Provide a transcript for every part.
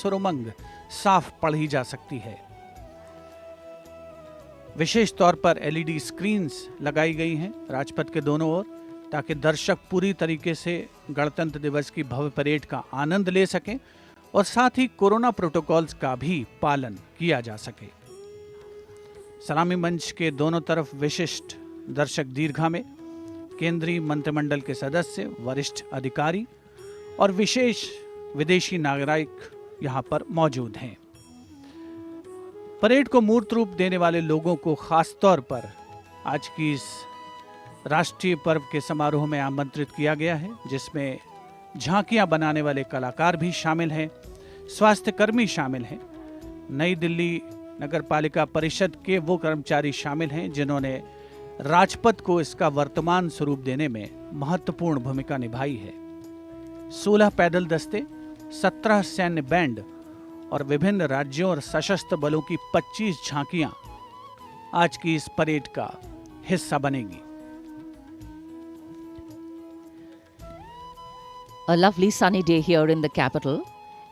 सुरमंग साफ पढ़ी जा सकती है। विशेष तौर पर एलईडी स्क्रीन्स लगाई गई हैं राजपथ के दोनों ओर, ताकि दर्शक पूरी तरीके से गणतंत्र दिवस की भव्य परेड का आनंद ले सकें और साथ ही कोरोना प्रोटोकॉल्स का भी पालन किया जा सके। सलामी मंच के दोनों तरफ विशिष्ट दर्शक दीर्घा में केंद्रीय मंत्रिमंडल के सदस्य, वरिष्ठ अधिकारी और विशेष विदेशी नागरिक यहां पर मौजूद हैं। परेड को मूर्त रूप देने वाले लोगों को खास तौर पर आज की इस राष्ट्रीय पर्व के समारोह में आमंत्रित किया गया है, जिसमें झांकियां बनाने वाले कलाकार भी शामिल हैं, स्वास्थ्य कर्मी शामिल हैं, नई दिल्ली नगर पालिका परिषद के वो कर्मचारी शामिल हैं जिन्होंने राजपथ को इसका वर्तमान स्वरूप देने में महत्वपूर्ण भूमिका निभाई है। 16 पैदल दस्ते, 17 सैन्य बैंड और विभिन्न राज्यों और सशस्त्र बलों की 25 झांकियां आज की इस परेड का हिस्सा बनेगी। A lovely sunny day here in the capital.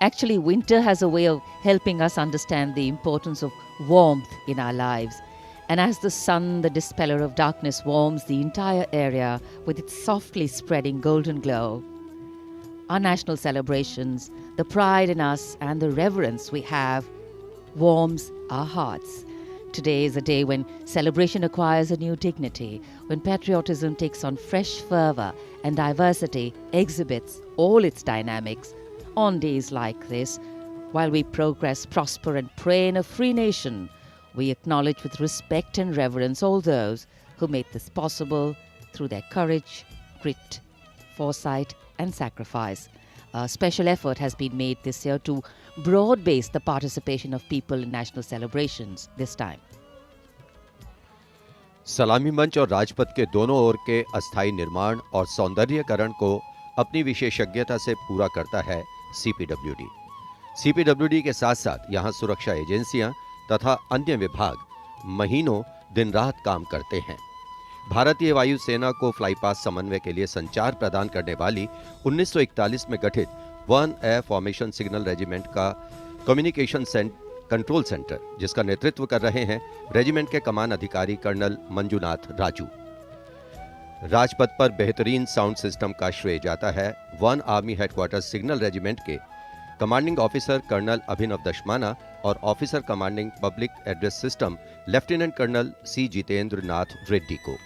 Actually, winter has a way of helping us understand the importance of warmth in our lives. And as the sun, the dispeller of darkness, warms the entire area with its softly spreading golden glow, our national celebrations, the pride in us and the reverence we have warms our hearts. Today is a day when celebration acquires a new dignity, when patriotism takes on fresh fervor and diversity exhibits all its dynamics. On days like this, while we progress, prosper and pray in a free nation, we acknowledge with respect and reverence all those who made this possible through their courage, grit, foresight and sacrifice. A special effort has been made this year to broad base the participation of people in national celebrations this time. सलामी मंच और राजपथ के दोनों ओर के अस्थायी निर्माण और सौंदर्यीकरण को अपनी विशेषज्ञता से पूरा करता है सीपीडब्ल्यूडी। सीपीडब्ल्यूडी के साथ साथ यहां सुरक्षा एजेंसियां तथा अन्य विभाग महीनों दिन रात काम करते हैं। भारतीय वायुसेना को फ्लाईपास समन्वय के लिए संचार प्रदान करने वाली 1941 में गठित 1 एयर फॉर्मेशन सिग्नल रेजिमेंट का कम्युनिकेशन कंट्रोल सेंटर, जिसका नेतृत्व कर रहे हैं रेजिमेंट के कमान अधिकारी कर्नल मंजुनाथ राजू। राजपथ पर बेहतरीन साउंड सिस्टम का श्रेय जाता है 1 आर्मी हेडक्वार्टर सिग्नल रेजिमेंट के commanding officer colonel Abhinav Dashmana और officer commanding public address system lieutenant colonel C Jitendra Nath Reddy को।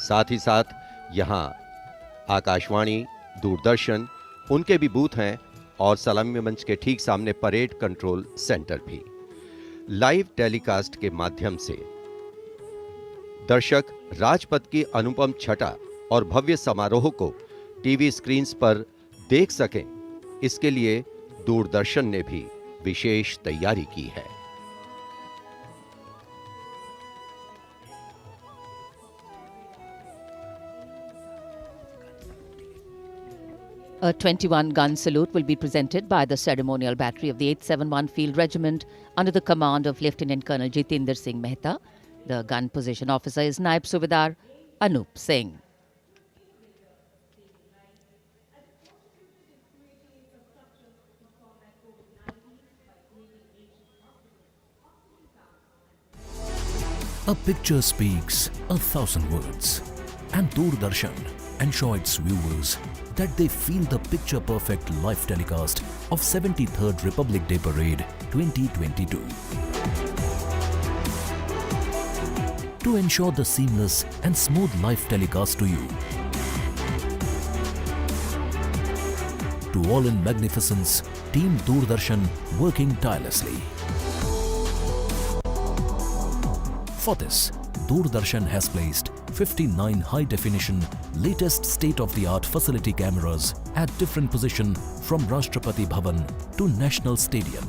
साथ ही साथ यहां आकाशवाणी, दूरदर्शन, उनके भी बूथ हैं और सलामी मंच के ठीक सामने परेड कंट्रोल सेंटर भी। लाइव टेलीकास्ट के माध्यम से दर्शक राजपथ की अनुपम छटा और भव्य समारोह को टीवी स्क्रीन्स पर देख सकें, इसके लिए दूरदर्शन ने भी विशेष तैयारी की है। A 21-gun salute will be presented by the ceremonial battery of the 871 Field Regiment under the command of Lieutenant Colonel Jitendra Singh Mehta. The gun position officer is Naib Subedar Anup Singh. A picture speaks 1,000 words, and Doordarshan ensure its viewers that they feel the picture-perfect live telecast of 73rd Republic Day Parade 2022. To ensure the seamless and smooth live telecast to you, to all in magnificence, Team Doordarshan working tirelessly. For this, Doordarshan has placed 59 high-definition, latest state-of-the-art facility cameras at different positions from Rashtrapati Bhavan to National Stadium.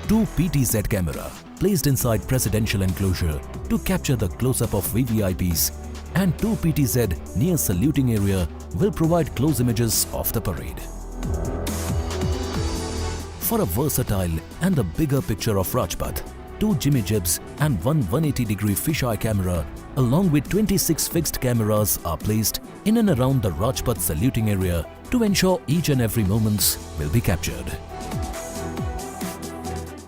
2 PTZ camera placed inside presidential enclosure to capture the close-up of VVIPs, and 2 PTZ near saluting area will provide close images of the parade. For a versatile and a bigger picture of Rajpath, 2 Jimmy Jibs and 1 180-degree fisheye camera along with 26 fixed cameras, are placed in and around the Rajpath saluting area to ensure each and every moments will be captured.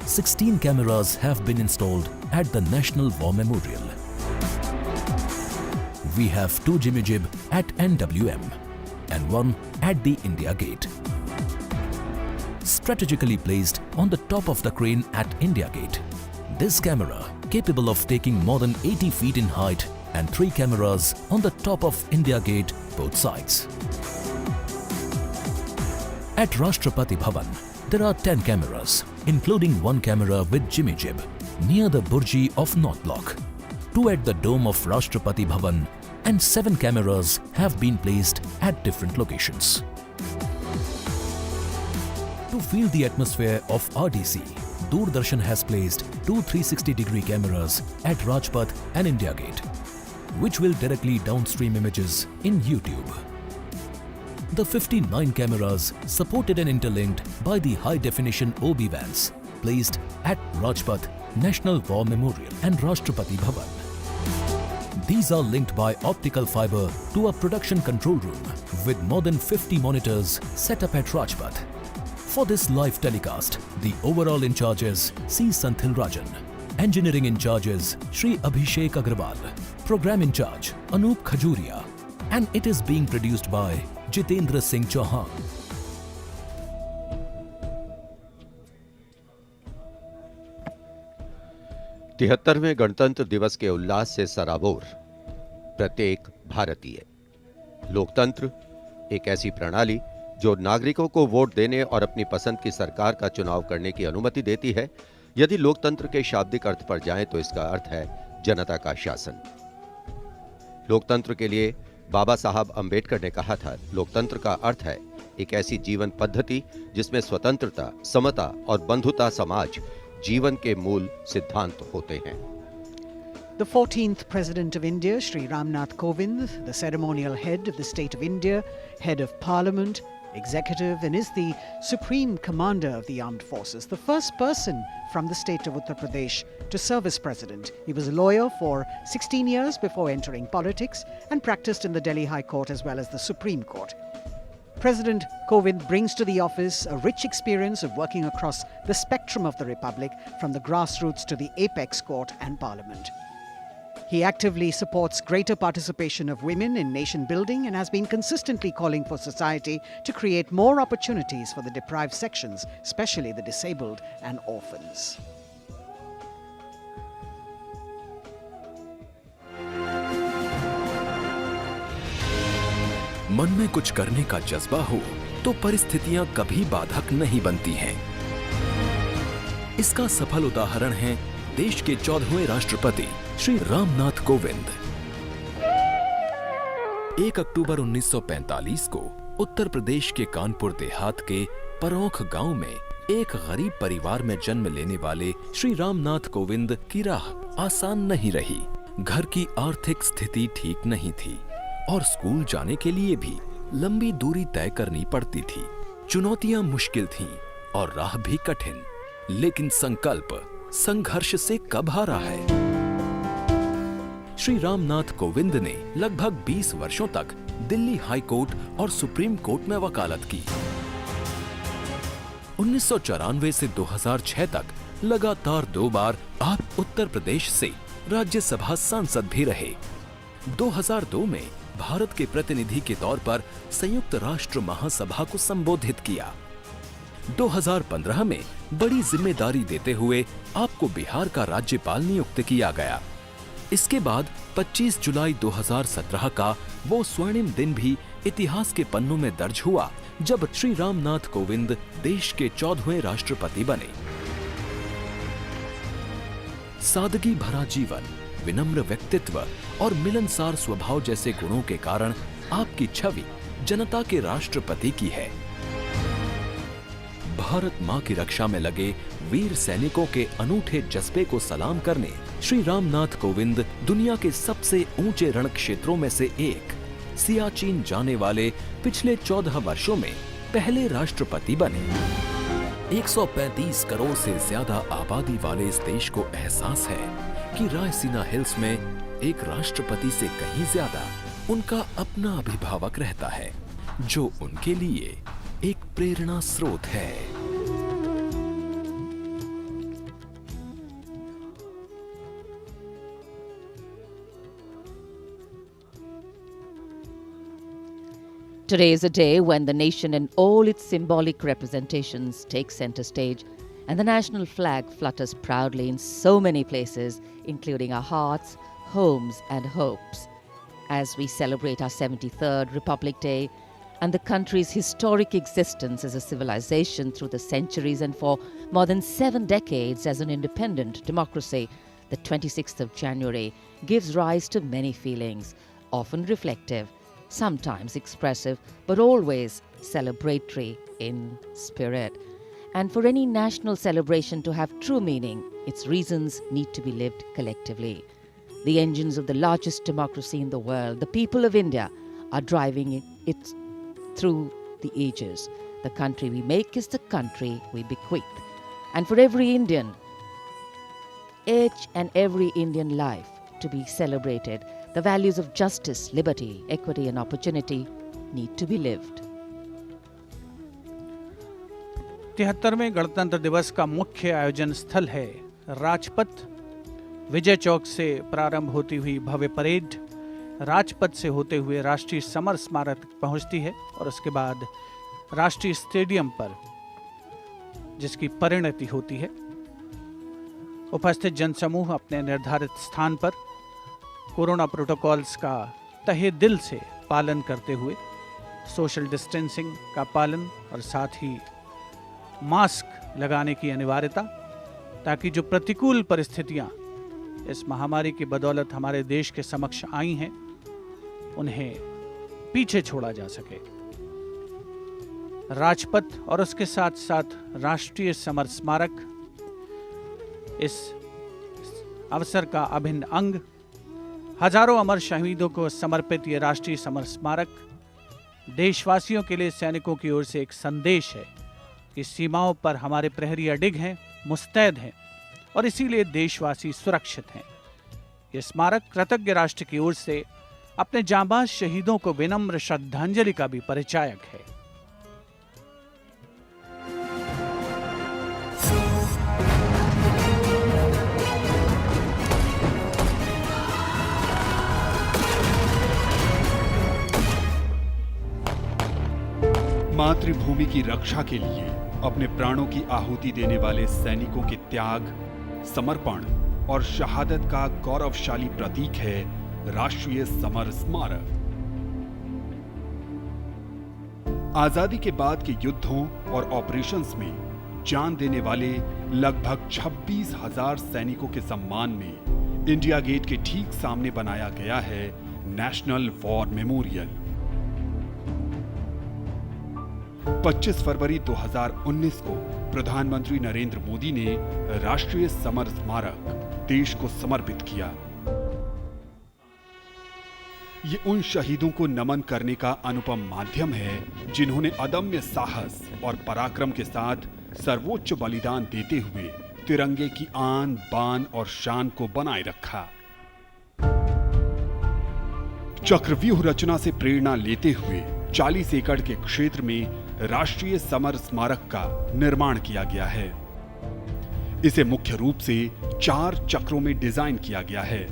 16 cameras have been installed at the National War Memorial. We have 2 Jimmy Jib at NWM and 1 at the India Gate. Strategically placed on the top of the crane at India Gate, this camera, capable of taking more than 80 feet in height, and 3 cameras on the top of India Gate, both sides. At Rashtrapati Bhavan, there are 10 cameras, including 1 camera with Jimmy Jib near the Burji of North Block, 2 at the dome of Rashtrapati Bhavan, and 7 cameras have been placed at different locations. To feel the atmosphere of RDC, Doordarshan has placed 2 360-degree cameras at Rajpath and India Gate, which will directly downstream images in YouTube. The 59 cameras supported and interlinked by the high-definition OB vans placed at Rajpath, National War Memorial and Rashtrapati Bhavan. These are linked by optical fiber to a production control room with more than 50 monitors set up at Rajpath. For this live telecast, the overall in charge is C. Santhil Rajan, engineering in charge is Shri Abhishek Agrawal, program in charge Anup Khajuria, and it is being produced by Jitendra Singh Chauhan. तिहत्तरवें गणतंत्र दिवस के उल्लास से सराबोर प्रत्येक भारतीय। लोकतंत्र एक ऐसी प्रणाली जो नागरिकों को वोट देने और अपनी पसंद की सरकार का चुनाव करने की अनुमति देती है। यदि लोकतंत्र के शाब्दिक अर्थ पर जाएं तो इसका अर्थ है जनता का शासन। लोकतंत्र के लिए बाबा साहब अंबेडकर ने कहा था, लोकतंत्र का अर्थ है एक ऐसी जीवन पद्धति जिसमें स्वतंत्रता, समता और बंधुता समाज जीवन के मूल सिद्धांत होते हैं। The 14th President of India, Shri Ramnath Kovind, the ceremonial head of the State of India, head of Parliament, Executive, and is the Supreme Commander of the Armed Forces, the first person from the state of Uttar Pradesh to serve as President. He was a lawyer for 16 years before entering politics and practiced in the Delhi High Court as well as the Supreme Court. President Kovind brings to the office a rich experience of working across the spectrum of the Republic, from the grassroots to the apex court and Parliament. He actively supports greater participation of women in nation building and has been consistently calling for society to create more opportunities for the deprived sections, especially the disabled and orphans. मन में कुछ करने का जज्बा हो तो परिस्थितियां कभी बाधक नहीं बनती हैं। इसका सफल उदाहरण है देश के 14वें राष्ट्रपति श्री रामनाथ कोविंद। 1 अक्टूबर 1945 को उत्तर प्रदेश के कानपुर देहात के परौख गांव में एक गरीब परिवार में जन्म लेने वाले श्री रामनाथ कोविंद की राह आसान नहीं रही। घर की आर्थिक स्थिति ठीक नहीं थी और स्कूल जाने के लिए भी लंबी दूरी तय करनी पड़ती थी। चुनौतियां मुश्किल थीं और राह भी कठिन, लेकिन संकल्प संघर्ष से कब हारा है। श्री रामनाथ कोविंद ने लगभग 20 वर्षों तक दिल्ली हाई कोर्ट और सुप्रीम कोर्ट में वकालत की। 1994 से 2006 तक लगातार 2 बार आप उत्तर प्रदेश से राज्यसभा सांसद भी रहे। 2002 में भारत के प्रतिनिधि के तौर पर संयुक्त राष्ट्र महासभा को संबोधित किया। 2015 में बड़ी जिम्मेदारी देते हुए आपको बिहार का राज्यपाल नियुक्त किया गया। इसके बाद 25 जुलाई 2017 का वो स्वर्णिम दिन भी इतिहास के पन्नों में दर्ज हुआ जब श्री रामनाथ कोविंद देश के 14वें राष्ट्रपति बने। सादगी भरा जीवन, विनम्र व्यक्तित्व और मिलनसार स्वभाव जैसे गुणों के कारण आपकी छवि जनता के राष्ट्रपति की है। भारत मां की रक्षा में लगे वीर सैनिकों के अनूठे जज्बे को सलाम करने श्री रामनाथ कोविंद दुनिया के सबसे ऊंचे रण क्षेत्रों में से एक सियाचिन जाने वाले पिछले 14 वर्षों में पहले राष्ट्रपति बने। 135 करोड़ से ज्यादा आबादी वाले इस देश को एहसास है कि रायसीना हिल्स में एक राष्ट्रपति से कहीं ज्यादा उनका अपना अभिभावक रहता है, जो उनके लिए एक प्रेरणा स्रोत है। Today is a day when the nation and all its symbolic representations take center stage, and the national flag flutters proudly in so many places, including our hearts, homes, and hopes. As we celebrate our 73rd Republic Day and the country's historic existence as a civilization through the centuries and for more than 7 decades as an independent democracy, the 26th of January gives rise to many feelings, often reflective, sometimes expressive, but always celebratory in spirit. And for any national celebration to have true meaning, its reasons need to be lived collectively. The engines of the largest democracy in the world, the people of India, are driving it through the ages. The country we make is the country we bequeath. And for every Indian, each and every Indian life to be celebrated, the values of justice, liberty, equity and opportunity need to be lived. 73वें गणतंत्र दिवस का मुख्य आयोजन स्थल है राजपथ। विजय चौक से प्रारंभ होती हुई भव्य परेड राजपथ से होते हुए राष्ट्रीय समर स्मारक तक पहुंचती है और उसके बाद राष्ट्रीय स्टेडियम पर जिसकी परिणति होती है। उपस्थित जनसमूह अपने निर्धारित स्थान पर कोरोना प्रोटोकॉल्स का तहे दिल से पालन करते हुए सोशल डिस्टेंसिंग का पालन और साथ ही मास्क लगाने की अनिवार्यता, ताकि जो प्रतिकूल परिस्थितियां इस महामारी की बदौलत हमारे देश के समक्ष आई हैं उन्हें पीछे छोड़ा जा सके। राजपथ और उसके साथ साथ राष्ट्रीय समर स्मारक इस अवसर का अभिन्न अंग। हजारों अमर शहीदों को समर्पित ये राष्ट्रीय समर स्मारक देशवासियों के लिए सैनिकों की ओर से एक संदेश है कि सीमाओं पर हमारे प्रहरी अडिग हैं, मुस्तैद हैं और इसीलिए देशवासी सुरक्षित हैं। ये स्मारक कृतज्ञ राष्ट्र की ओर से अपने जांबाज शहीदों को विनम्र श्रद्धांजलि का भी परिचायक है। मातृभूमि की रक्षा के लिए अपने प्राणों की आहुति देने वाले सैनिकों के त्याग, समर्पण और शहादत का गौरवशाली प्रतीक है राष्ट्रीय समर स्मारक। आजादी के बाद के युद्धों और ऑपरेशंस में जान देने वाले लगभग 26,000 सैनिकों के सम्मान में इंडिया गेट के ठीक सामने बनाया गया है नेशनल वॉर मेमोरियल। 25 फरवरी 2019 को प्रधानमंत्री नरेंद्र मोदी ने राष्ट्रीय समर स्मारक देश को समर्पित किया। ये उन शहीदों को नमन करने का अनुपम माध्यम है जिन्होंने अदम्य साहस और पराक्रम के साथ सर्वोच्च बलिदान देते हुए तिरंगे की आन, बान और शान को बनाए रखा। चक्रव्यूह रचना से प्रेरणा लेते हुए 40 एकड़ के क्षेत्र में राष्ट्रीय समर स्मारक का निर्माण किया गया है। इसे मुख्य रूप से 4 चक्रों में डिजाइन किया गया है।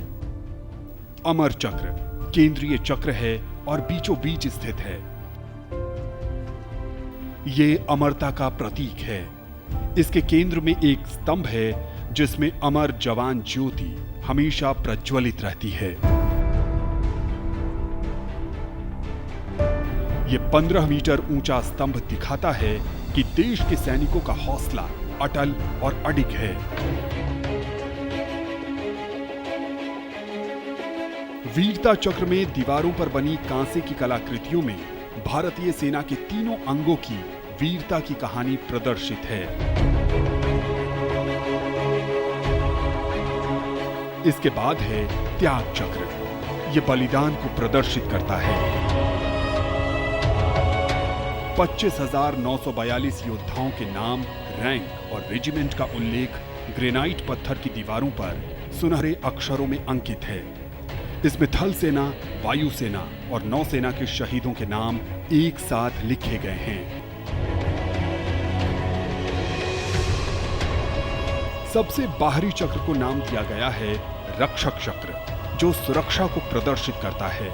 अमर चक्र केंद्रीय चक्र है और बीचों बीच स्थित है। ये अमरता का प्रतीक है। इसके केंद्र में एक स्तंभ है जिसमें अमर जवान ज्योति हमेशा प्रज्वलित रहती है। ये 15 मीटर ऊंचा स्तंभ दिखाता है कि देश के सैनिकों का हौसला अटल और अडिग है। वीरता चक्र में दीवारों पर बनी कांसे की कलाकृतियों में भारतीय सेना के तीनों अंगों की वीरता की कहानी प्रदर्शित है। इसके बाद है त्याग चक्र। यह बलिदान को प्रदर्शित करता है। 25,942 योद्धाओं के नाम, रैंक और रेजिमेंट का उल्लेख ग्रेनाइट पत्थर की दीवारों पर सुनहरे अक्षरों में अंकित है। इसमें थल सेना, वायु सेना और नौसेना के शहीदों के नाम एक साथ लिखे गए हैं। सबसे बाहरी चक्र को नाम दिया गया है रक्षक चक्र, जो सुरक्षा को प्रदर्शित करता है।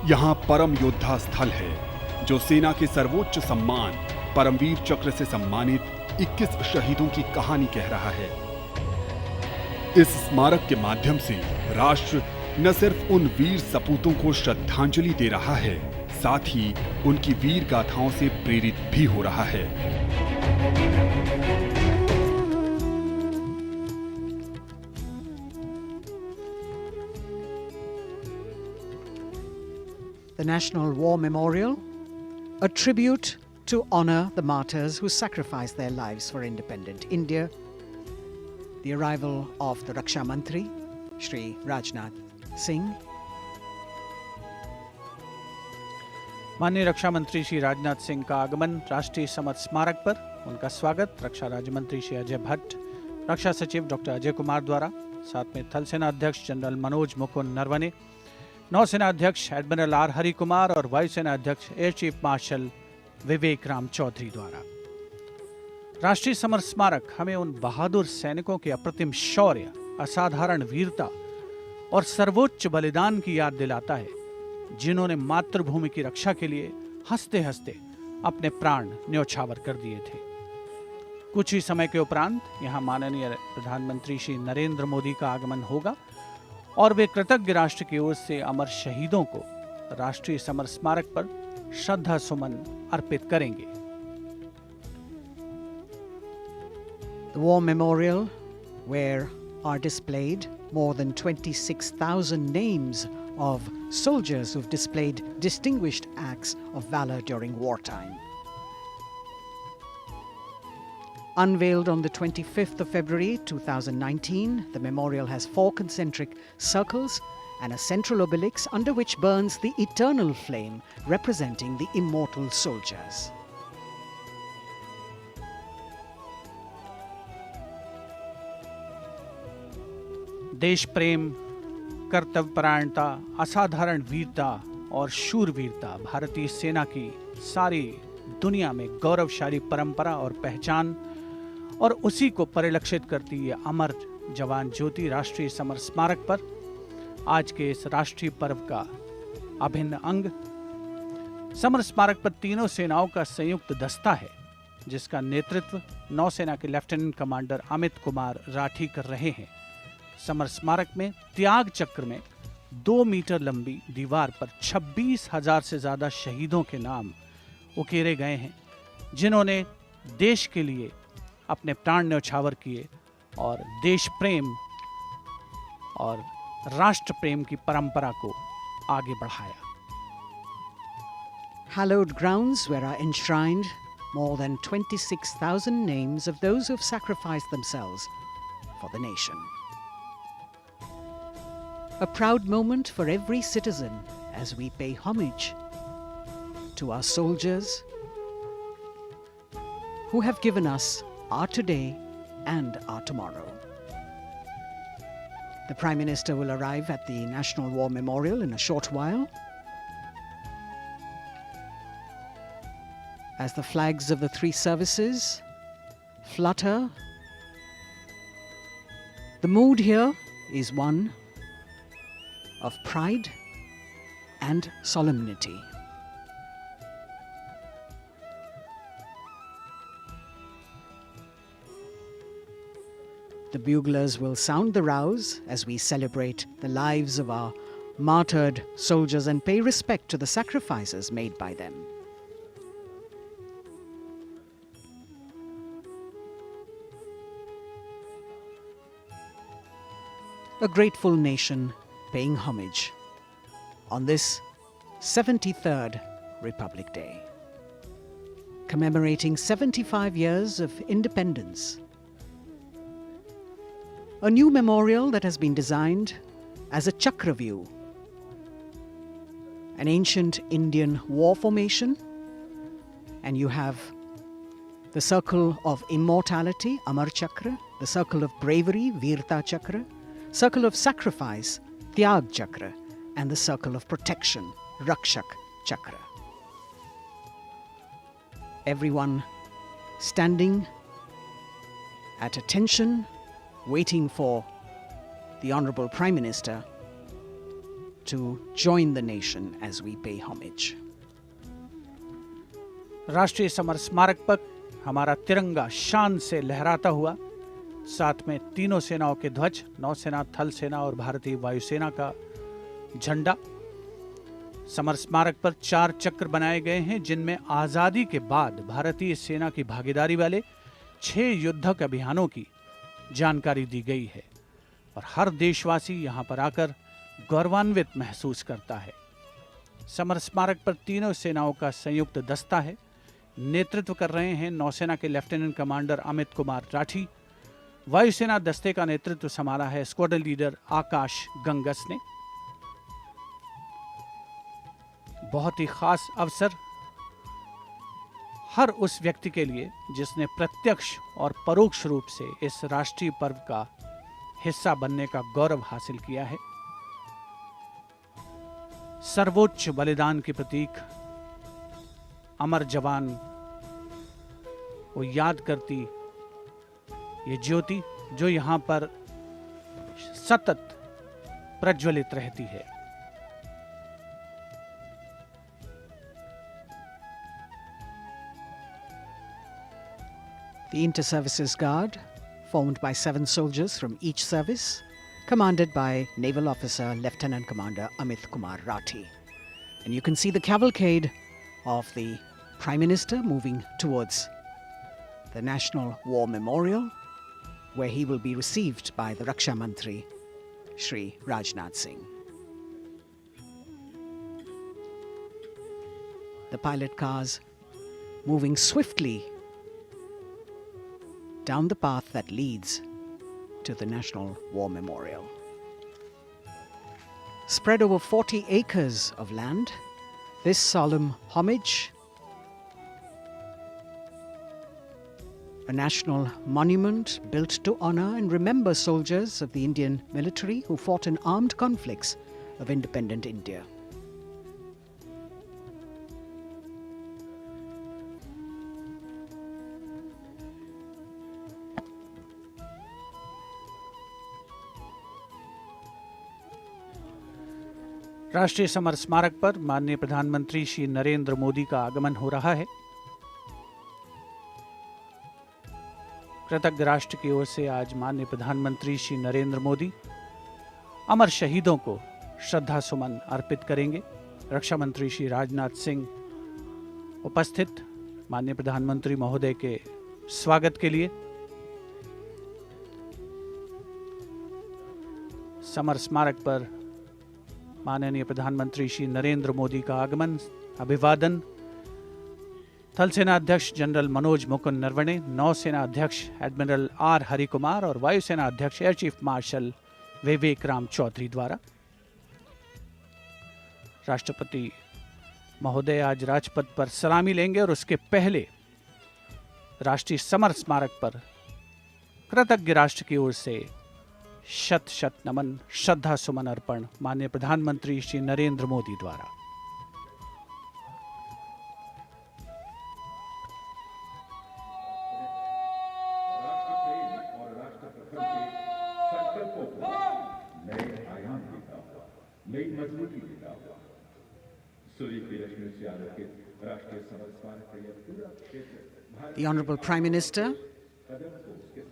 यहां परम योद्धा स्थल है, जो सेना के सर्वोच्च सम्मान परमवीर चक्र से सम्मानित 21 शहीदों की कहानी कह रहा है। इस स्मारक के माध्यम से राष्ट्र न सिर्फ उन वीर सपूतों को श्रद्धांजलि दे रहा है, साथ ही उनकी वीर गाथाओं से प्रेरित भी हो रहा है। The National War Memorial, a tribute to honor the martyrs who sacrificed their lives for independent India. The arrival of the Raksha Mantri, Shri Rajnath Singh. माननीय रक्षा मंत्री श्री राजनाथ सिंह का आगमन राष्ट्रीय समर स्मारक पर, उनका स्वागत रक्षा राज्य मंत्री श्री अजय भट्ट, रक्षा सचिव डॉक्टर अजय कुमार द्वारा, साथ में थल सेना अध्यक्ष जनरल मनोज मुकुंद नरवणे, नौसेना अध्यक्ष एडमिरल आर हरि कुमार और वायुसेना अध्यक्ष एयर चीफ मार्शल विवेक राम चौधरी द्वारा। राष्ट्रीय समर स्मारक हमें उन बहादुर सैनिकों के अप्रतिम शौर्य, असाधारण वीरता और सर्वोच्च बलिदान की याद दिलाता है, जिन्होंने मातृभूमि की रक्षा के लिए हंसते हंसते अपने प्राण न्यौछावर कर दिए थे। कुछ ही समय के उपरांत यहां माननीय प्रधानमंत्री श्री नरेंद्र मोदी का आगमन होगा और वे कृतज्ञ राष्ट्र की ओर से अमर शहीदों को राष्ट्रीय समर स्मारक पर श्रद्धा सुमन अर्पित करेंगे। The War Memorial, where are displayed more than 26,000 names of soldiers who've displayed distinguished acts of valor during wartime. Unveiled on the 25th of February 2019, the memorial has 4 concentric circles and a central obelix under which burns the eternal flame representing the immortal soldiers. देश प्रेम, कर्तव्यपरायणता, असाधारण वीरता और शूरवीरता भारतीय सेना की सारी दुनिया में गौरवशाली परंपरा और पहचान, और उसी को परिलक्षित करती ये अमर जवान ज्योति राष्ट्रीय समर स्मारक पर आज के इस राष्ट्रीय पर्व का अभिन्न अंग। समर स्मारक पर तीनों सेनाओं का संयुक्त दस्ता है, जिसका नेतृत्व नौसेना के लेफ्टिनेंट कमांडर अमित कुमार राठी कर रहे हैं। समर स्मारक में त्याग चक्र में 2 मीटर लंबी दीवार पर 26,000 से ज्यादा शहीदों के नाम उकेरे गए हैं, जिन्होंने देश के लिए अपने प्राण न्यौछावर किए और देश प्रेम और राष्ट्र प्रेम की परंपरा को आगे बढ़ाया। Hallowed grounds where are enshrined more than 26,000 names of those who have sacrificed themselves for the nation. A proud moment for every citizen as we pay homage to our soldiers who have given us our today and our tomorrow. The Prime Minister will arrive at the National War Memorial in a short while. As the flags of the 3 services flutter, the mood here is one of pride and solemnity. The buglers will sound the rouse as we celebrate the lives of our martyred soldiers and pay respect to the sacrifices made by them. A grateful nation paying homage on this 73rd Republic Day, commemorating 75 years of independence. A new memorial that has been designed as a chakra view, an ancient Indian war formation, and you have the circle of immortality, Amar Chakra, the circle of bravery, Virta Chakra, circle of sacrifice, Tyag Chakra, and the circle of protection, Rakshak Chakra. Everyone standing at attention, waiting for the Honorable Prime Minister to join the nation as we pay homage. राष्ट्रीय summer स्मारक पर हमारा तिरंगा शान से लहराता हुआ, साथ में तीनों सेनाओं के ध्वज, नौसेना, थल सेना और भारतीय वायुसेना का झंडा। समर स्मारक पर 4 चक्र बनाए गए हैं, जिनमें आजादी के बाद भारतीय सेना की भागीदारी वाले 6 युद्धक अभियानों की जानकारी दी गई है और हर देशवासी यहां पर आकर गौरवान्वित महसूस करता है। समर स्मारक पर तीनों सेनाओं का संयुक्त दस्ता है। नेतृत्व कर रहे हैं नौसेना के लेफ्टिनेंट कमांडर अमित कुमार राठी। वायुसेना दस्ते का नेतृत्व संभाला है स्क्वाड्रन लीडर आकाश गंगस ने। बहुत ही खास अवसर हर उस व्यक्ति के लिए जिसने प्रत्यक्ष और परोक्ष रूप से इस राष्ट्रीय पर्व का हिस्सा बनने का गौरव हासिल किया है। सर्वोच्च बलिदान के प्रतीक अमर जवान को याद करती ये ज्योति जो यहां पर सतत प्रज्वलित रहती है। The Inter-Services Guard, formed by 7 soldiers from each service, commanded by Naval Officer Lieutenant Commander Amit Kumar Rathi. And you can see the cavalcade of the Prime Minister moving towards the National War Memorial, where he will be received by the Raksha Mantri, Shri Rajnath Singh. The pilot cars moving swiftly down the path that leads to the National War Memorial. Spread over 40 acres of land, this solemn homage, a national monument built to honor and remember soldiers of the Indian military who fought in armed conflicts of independent India. राष्ट्रीय summer स्मारक पर माननीय प्रधानमंत्री श्री नरेंद्र मोदी का आगमन हो रहा है। कृतज्ञ राष्ट्र की ओर से आज माननीय प्रधानमंत्री श्री नरेंद्र मोदी अमर शहीदों को श्रद्धा सुमन अर्पित करेंगे। रक्षा मंत्री श्री राजनाथ सिंह उपस्थित माननीय प्रधानमंत्री महोदय के स्वागत के लिए समर स्मारक पर माननीय प्रधानमंत्री श्री नरेंद्र मोदी का आगमन, अभिवादन थल सेना अध्यक्ष जनरल मनोज मुकुंद नरवणे, नौसेना अध्यक्ष एडमिरल आर हरि कुमार और वायुसेना अध्यक्ष एयर चीफ मार्शल विवेक राम चौधरी द्वारा। राष्ट्रपति महोदय आज राजपथ पर सलामी लेंगे और उसके पहले राष्ट्रीय समर स्मारक पर कृतज्ञ राष्ट्र की ओर से शत शत नमन, श्रद्धा सुमन अर्पण माननीय प्रधानमंत्री श्री नरेंद्र मोदी द्वारा। The Honorable Prime Minister,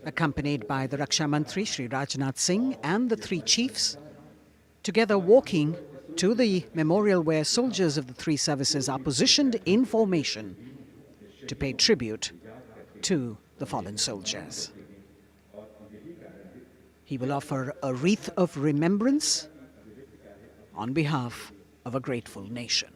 accompanied by the Raksha Mantri Shri Rajnath Singh and the 3 chiefs, together walking to the memorial where soldiers of the 3 services are positioned in formation to pay tribute to the fallen soldiers. He will offer a wreath of remembrance on behalf of a grateful nation.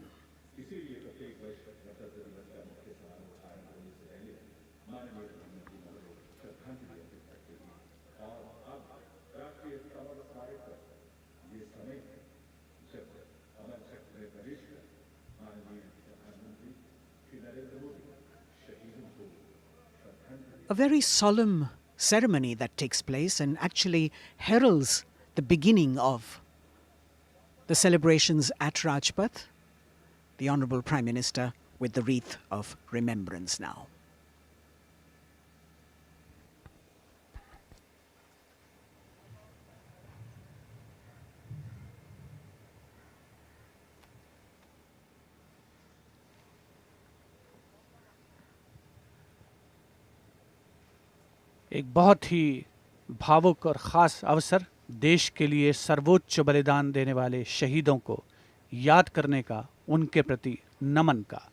A very solemn ceremony that takes place and actually heralds the beginning of the celebrations at Rajpath. The Honourable Prime Minister with the wreath of remembrance now. एक बहुत ही भावुक और ख़ास अवसर, देश के लिए सर्वोच्च बलिदान देने वाले शहीदों को याद करने का, उनके प्रति नमन का।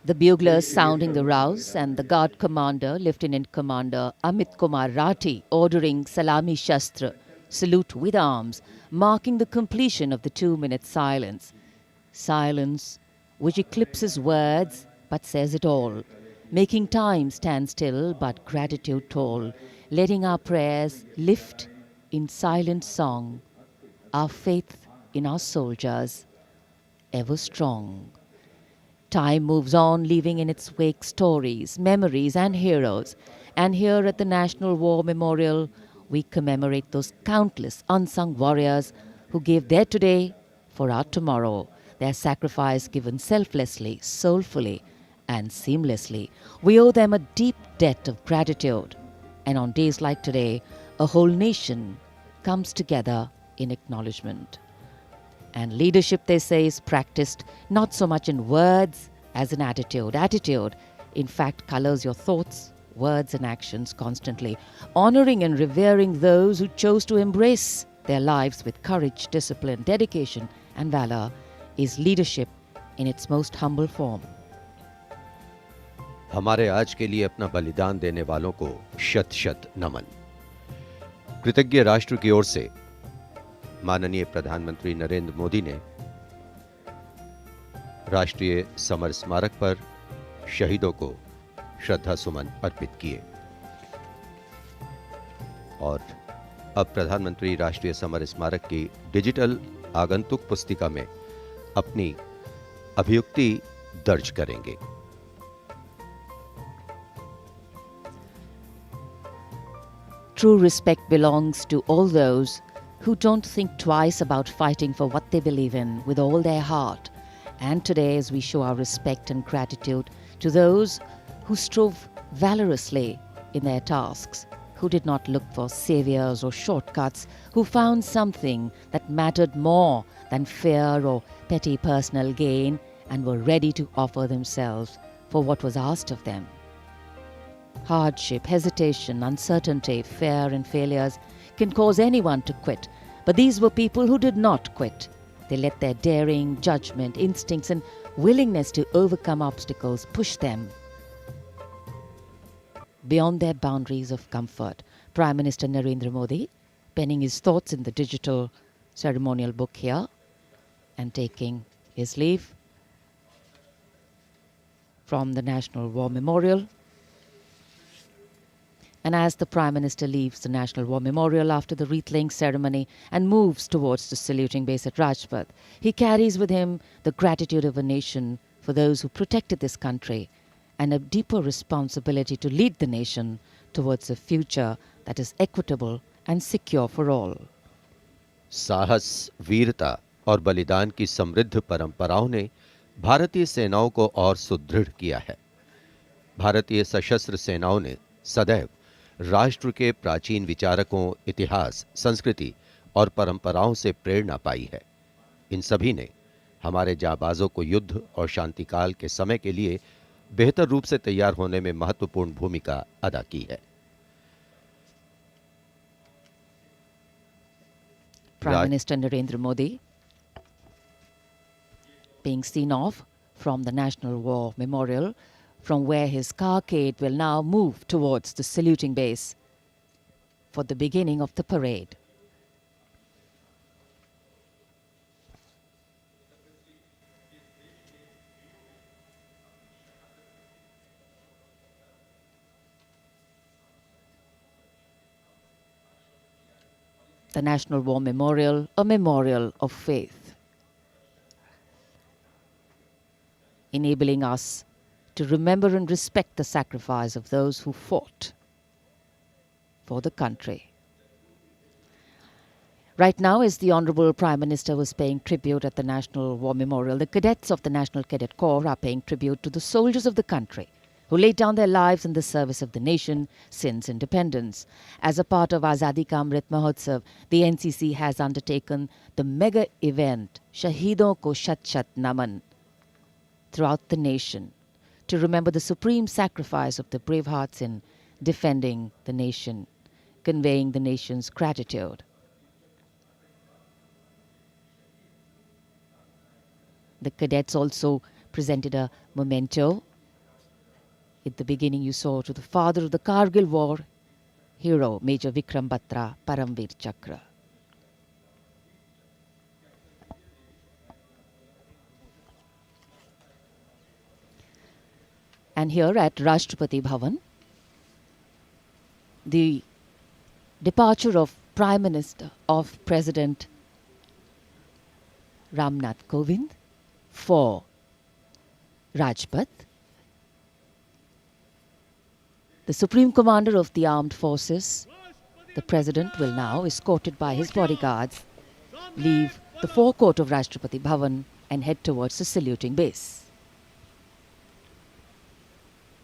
The buglers sounding the rouse and the guard commander, Lieutenant Commander Amit Kumar Rathi, ordering Salami Shastra, salute with arms, marking the completion of the 2-minute silence. Silence which eclipses words but says it all, making time stand still but gratitude toll, letting our prayers lift in silent song, our faith in our soldiers ever strong. Time moves on, leaving in its wake stories, memories, and heroes. And here at the National War Memorial, we commemorate those countless unsung warriors who gave their today for our tomorrow, their sacrifice given selflessly, soulfully, and seamlessly. We owe them a deep debt of gratitude. And on days like today, a whole nation comes together in acknowledgement. And leadership, they say, is practiced not so much in words as in attitude. Attitude, in fact, colors your thoughts, words, and actions constantly. Honoring and revering those who chose to embrace their lives with courage, discipline, dedication, and valor is leadership in its most humble form. हमारे आज के लिए अपना बलिदान देने वालों को शत शत नमन। कृतज्ञ राष्ट्र की ओर से माननीय प्रधानमंत्री नरेंद्र मोदी ने राष्ट्रीय समर स्मारक पर शहीदों को श्रद्धा सुमन अर्पित किए और अब प्रधानमंत्री राष्ट्रीय समर स्मारक की डिजिटल आगंतुक पुस्तिका में अपनी अभियुक्ति दर्ज करेंगे। True respect belongs to all those who don't think twice about fighting for what they believe in with all their heart. And today, as we show our respect and gratitude to those who strove valorously in their tasks, who did not look for saviors or shortcuts, who found something that mattered more than fear or petty personal gain, and were ready to offer themselves for what was asked of them. Hardship, hesitation, uncertainty, fear, and failures can cause anyone to quit. But these were people who did not quit. They let their daring, judgment, instincts, and willingness to overcome obstacles push them beyond their boundaries of comfort. Prime Minister Narendra Modi penning his thoughts in the digital ceremonial book here and taking his leave from the National War Memorial. And as the Prime Minister leaves the National War Memorial after the wreath-laying ceremony and moves towards the saluting base at Rajpath, he carries with him the gratitude of a nation for those who protected this country and a deeper responsibility to lead the nation towards a future that is equitable and secure for all. साहस, वीरता और बलिदान की समृद्ध परंपराओं ने भारतीय सेनाओं को और सुदृढ़ किया है। भारतीय सशस्त्र सेनाओं ने सदैव राष्ट्र के प्राचीन विचारकों, इतिहास, संस्कृति और परंपराओं से प्रेरणा पाई है। इन सभी ने हमारे जाबाजों को युद्ध और शांतिकाल के समय के लिए बेहतर रूप से तैयार होने में महत्वपूर्ण भूमिका अदा की है। Prime Minister Narendra Modi being seen off from the National War Memorial, from where his carcade will now move towards the saluting base for the beginning of the parade. The National War Memorial, a memorial of faith, enabling us to remember and respect the sacrifice of those who fought for the country. Right now, as the Honourable Prime Minister was paying tribute at the National War Memorial, the cadets of the National Cadet Corps are paying tribute to the soldiers of the country who laid down their lives in the service of the nation since independence. As a part of Azadi Ka Amrit Mahotsav, the NCC has undertaken the mega event Shahidon Ko Shat Shat Naman throughout the nation to remember the supreme sacrifice of the brave hearts in defending the nation, conveying the nation's gratitude. The cadets also presented a memento. At the beginning, you saw to the father of the Kargil war hero, Major Vikram Batra, Paramveer Chakra. And here at Rashtrapati Bhavan, the departure of Prime Minister of President Ramnath Kovind for Rajpath. The Supreme Commander of the Armed Forces, the President, will now, escorted by his bodyguards, leave the forecourt of Rashtrapati Bhavan and head towards the saluting base.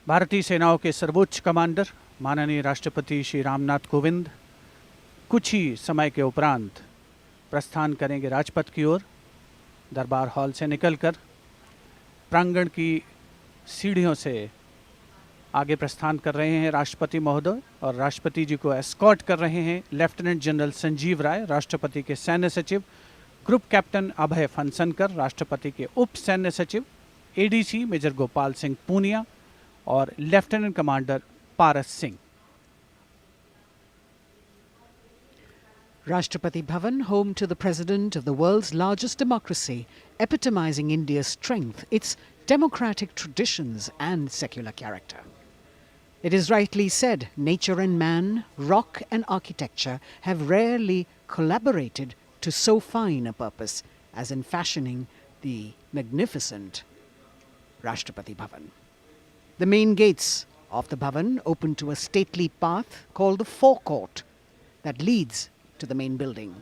भारतीय सेनाओं के सर्वोच्च commander माननीय राष्ट्रपति श्री रामनाथ कोविंद कुछ ही समय के उपरांत प्रस्थान करेंगे राजपथ की ओर। दरबार हॉल से निकलकर प्रांगण की सीढ़ियों से आगे प्रस्थान कर रहे हैं राष्ट्रपति महोदय, और राष्ट्रपति जी को एस्कॉर्ट कर रहे हैं लेफ्टिनेंट जनरल संजीव राय, राष्ट्रपति के सैन्य सचिव, ग्रुप कैप्टन अभय फनसनकर, राष्ट्रपति के उप सैन्य सचिव एडीसी मेजर गोपाल सिंह पूनिया और lieutenant commander Paras Singh. Rashtrapati Bhavan, home to the president of the world's largest democracy, epitomizing India's strength, its democratic traditions and secular character. It is rightly said, nature and man, rock and architecture have rarely collaborated to so fine a purpose as in fashioning the magnificent Rashtrapati Bhavan. The main gates of the Bhavan open to a stately path called the forecourt that leads to the main building.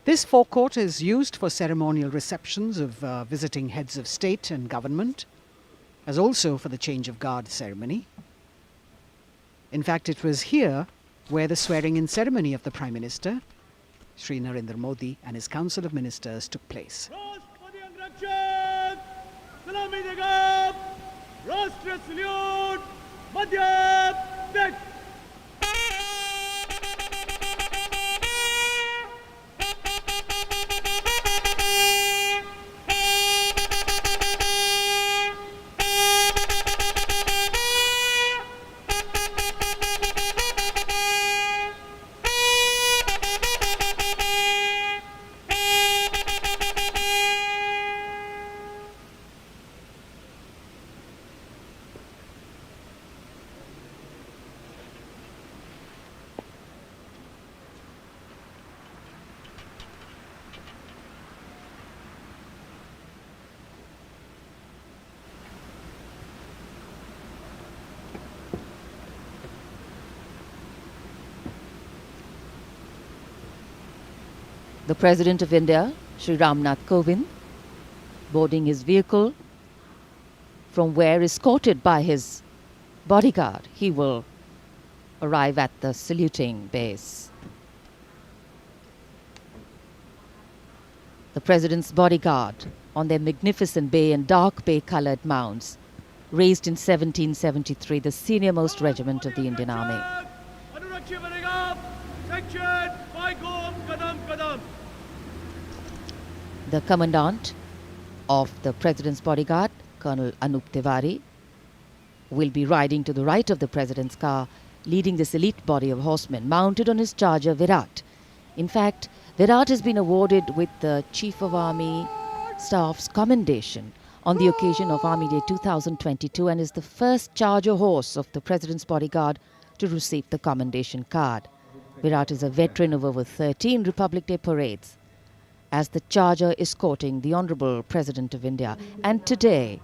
This forecourt is used for ceremonial receptions of visiting heads of state and government, as also for the change of guard ceremony. In fact, it was here where the swearing-in ceremony of the Prime Minister, Shri Narendra Modi, and his Council of Ministers took place. Rashtra salute, Madhya Pradesh. The President of India, Shri Ramnath Kovind, boarding his vehicle, from where, escorted by his bodyguard, he will arrive at the saluting base. The President's bodyguard, on their magnificent bay and dark bay-coloured mounts, raised in 1773, the senior-most regiment of the Indian Army. The commandant of the President's bodyguard, Colonel Anup Tiwari, will be riding to the right of the President's car, leading this elite body of horsemen mounted on his charger Virat. In fact, Virat has been awarded with the Chief of Army Staff's commendation on the occasion of Army Day 2022 and is the first charger horse of the President's bodyguard to receive the commendation card. Virat is a veteran of over 13 Republic Day parades as the charger escorting the Honourable President of India, and today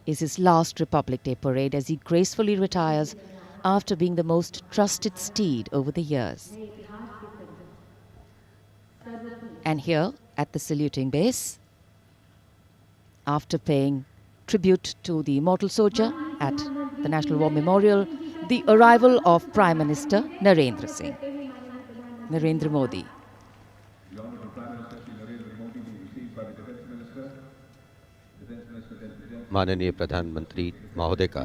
is his last Republic Day parade as he gracefully retires after being the most trusted steed over the years. And here at the saluting base, after paying tribute to the immortal soldier at the National War Memorial, the arrival of Prime Minister Narendra Modi. माननीय प्रधानमंत्री महोदय का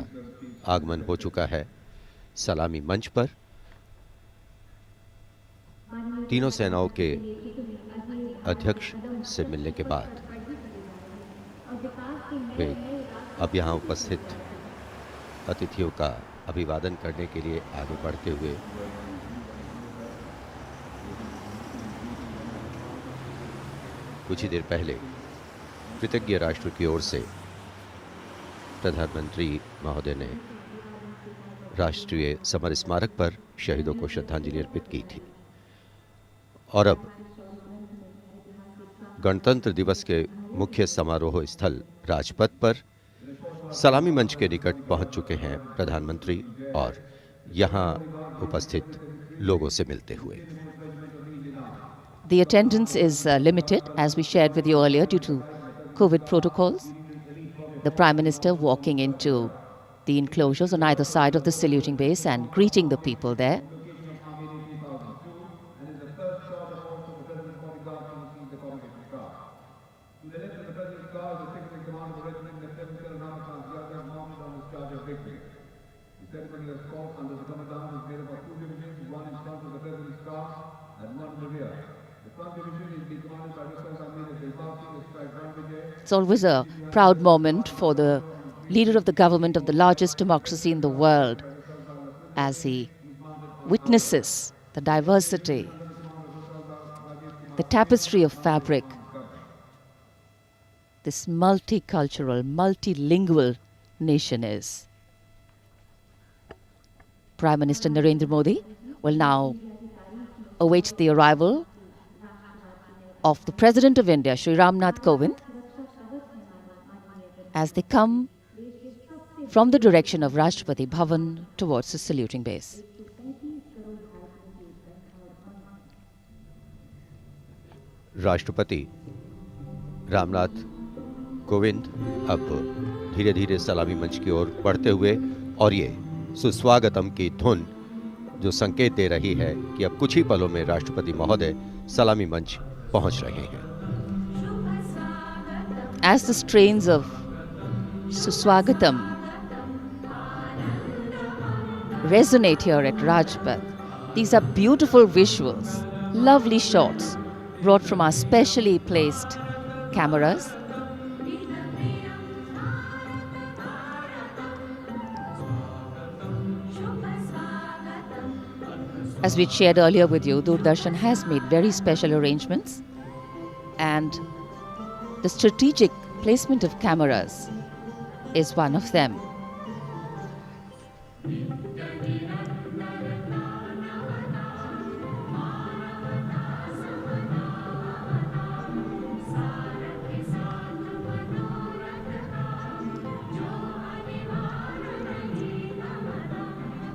आगमन हो चुका है सलामी मंच पर। तीनों सेनाओं के अध्यक्ष से मिलने के बाद वे अब यहाँ उपस्थित अतिथियों का अभिवादन करने के लिए आगे बढ़ते हुए कुछ ही देर पहले कृतज्ञ राष्ट्र की ओर से प्रधानमंत्री महोदय ने राष्ट्रीय समर स्मारक पर शहीदों को श्रद्धांजलि अर्पित की थी और अब गणतंत्र दिवस के मुख्य समारोह स्थल राजपथ पर सलामी मंच के निकट पहुंच चुके हैं प्रधानमंत्री और यहां उपस्थित लोगों से मिलते हुए। The attendance is limited, as we shared with you earlier, due to COVID protocols. The Prime Minister walking into the enclosures on either side of the saluting base and greeting the people there. It's always a proud moment for the leader of the government of the largest democracy in the world as he witnesses the diversity, the tapestry of fabric, this multicultural, multilingual nation is. Prime Minister Narendra Modi will now await the arrival of the President of India, Shri Ramnath Kovind, as they come from the direction of Rashtrapati Bhavan towards the saluting base. राष्ट्रपति रामनाथ कोविंद अब धीरे धीरे सलामी मंच की ओर बढ़ते हुए और ये सुस्वागतम की धुन जो संकेत दे रही है कि अब कुछ ही पलों में राष्ट्रपति महोदय सलामी मंच पहुंच रहे हैं। As the strains of Suswagatam resonate here at Rajpath, these are beautiful visuals, lovely shots brought from our specially placed cameras. As we shared earlier with you, Doordarshan has made very special arrangements, and the strategic placement of cameras is one of them.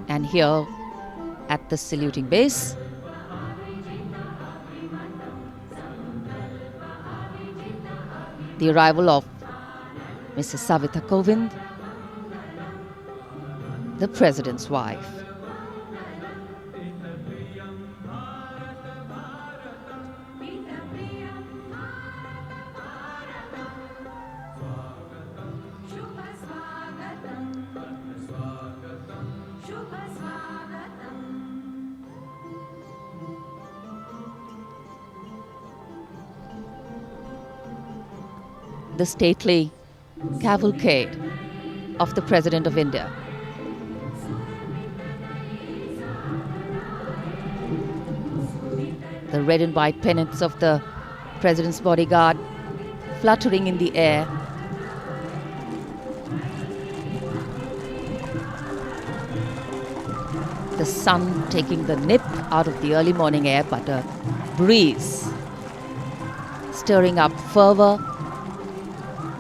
And here at the saluting base, the arrival of Mrs. Savita Kovind, the President's wife. The stately cavalcade of the President of India. The red and white pennants of the President's bodyguard fluttering in the air. The sun taking the nip out of the early morning air, but a breeze stirring up fervor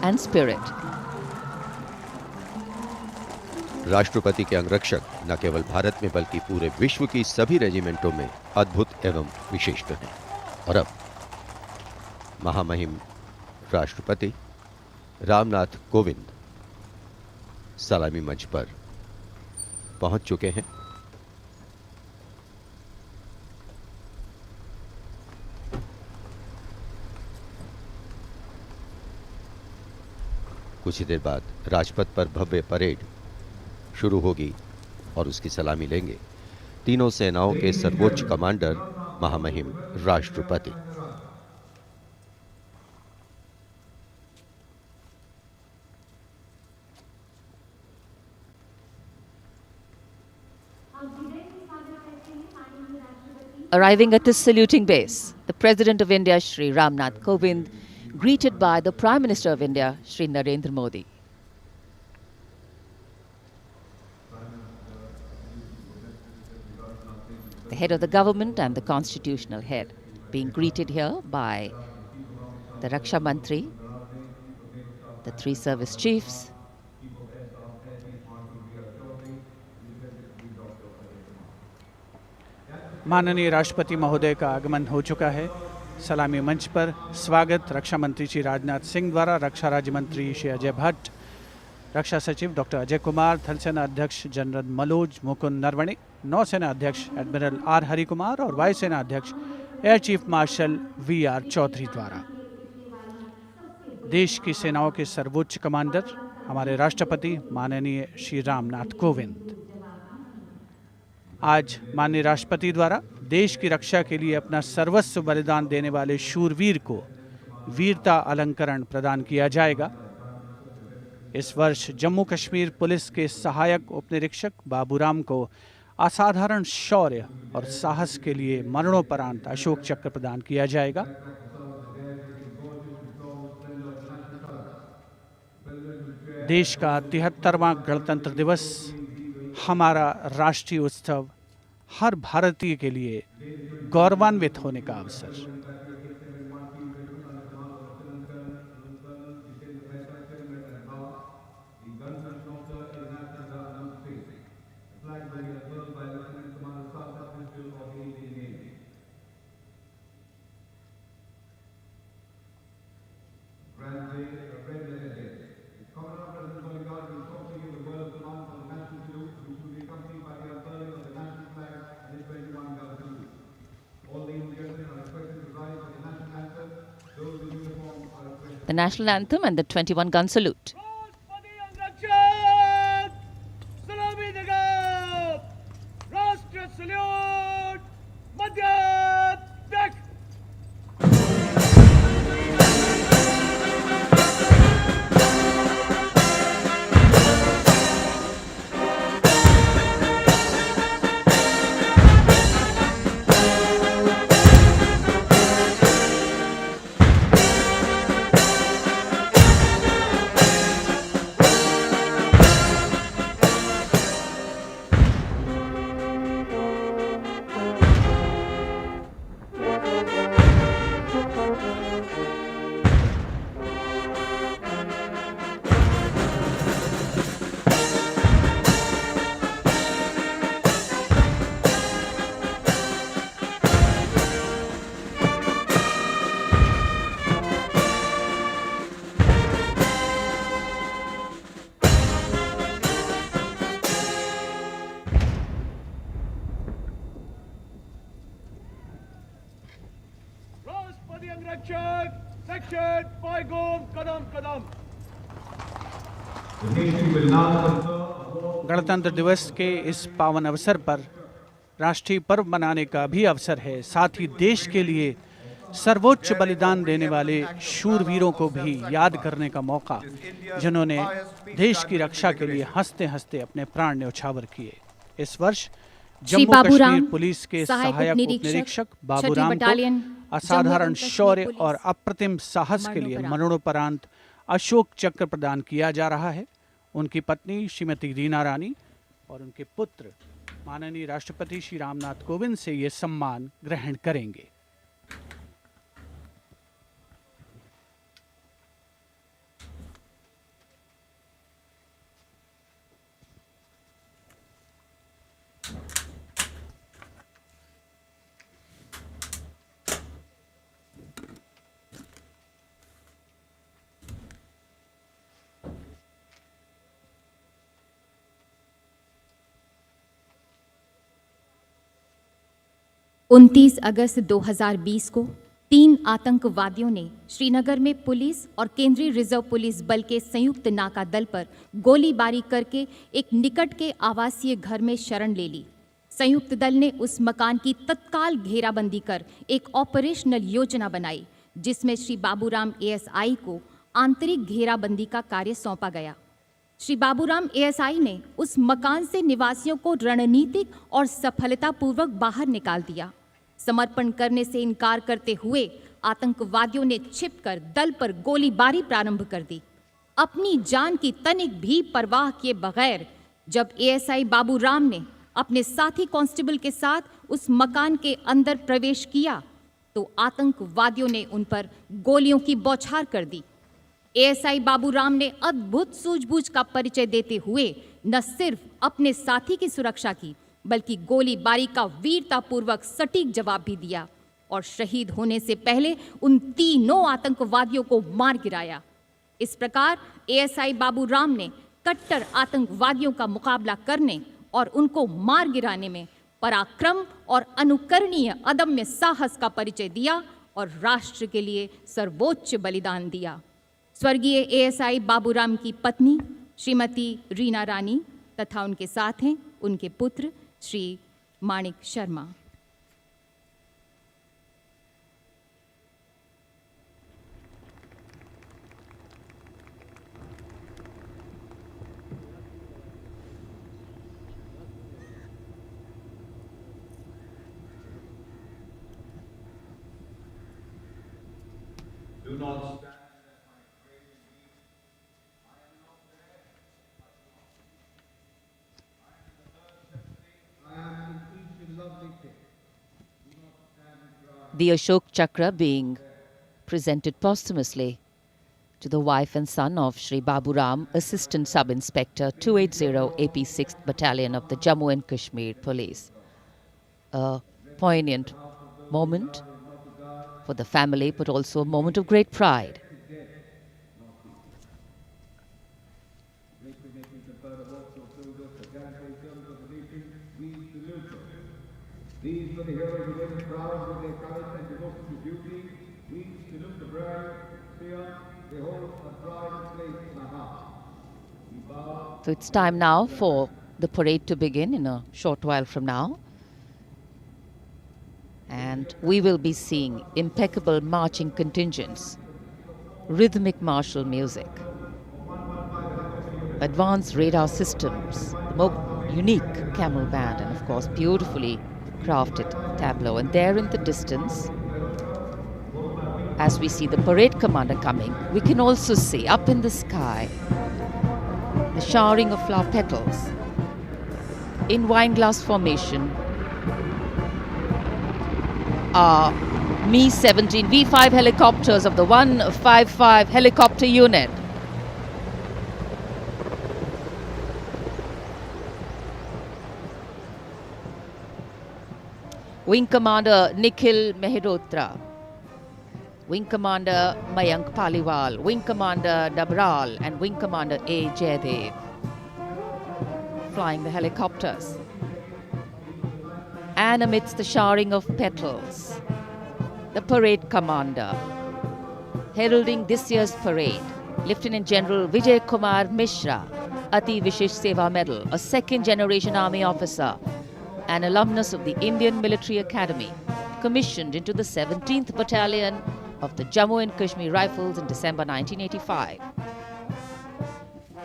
and spirit. राष्ट्रपति के अंगरक्षक न केवल भारत में बल्कि पूरे विश्व की सभी रेजिमेंटों में अद्भुत एवं विशिष्ट हैं। और अब महामहिम राष्ट्रपति रामनाथ कोविंद सलामी मंच पर पहुंच चुके हैं। कुछ ही देर बाद राजपथ पर भव्य परेड शुरू होगी और उसकी सलामी लेंगे तीनों सेनाओं के सर्वोच्च कमांडर महामहिम राष्ट्रपति। Arriving at this saluting base, the President of India, Shri Ramnath Kovind, greeted by the Prime Minister of India, Shri Narendra Modi. The head of the government and the constitutional head being greeted here by the Raksha Mantri, the three service chiefs, माननीय राष्ट्रपति महोदय का आगमन हो चुका है। सलामी मंच पर स्वागत रक्षा मंत्री श्री राजनाथ सिंह द्वारा रक्षा राज्य मंत्री श्री अजय भट्ट, रक्षा सचिव डॉक्टर अजय कुमार, थल सेना अध्यक्ष जनरल मनोज मुकुंद नरवणे, नौसेना अध्यक्ष एडमिरल आर हरि कुमार और वायुसेना अध्यक्ष air chief marshal V R. Chaudhary द्वारा। देश की सेनाओं के सर्वोच्च कमांडर हमारे राष्ट्रपति माननीय श्री रामनाथ कोविंद आज माननीय राष्ट्रपति द्वारा देश की रक्षा के लिए अपना सर्वस्व बलिदान देने वाले शूरवीर को वीरता अलंकरण प्रदान किया जाएगा। इस वर्ष जम्मू कश्मीर पुलिस के सहायक उपनिरीक्षक बाबूराम को असाधारण शौर्य और साहस के लिए मरणोपरांत अशोक चक्र प्रदान किया जाएगा। देश का 73वां गणतंत्र दिवस हमारा राष्ट्रीय उत्सव हर भारतीय के लिए गौरवान्वित होने का अवसर। the national anthem and the 21-gun salute. Section Paigom Kadam Kadam. गणतंत्र दिवस के इस पावन अवसर पर राष्ट्रीय पर्व मनाने का भी अवसर है। साथ ही देश के लिए सर्वोच्च बलिदान देने वाले शूरवीरों को भी याद करने का मौका, जिन्होंने देश की रक्षा के लिए हंसते हंसते अपने प्राण न्यौछावर किए। इस वर्ष जम्मू कश्मीर पुलिस के सहायक उपनिरीक्षक बाबूराम को असाधारण शौर्य और अप्रतिम साहस के लिए मरणोपरांत अशोक चक्र प्रदान किया जा रहा है। उनकी पत्नी श्रीमती रीना रानी और उनके पुत्र माननीय राष्ट्रपति श्री रामनाथ कोविंद से ये सम्मान ग्रहण करेंगे। उनतीस अगस्त 2020 को 3 आतंकवादियों ने श्रीनगर में पुलिस और केंद्रीय रिजर्व पुलिस बल के संयुक्त नाका दल पर गोलीबारी करके एक निकट के आवासीय घर में शरण ले ली। संयुक्त दल ने उस मकान की तत्काल घेराबंदी कर एक ऑपरेशनल योजना बनाई, जिसमें श्री बाबूराम एएसआई को आंतरिक घेराबंदी का कार्य सौंपा गया। श्री बाबूराम एएसआई ने उस मकान से निवासियों को रणनीतिक और सफलतापूर्वक बाहर निकाल दिया। समर्पण करने से इनकार करते हुए आतंकवादियों ने छिपकर दल पर गोलीबारी प्रारंभ कर दी। अपनी जान की तनिक भी परवाह किए बगैर जब एएसआई बाबूराम ने अपने साथी कांस्टेबल के साथ उस मकान के अंदर प्रवेश किया तो आतंकवादियों ने उन पर गोलियों की बौछार कर दी। एएसआई बाबूराम ने अद्भुत सूझबूझ का परिचय देते हुए न सिर्फ अपने साथी की सुरक्षा की बल्कि गोलीबारी का वीरतापूर्वक सटीक जवाब भी दिया और शहीद होने से पहले उन तीनों आतंकवादियों को मार गिराया। इस प्रकार एएसआई बाबूराम ने कट्टर आतंकवादियों का मुकाबला करने और उनको मार गिराने में पराक्रम और अनुकरणीय अदम्य साहस का परिचय दिया और राष्ट्र के लिए सर्वोच्च बलिदान दिया। स्वर्गीय एएसआई बाबूराम की पत्नी श्रीमती रीना रानी तथा उनके साथ हैं उनके पुत्र श्री माणिक Sharma. Do not stand. The Ashok Chakra being presented posthumously to the wife and son of Shri Baburam, Assistant Sub-Inspector 280 AP 6th Battalion of the Jammu and Kashmir Police. A poignant moment for the family, but also a moment of great pride. These were the heroes who went proud with their courage and devotion to duty. We salute the brave, fear, they hold a pride and place in our hearts. We bow. So it's time now for the parade to begin in a short while from now. And we will be seeing impeccable marching contingents, rhythmic martial music, advanced radar systems, the more unique camel band, and of course beautifully crafted tableau. And there in the distance, as we see the parade commander coming, we can also see up in the sky the showering of flower petals in wineglass formation are Mi-17 V5 helicopters of the 155 helicopter unit. Wing Commander Nikhil Mehrotra, Wing Commander Mayank Paliwal, Wing Commander Dabral and Wing Commander A. Jaydev flying the helicopters. And amidst the showering of petals, the parade commander, heralding this year's parade, Lieutenant General Vijay Kumar Mishra, Ati Vishesh Seva Medal, a second-generation army officer, an alumnus of the Indian Military Academy, commissioned into the 17th Battalion of the Jammu and Kashmir Rifles in December 1985.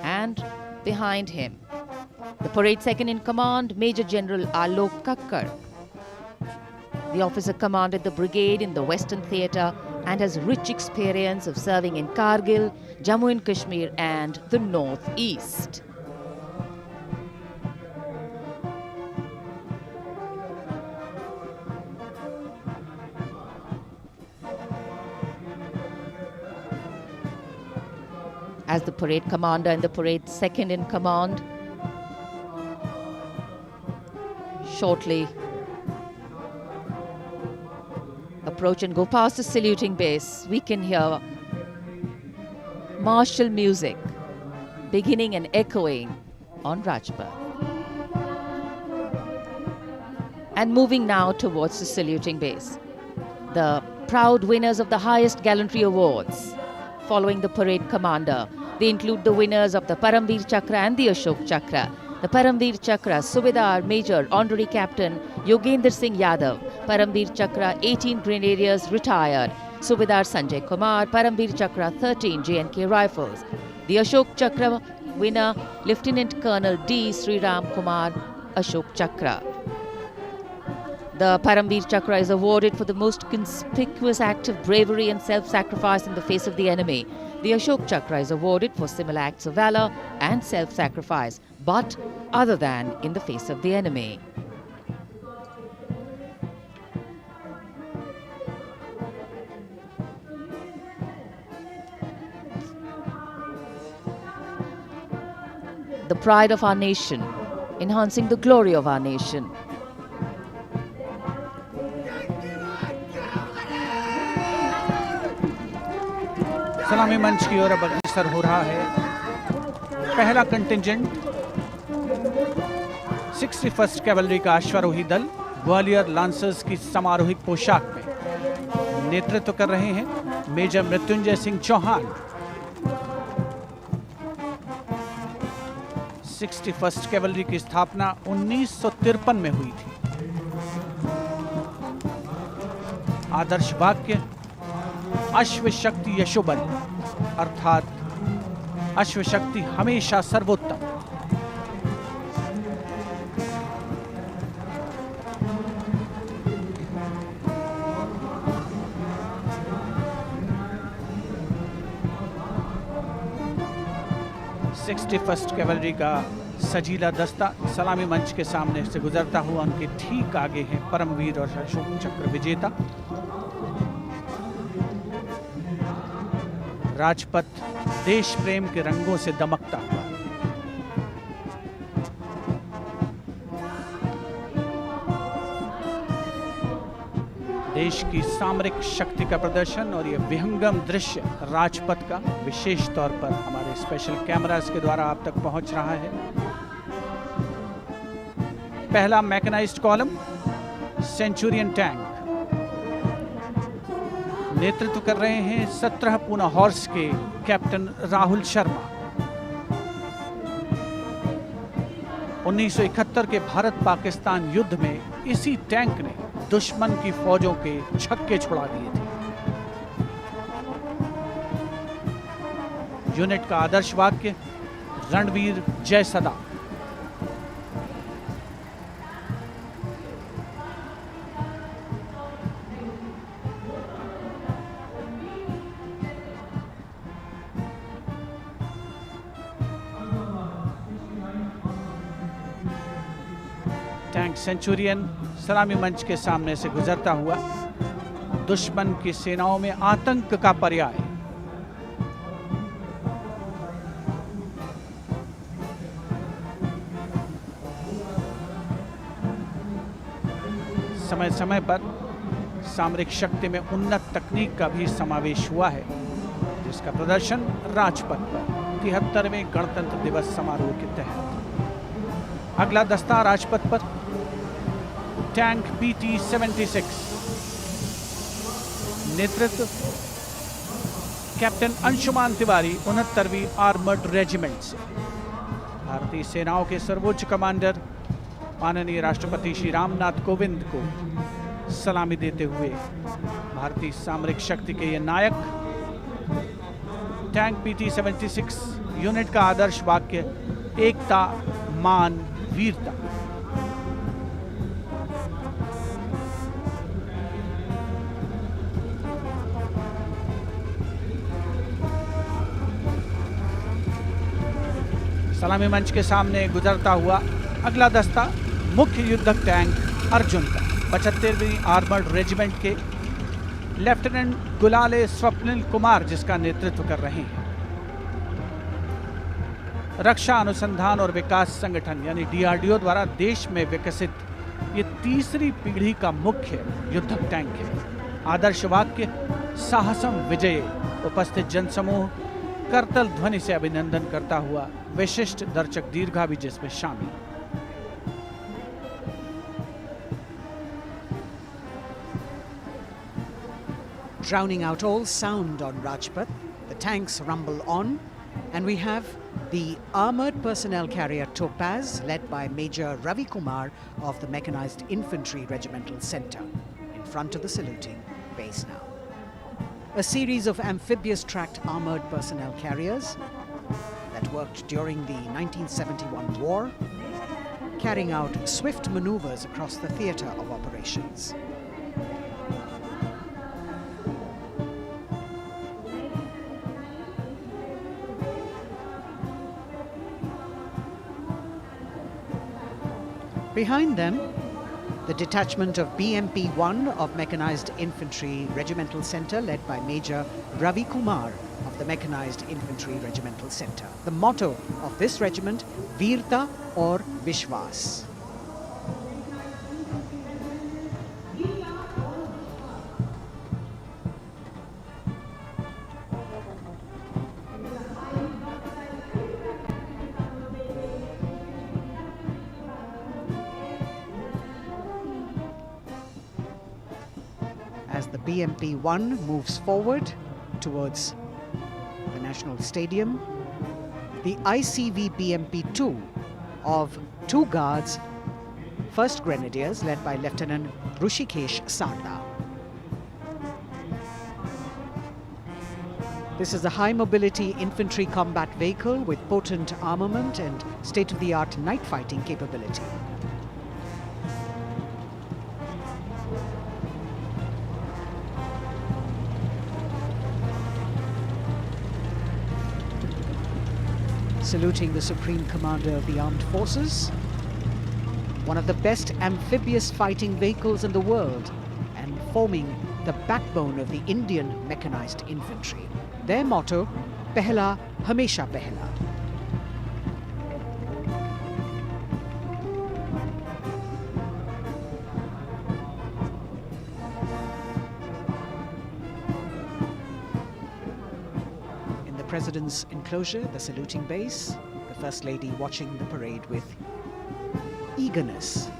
And behind him, the parade second-in-command, Major General Alok Kakkar. The officer commanded the brigade in the Western Theatre and has rich experience of serving in Kargil, Jammu and Kashmir and the North-East. As the parade commander and the parade second-in-command shortly approach and go past the saluting base, we can hear martial music beginning and echoing on Rajpath. And moving now towards the saluting base, the proud winners of the highest gallantry awards following the parade commander. They include the winners of the Paramveer Chakra and the Ashok Chakra. The Paramveer Chakra, Subedar Major Honorary Captain Yogendra Singh Yadav. Paramveer Chakra, 18 Grenadiers retired. Subedar Sanjay Kumar, Paramveer Chakra, 13 J&K Rifles. The Ashok Chakra winner, Lieutenant Colonel D. Sriram Kumar, Ashok Chakra. The Paramveer Chakra is awarded for the most conspicuous act of bravery and self-sacrifice in the face of the enemy. The Ashok Chakra is awarded for similar acts of valor and self-sacrifice, but other than in the face of the enemy. The pride of our nation, enhancing the glory of our nation. सलामी मंच की ओर अब अग्रसर हो रहा है पहला contingent 61st cavalry का अश्वारोही दल ग्वालियर लांसर्स की समारोहिक पोशाक में नेतृत्व कर रहे हैं major Mrityunjay Singh Chauhan. 61st cavalry की स्थापना 1953 में हुई थी। आदर्श वाक्य अश्व शक्ति यशोबल, अर्थात अश्व शक्ति हमेशा सर्वोत्तम। फर्स्ट कैवलरी का सजीला दस्ता सलामी मंच के सामने से गुजरता हुआ उनके ठीक आगे हैं परमवीर और अशोक चक्र विजेता। राजपथ देश प्रेम के रंगों से दमकता हुआ। देश की सामरिक शक्ति का प्रदर्शन और यह विहंगम दृश्य राजपथ का विशेष तौर पर हमारे स्पेशल कैमरास के द्वारा आप तक पहुंच रहा है। पहला मैकेनाइज्ड कॉलम सेंचुरियन टैंक नेतृत्व कर रहे हैं 17 पूना हॉर्स के कैप्टन राहुल शर्मा। 1971 के भारत पाकिस्तान युद्ध में इसी टैंक ने दुश्मन की फौजों के छक्के छुड़ा दिए थे। यूनिट का आदर्श वाक्य रणवीर जय सदा। टैंक सेंचुरियन सलामी मंच के सामने से गुजरता हुआ दुश्मन की सेनाओं में आतंक का पर्याय। समय समय पर सामरिक शक्ति में उन्नत तकनीक का भी समावेश हुआ है, जिसका प्रदर्शन राजपथ पर 73वें गणतंत्र दिवस समारोह के तहत। अगला दस्ता राजपथ पर टैंक PT-76 नेतृत्व कैप्टन अंशुमान तिवारी 69वीं आर्मर्ड रेजिमेंट से। भारतीय सेनाओं के सर्वोच्च कमांडर माननीय राष्ट्रपति श्री रामनाथ कोविंद को सलामी देते हुए भारतीय सामरिक शक्ति के ये नायक। टैंक PT-76 यूनिट का आदर्श वाक्य एकता मान वीरता। सलामी मंच के सामने गुजरता हुआ अगला दस्ता मुख्य युद्धक टैंक अर्जुन का 75वीं आर्मर्ड रेजिमेंट के लेफ्टिनेंट गुलाले स्वप्निल कुमार जिसका नेतृत्व कर रहे हैं। रक्षा अनुसंधान और विकास संगठन यानी DRDO द्वारा देश में विकसित ये तीसरी पीढ़ी का मुख्य युद्धक टैंक है। आदर्श वाक्य साहसम विजय। उपस्थित जनसमूह करतल ध्वनि से अभिनंदन करता हुआ विशिष्ट दर्शक दीर्घा भी जिसमें शामिल। Drowning out all sound on Rajpath, the tanks rumble on, and we have the armoured personnel carrier Topaz, led by Major Ravi Kumar of the Mechanized Infantry Regimental Centre, in front of the saluting base now. A series of amphibious tracked armoured personnel carriers that worked during the 1971 war carrying out swift maneuvers across the theatre of operations. Behind them, the detachment of BMP-1 of Mechanized Infantry Regimental Centre led by Major Ravi Kumar of the Mechanized Infantry Regimental Centre. The motto of this regiment, Veerta or Vishwas. As the BMP-1 moves forward towards the National Stadium, the ICV BMP-2 of 2 Guards, 1st Grenadiers led by Lieutenant Rushikesh Sarda. This is a high-mobility infantry combat vehicle with potent armament and state-of-the-art night fighting capability. Saluting the Supreme Commander of the Armed Forces, one of the best amphibious fighting vehicles in the world and forming the backbone of the Indian mechanized infantry. Their motto, Pehla Hamesha Pehla. President's enclosure, the saluting base, the First Lady watching the parade with eagerness.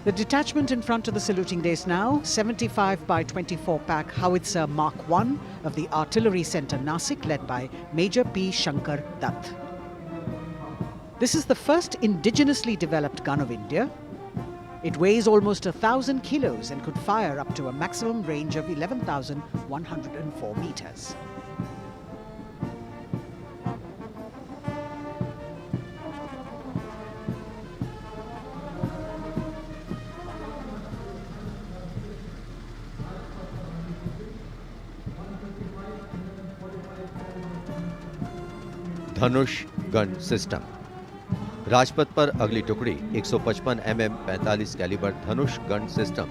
The detachment in front of the saluting base now, 75 by 24 pack howitzer Mark I of the Artillery Centre Nasik led by Major P. Shankar Dutt. This is the first indigenously developed gun of India. It weighs almost 1,000 kilos and could fire up to a maximum range of 11,104 meters. Dhanush gun system. Rajpath पर अगली टुकड़ी 155 mm 45 calibre Dhanush gun system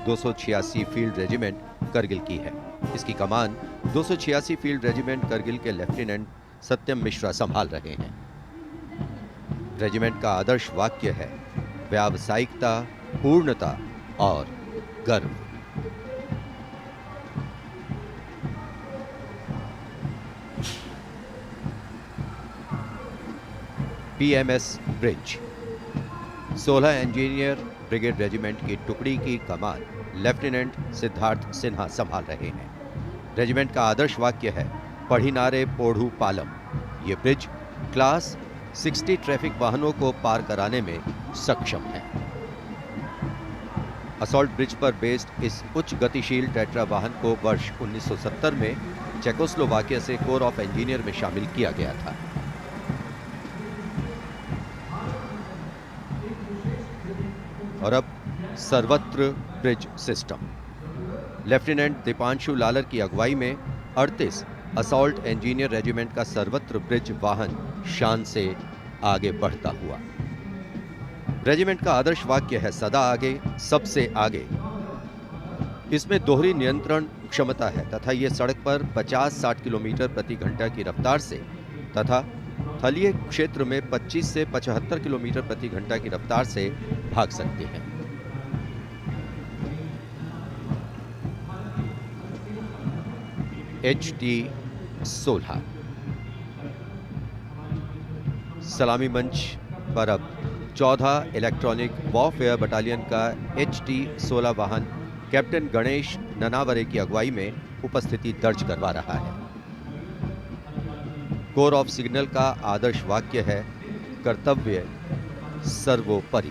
286 field regiment Kargil की है। इसकी कमान 286 field regiment Kargil के lieutenant सत्यम मिश्रा संभाल रहे हैं। रेजिमेंट का आदर्श वाक्य है व्यावसायिकता, पूर्णता और गर्व। PMS bridge. 16 engineer brigade regiment की टुकड़ी की कमान लेफ्टिनेंट सिद्धार्थ सिन्हा संभाल रहे हैं। रेजिमेंट का आदर्श वाक्य है पढ़िनारे पोढ़ू पालम। ये ब्रिज क्लास 60 ट्रैफिक वाहनों को पार कराने में सक्षम है। असॉल्ट ब्रिज पर बेस्ड इस उच्च गतिशील टेट्रा वाहन को वर्ष 1970 में चेकोस्लोवाकिया से कोर ऑफ इंजीनियर में शामिल किया गया था। और अब सर्वत्र bridge system. Lieutenant Deepanshu Lalor की अगुवाई में 38 असॉल्ट इंजीनियर रेजिमेंट का सर्वत्र ब्रिज वाहन शान से आगे बढ़ता हुआ। रेजिमेंट का आदर्श वाक्य है सदा आगे, सबसे आगे। इसमें दोहरी नियंत्रण क्षमता है तथा ये सड़क पर 50-60 किलोमीटर प्रति घंटा की रफ्तार से तथा थलीय क्षेत्र में 25 से 75 किलोमीटर प्रति घंटा की रफ्तार से भाग सकते हैं। HT-16 सलामी मंच पर अब 14 इलेक्ट्रॉनिक वॉरफेयर बटालियन का HT-16 वाहन कैप्टन गणेश ननावरे की अगुवाई में उपस्थिति दर्ज करवा रहा है। कोर ऑफ सिग्नल का आदर्श वाक्य है कर्तव्य सर्वोपरि।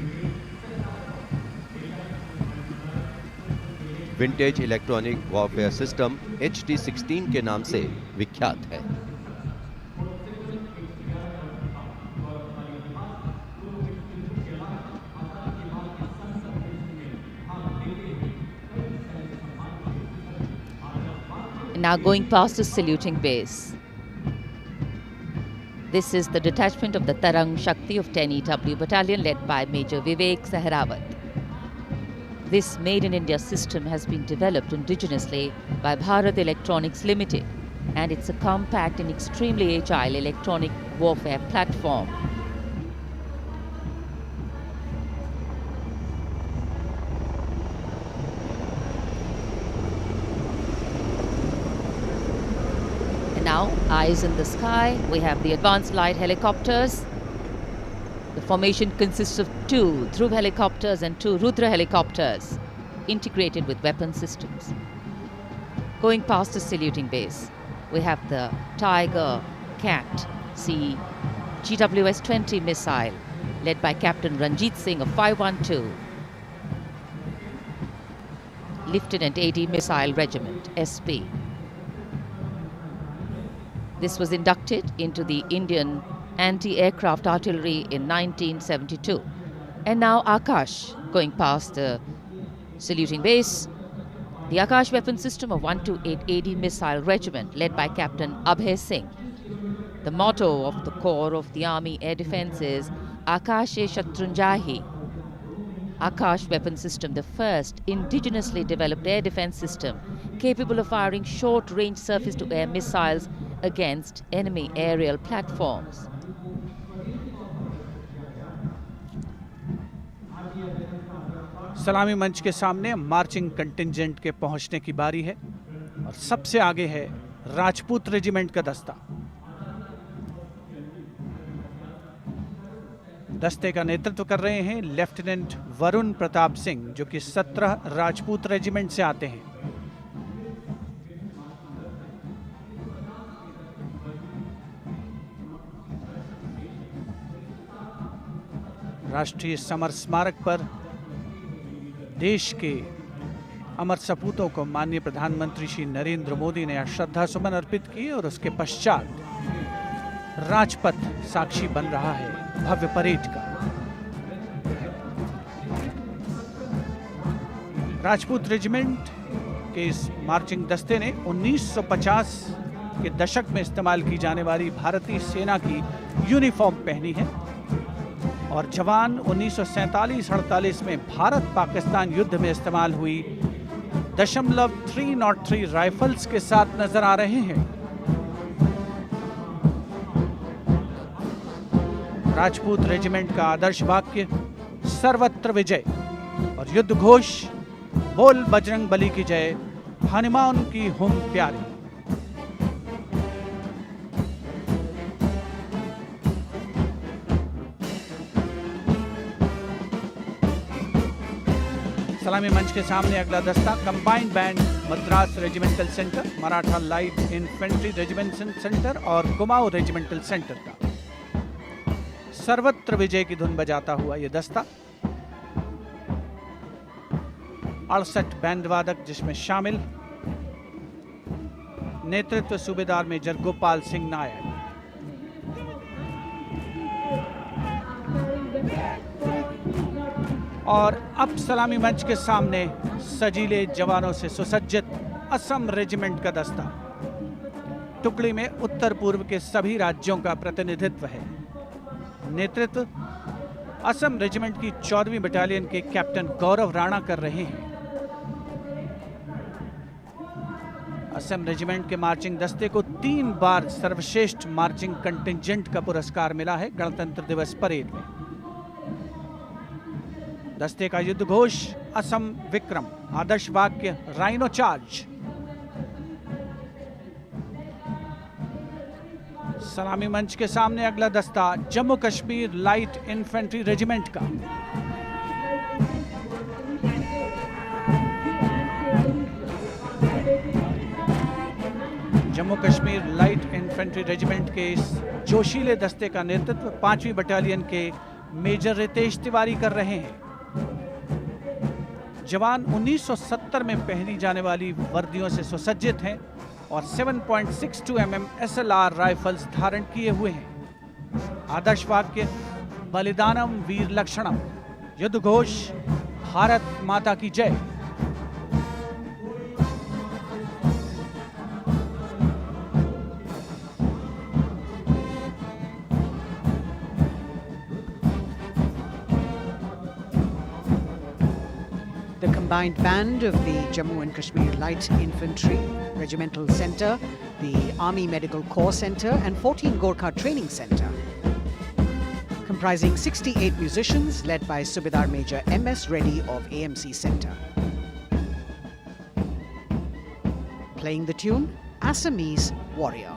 Vintage electronic warfare system HT-16 के नाम से विख्यात है। Now going past the saluting base. This is the detachment of the Tarang Shakti of 10 EW Battalion led by Major Vivek Sehrawat. This Made in India system has been developed indigenously by Bharat Electronics Limited, and it's a compact and extremely agile electronic warfare platform. And now, eyes in the sky, we have the advanced light helicopters. The formation consists of 2 Dhruv helicopters and 2 Rudra helicopters, integrated with weapon systems. Going past the saluting base, we have the Tiger Cat C GWS-20 missile, led by Captain Ranjit Singh of 512, Lieutenant AD Missile Regiment, SP. This was inducted into the Indian anti-aircraft artillery in 1972. And now Akash, going past the saluting base, the Akash weapon system of 128 AD Missile Regiment, led by Captain Abhay Singh. The motto of the Corps of the Army Air Defence is Akashe Shatrunjahi. Akash weapon system, the first indigenously developed air defence system capable of firing short-range surface-to-air missiles against enemy aerial platforms. सलामी मंच के सामने marching contingent के पहुंचने की बारी है और सबसे आगे है राजपूत रेजिमेंट का दस्ता। दस्ते का नेतृत्व कर रहे हैं लेफ्टिनेंट वरुण प्रताप सिंह, जो कि 17 राजपूत रेजिमेंट से आते हैं। राष्ट्रीय समर स्मारक पर देश के अमर सपूतों को माननीय प्रधानमंत्री श्री नरेंद्र मोदी ने श्रद्धा सुमन अर्पित किए और उसके पश्चात राजपथ साक्षी बन रहा है भव्य परेड का। राजपूत रेजिमेंट के इस मार्चिंग दस्ते ने 1950 के दशक में इस्तेमाल की जाने वाली भारतीय सेना की यूनिफॉर्म पहनी है और जवान 1947-48 में भारत पाकिस्तान युद्ध में इस्तेमाल हुई .303 राइफल्स के साथ नजर आ रहे हैं। राजपूत रेजिमेंट का आदर्श वाक्य सर्वत्र विजय और युद्ध घोष बोल बजरंग बली की जय, हनुमान की हुम प्यारी। सलामी मंच के सामने अगला दस्ता combined band Madras regimental centre, Maratha light infantry regimental centre और कुमाऊं रेजिमेंटल सेंटर का सर्वत्र विजय की धुन बजाता हुआ यह दस्ता 68 बैंड वादक जिसमें शामिल नेतृत्व सूबेदार मेजर गोपाल सिंह नायक। और अब सलामी मंच के सामने सजीले जवानों से सुसज्जित असम रेजिमेंट का दस्ता। टुकड़ी में उत्तर पूर्व के सभी राज्यों का प्रतिनिधित्व है। नेतृत्व असम रेजिमेंट की 14वीं बटालियन के कैप्टन गौरव राणा कर रहे हैं। असम रेजिमेंट के मार्चिंग दस्ते को 3 बार सर्वश्रेष्ठ मार्चिंग कंटिंजेंट का पुरस्कार मिला है गणतंत्र दिवस परेड में। दस्ते का युद्ध घोष असम विक्रम, आदर्श वाक्य राइनो चार्ज। सलामी मंच के सामने अगला दस्ता Jammu Kashmir light infantry regiment का। Jammu Kashmir light infantry regiment के इस जोशीले दस्ते का नेतृत्व 5वीं बटालियन के मेजर रितेश तिवारी कर रहे हैं। जवान 1970 में पहनी जाने वाली वर्दियों से सुसज्जित हैं और 7.62 mm SLR राइफल्स धारण किए हुए हैं। आदर्श वाक्य बलिदानम वीर लक्षणम, युद्ध घोष भारत माता की जय। combined band of the Jammu and Kashmir Light Infantry Regimental Centre, the Army Medical Corps Centre and 14 Gorkha Training Centre, comprising 68 musicians led by Subedar Major M.S. Reddy of AMC Centre. Playing the tune, Assamese Warrior.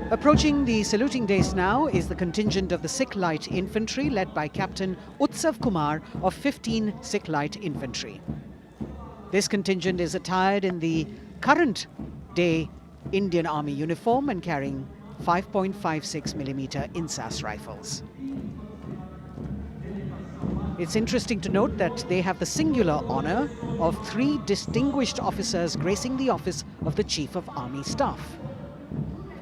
Approaching the saluting days now is the contingent of the Sikh Light Infantry led by Captain Utsav Kumar of 15 Sikh Light Infantry. This contingent is attired in the current day Indian Army uniform and carrying 5.56mm INSAS rifles. It's interesting to note that they have the singular honor of 3 distinguished officers gracing the office of the Chief of Army Staff.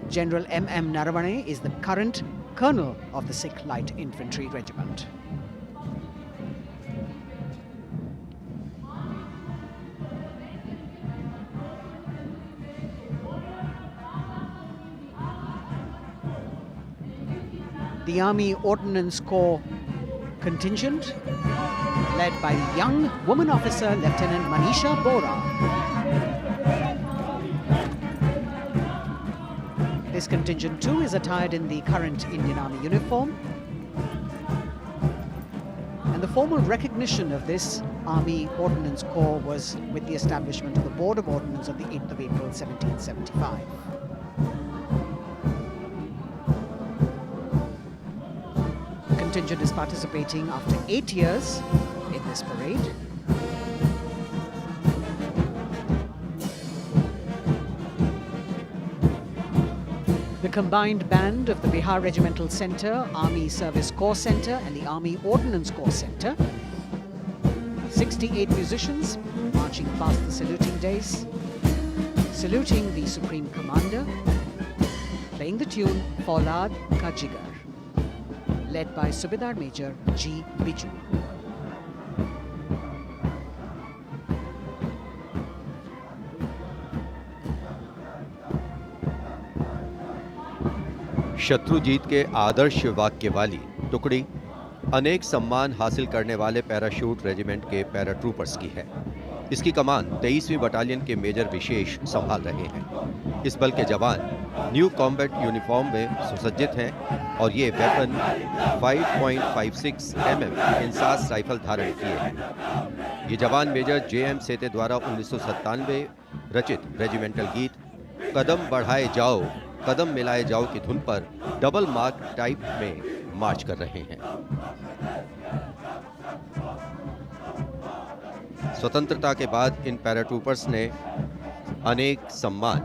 General M.M. Naravane is the current colonel of the Sikh Light Infantry Regiment. The Army Ordnance Corps contingent, led by the young woman officer Lieutenant Manisha Bora. This contingent too is attired in the current Indian Army uniform. And the formal recognition of this Army Ordnance Corps was with the establishment of the Board of Ordnance on the 8th of April 1775. The contingent is participating after 8 years in this parade. The combined band of the Bihar Regimental Centre, Army Service Corps Centre and the Army Ordnance Corps Centre. 68 musicians marching past the saluting days, saluting the Supreme Commander, playing the tune Faulad Ka Jigar, led by Subedar Major G. Biju. Shatrujeet के आदर्श वाक्य वाली टुकड़ी अनेक सम्मान हासिल करने वाले parachute regiment के पैराट्रूपर्स की है। इसकी कमान 23वीं बटालियन के मेजर विशेष संभाल रहे हैं। इस बल के जवान न्यू कॉम्बैट यूनिफॉर्म में सुसज्जित हैं और ये वेपन 5.56 mm इंसास राइफल धारण किए हैं। ये जवान मेजर J.M. सेते द्वारा 1997 रचित रेजिमेंटल गीत कदम बढ़ाए जाओ कदम मिलाए जाओ की धुन पर डबल मार्क टाइप में मार्च कर रहे हैं। स्वतंत्रता के बाद इन पैराट्रूपर्स ने अनेक सम्मान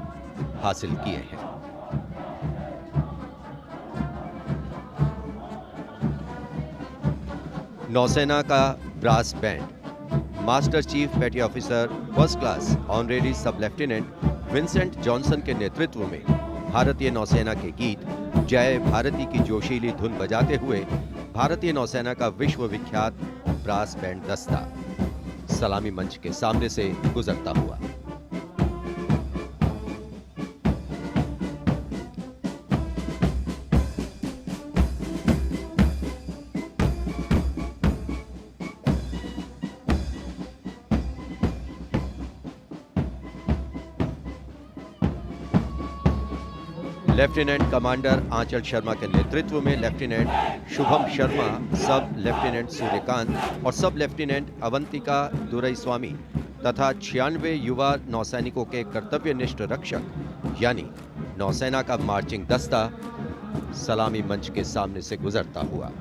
हासिल किए हैं। नौसेना का ब्रास बैंड मास्टर चीफ पेटी ऑफिसर फर्स्ट क्लास ऑनरेरी सब लेफ्टिनेंट विंसेंट जॉनसन के नेतृत्व में भारतीय नौसेना के गीत जय भारती की जोशीली धुन बजाते हुए भारतीय नौसेना का विश्व विख्यात ब्रास बैंड दस्ता सलामी मंच के सामने से गुजरता हुआ। लेफ्टिनेंट कमांडर आंचल शर्मा के नेतृत्व में लेफ्टिनेंट शुभम शर्मा, सब लेफ्टिनेंट सूर्यकांत और सब लेफ्टिनेंट अवंतिका दुरईस्वामी तथा 96 युवा नौसैनिकों के कर्तव्यनिष्ठ रक्षक यानी नौसेना का मार्चिंग दस्ता सलामी मंच के सामने से गुजरता हुआ।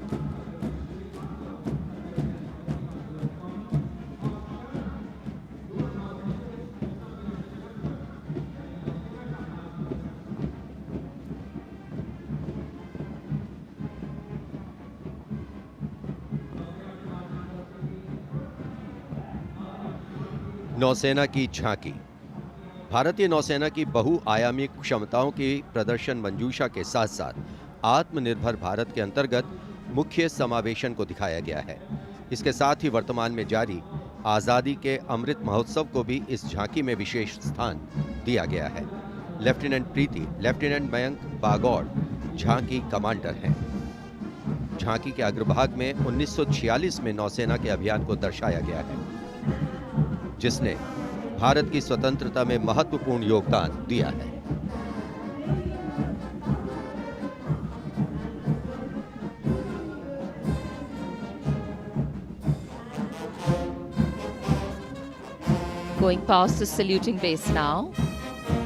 नौसेना की झांकी भारतीय नौसेना की बहुआयामी क्षमताओं की प्रदर्शन मंजूषा के साथ साथ आत्मनिर्भर भारत के अंतर्गत मुख्य समावेशन को दिखाया गया है। इसके साथ ही वर्तमान में जारी आज़ादी के अमृत महोत्सव को भी इस झांकी में विशेष स्थान दिया गया है। लेफ्टिनेंट प्रीति, लेफ्टिनेंट मयंक बागौड़, झांकी कमांडर हैं। झांकी के अग्रभाग में 1946 में नौसेना के अभियान को दर्शाया गया है, जिसने भारत की स्वतंत्रता में महत्वपूर्ण योगदान दिया है। Going past the saluting base now,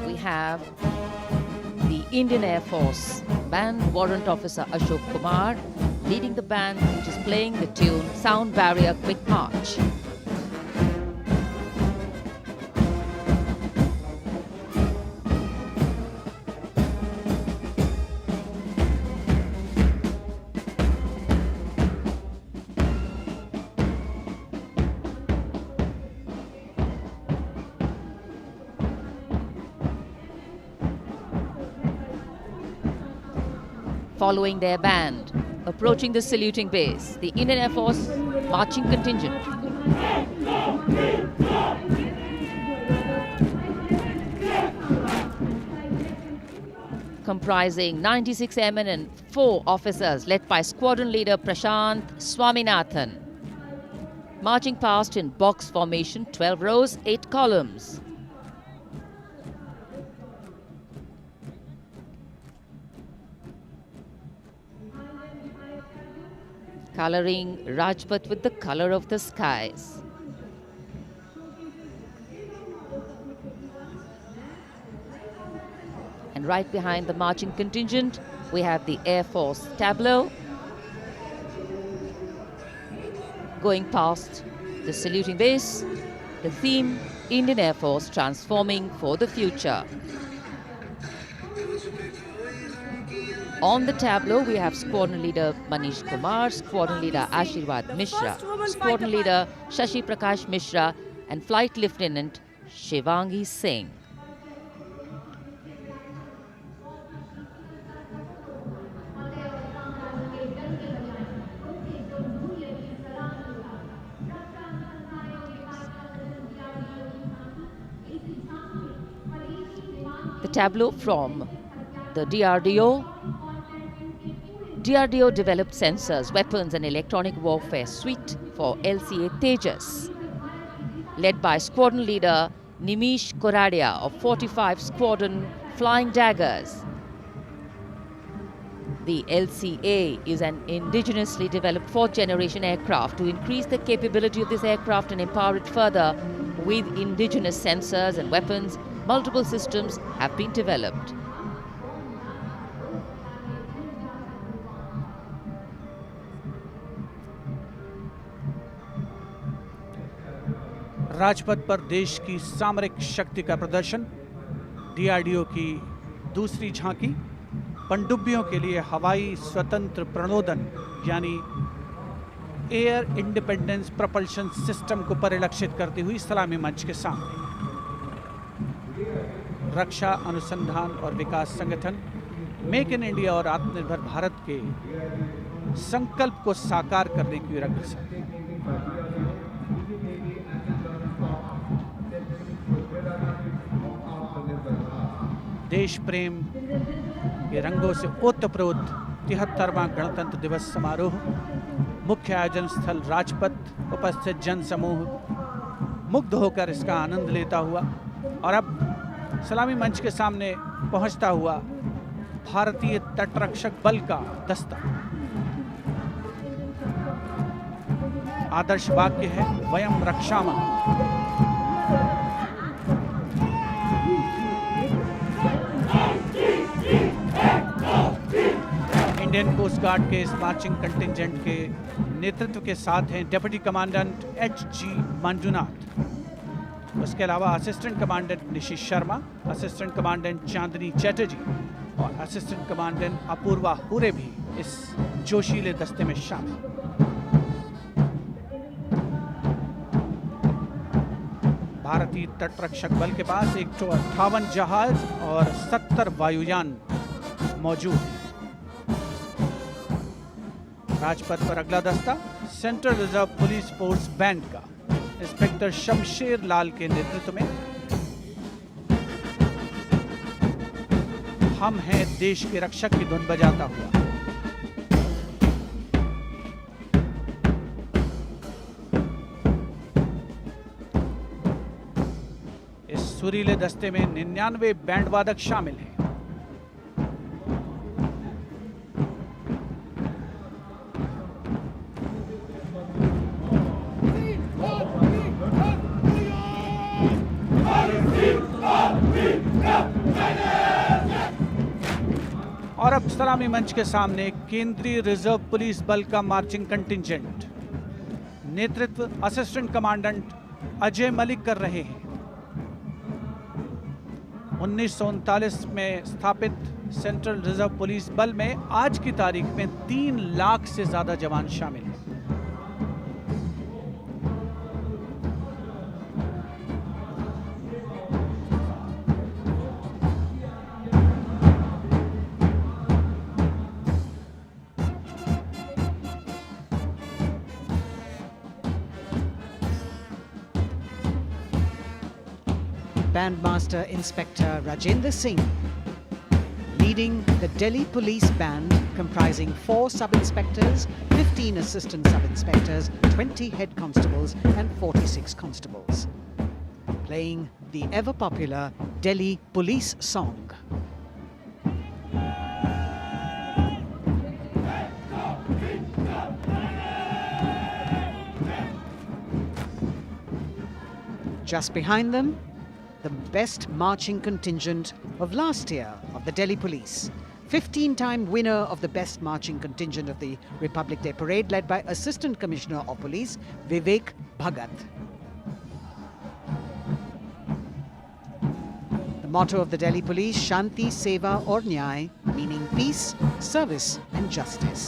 we have the Indian Air Force Band Warrant Officer Ashok Kumar leading the band, which is playing the tune Sound Barrier Quick March. Following their band, approaching the saluting base, the Indian Air Force marching contingent. Comprising 96 airmen and 4 officers led by squadron leader Prashant Swaminathan. Marching past in box formation, 12 rows, 8 columns. Coloring Rajpath with the color of the skies. And right behind the marching contingent, we have the Air Force tableau. Going past the saluting base, the theme, Indian Air Force transforming for the future. On the tableau, we have Squadron Leader Manish Kumar, Squadron Leader Ashirwad Mishra, Squadron Leader Shashi Prakash Mishra, and Flight Lieutenant Shivangi Singh. The tableau from the DRDO. DRDO developed sensors, weapons and electronic warfare suite for LCA Tejas, led by Squadron Leader Nimish Koradia of 45 Squadron Flying Daggers. The LCA is an indigenously developed 4th generation aircraft. To increase the capability of this aircraft and empower it further with indigenous sensors and weapons, multiple systems have been developed. Rajpath पर देश की सामरिक शक्ति का प्रदर्शन, DRDO की दूसरी झांकी, पनडुब्बियों के लिए हवाई स्वतंत्र प्रणोदन यानी एयर इंडिपेंडेंस प्रपल्शन सिस्टम को परिलक्षित करती हुई सलामी मंच के सामने। रक्षा अनुसंधान और विकास संगठन मेक इन इंडिया और आत्मनिर्भर भारत के संकल्प को साकार करने की अग्रसर। देश प्रेम के रंगों से ओतप्रोत 73वां गणतंत्र दिवस समारोह, मुख्य आयोजन स्थल राजपथ, उपस्थित जन समूह मुग्ध होकर इसका आनंद लेता हुआ और अब सलामी मंच के सामने पहुंचता हुआ भारतीय तटरक्षक बल का दस्ता। आदर्श वाक्य है वयम रक्षामः। इंडियन कोस्ट गार्ड के इस मार्चिंग कंटिंजेंट के नेतृत्व के साथ हैं डिप्टी कमांडेंट H.G. मंजुनाथ। उसके अलावा assistant commandant Nishi Sharma, assistant commandant Chandni Chatterjee और असिस्टेंट कमांडेंट अपूर्वा हुरे भी इस जोशीले दस्ते में शामिल। भारतीय तटरक्षक बल के पास 158 जहाज और 70 वायुयान मौजूद हैं। राजपथ पर अगला दस्ता central reserve police force band का इंस्पेक्टर शमशेर लाल के नेतृत्व में हम हैं देश के रक्षक की धुन बजाता हुआ। इस सुरीले दस्ते में 99 बैंड वादक शामिल हैं। और अब सलामी मंच के सामने केंद्रीय रिजर्व पुलिस बल का मार्चिंग कंटिंजेंट, नेतृत्व असिस्टेंट कमांडेंट अजय मलिक कर रहे हैं। 1939 में स्थापित सेंट्रल रिजर्व पुलिस बल में आज की तारीख में 3 लाख से ज्यादा जवान शामिल हैं। Bandmaster Inspector Rajendra Singh, leading the Delhi Police Band comprising 4 sub-inspectors, 15 assistant sub-inspectors, 20 head constables and 46 constables, playing the ever-popular Delhi Police song. Just behind them, the best marching contingent of last year of the Delhi Police. 15-time winner of the best marching contingent of the Republic Day Parade, led by Assistant Commissioner of Police Vivek Bhagat. The motto of the Delhi Police, Shanti, Seva aur Nyay, meaning peace, service and justice.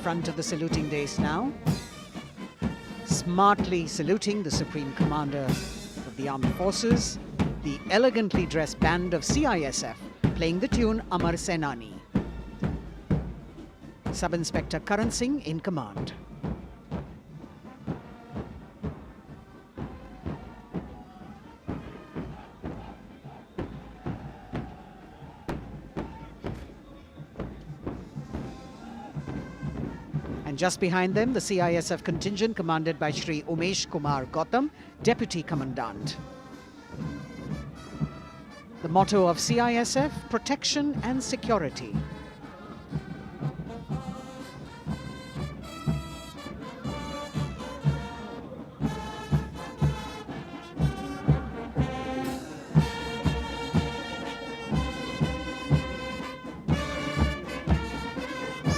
Front of the saluting dais now, smartly saluting the Supreme Commander of the Armed Forces, the elegantly dressed band of CISF playing the tune Amar Senani. Sub-Inspector Karan Singh in command. And just behind them, the CISF contingent commanded by Shri Umesh Kumar Gautam, Deputy Commandant. The motto of CISF, protection and security.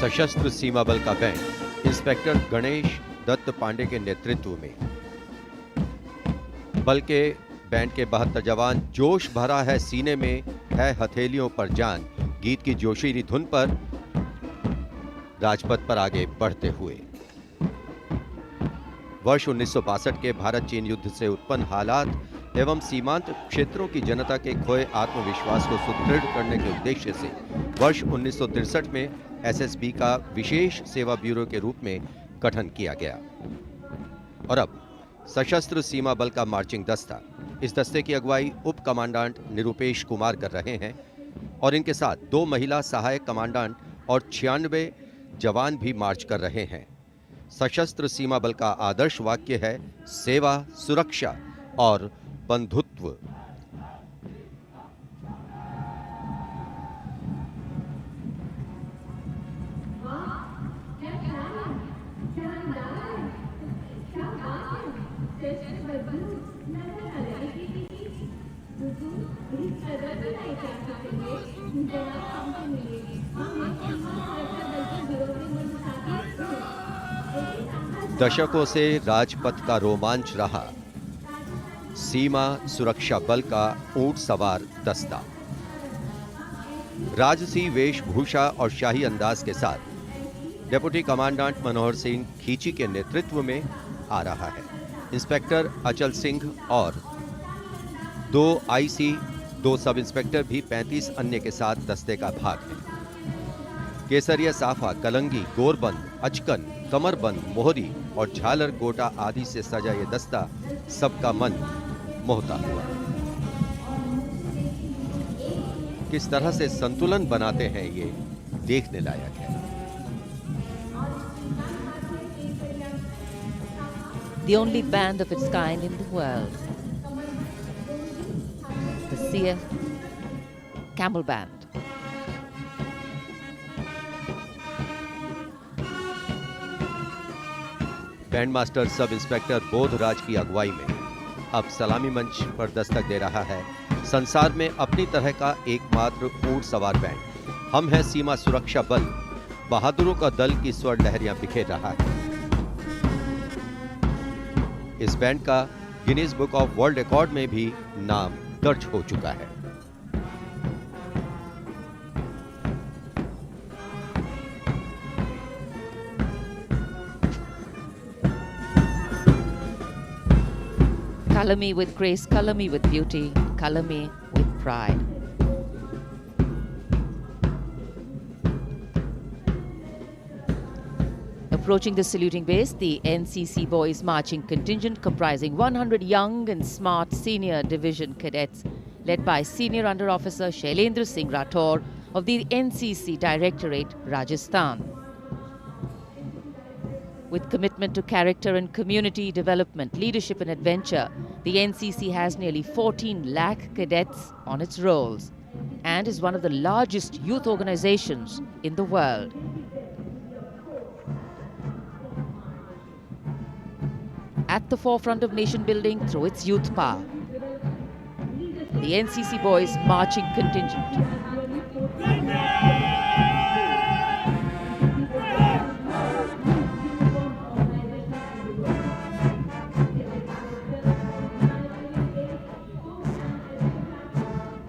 सशस्त्र सीमा बल का band inspector Ganesh Dutt Pandey के नेतृत्व में बल के band के 72 जवान जोश भरा है सीने में है हथेलियों पर जान गीत की जोशीली धुन पर राजपथ पर आगे बढ़ते हुए वर्ष 1962 के भारत चीन युद्ध से उत्पन्न हालात एवं सीमांत क्षेत्रों की जनता के खोए आत्मविश्वास को सुदृढ़ करने के उद्देश्य से वर्ष 1963 में एसएसबी का विशेष सेवा ब्यूरो के रूप में गठन किया गया और अब सशस्त्र सीमा बल का मार्चिंग दस्ता, इस दस्ते की अगुवाई उप कमांडेंट निरुपेश कुमार कर रहे हैं और इनके साथ 2 महिला सहायक कमांडेंट और 96 जवान भी मार्च कर रहे हैं। सशस्त्र सीमा बल का आदर्श वाक्य है सेवा, सुरक्षा और बंधुत्व। दशकों से राजपथ का रोमांच रहा सीमा सुरक्षा बल का ऊंट सवार दस्ता राजसी वेशभूषा और शाही अंदाज के साथ डिप्टी कमांडेंट मनोहर सिंह खींची के नेतृत्व में आ रहा है। इंस्पेक्टर अचल सिंह और 2 आईसी 2 सब इंस्पेक्टर भी 35 अन्य के साथ दस्ते का भाग है। केसरिया साफा, कलंगी, गोरबंद, अचकन, कमरबंद, मोहरी और झालर गोटा आदि से सजा ये दस्ता सबका मन मोहता हुआ। किस तरह से संतुलन बनाते हैं ये देखने लायक है। The only band of its kind in the world, the CF Camel Band. Band master sub inspector Bodhraj की अगुवाई में अब सलामी मंच पर दस्तक दे रहा है संसार में अपनी तरह का एकमात्र ऊंट सवार बैंड। हम हैं सीमा सुरक्षा बल, बहादुरों का दल की स्वर लहरियां बिखेर रहा है। इस बैंड का Guinness book of world record में भी नाम दर्ज हो चुका है। Color me with grace, color me with beauty, color me with pride. Approaching the saluting base, the NCC Boys Marching Contingent comprising 100 young and smart senior division cadets led by Senior Under Officer Shailendra Singh Rathore of the NCC Directorate, Rajasthan. With commitment to character and community development, leadership and adventure, the NCC has nearly 14 lakh cadets on its rolls and is one of the largest youth organizations in the world. At the forefront of nation building through its youth power, the NCC Boys Marching Contingent.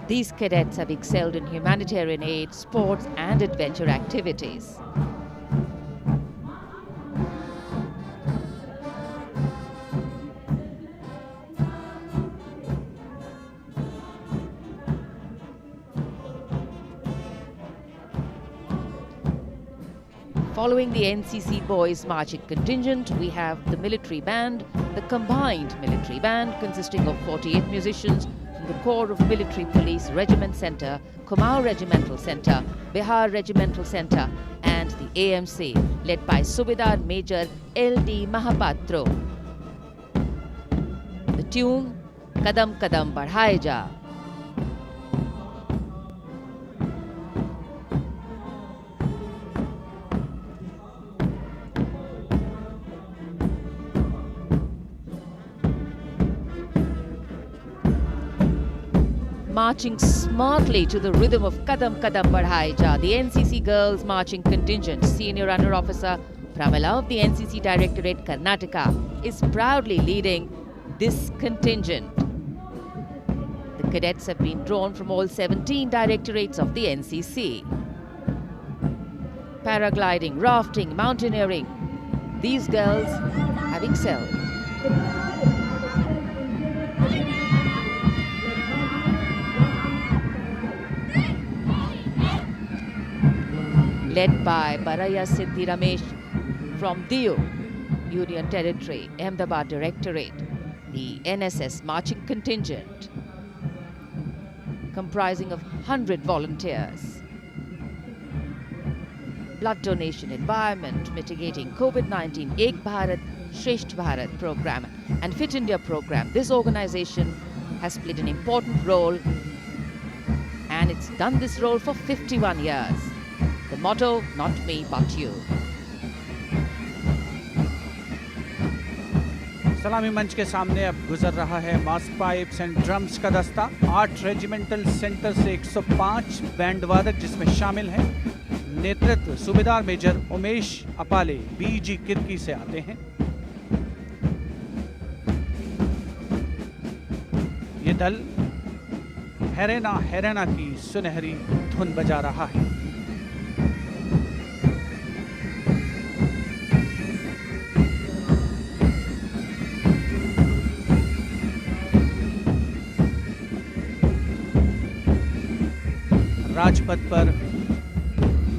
These cadets have excelled in humanitarian aid, sports and adventure activities. Following the NCC Boys Marching Contingent, we have the military band, the combined military band consisting of 48 musicians from the Corps of Military Police Regiment Centre, Kumaon Regimental Centre, Bihar Regimental Centre and the AMC led by Subedar Major L.D. Mahapatro. The tune, Kadam Kadam Badhaye Ja. Marching smartly to the rhythm of Kadam Kadam Badhaye Ja, the NCC Girls Marching Contingent, Senior Under Officer Pramila of the NCC Directorate, Karnataka, is proudly leading this contingent. The cadets have been drawn from all 17 directorates of the NCC. Paragliding, rafting, mountaineering, these girls have excelled. Led by Baraya Siddhi Ramesh from Diu, Union Territory, Ahmedabad Directorate, the NSS Marching Contingent, comprising of 100 volunteers. Blood donation, environment, mitigating COVID-19, Ek Bharat, Shresht Bharat program and Fit India program. This organization has played an important role and it's done this role for 51 years. The motto, not me, but you. सलामी मंच के सामने अब गुजर रहा है मास pipes and drums का दस्ता। 8 रेजिमेंटल सेंटर से 105 बैंड वादक जिसमें शामिल हैं। नेतृत्व सूबेदार मेजर उमेश अपाले बीजी किरकी से आते हैं। ये दल हैरेना हैरेना की सुनहरी धुन बजा रहा है। राजपथ पर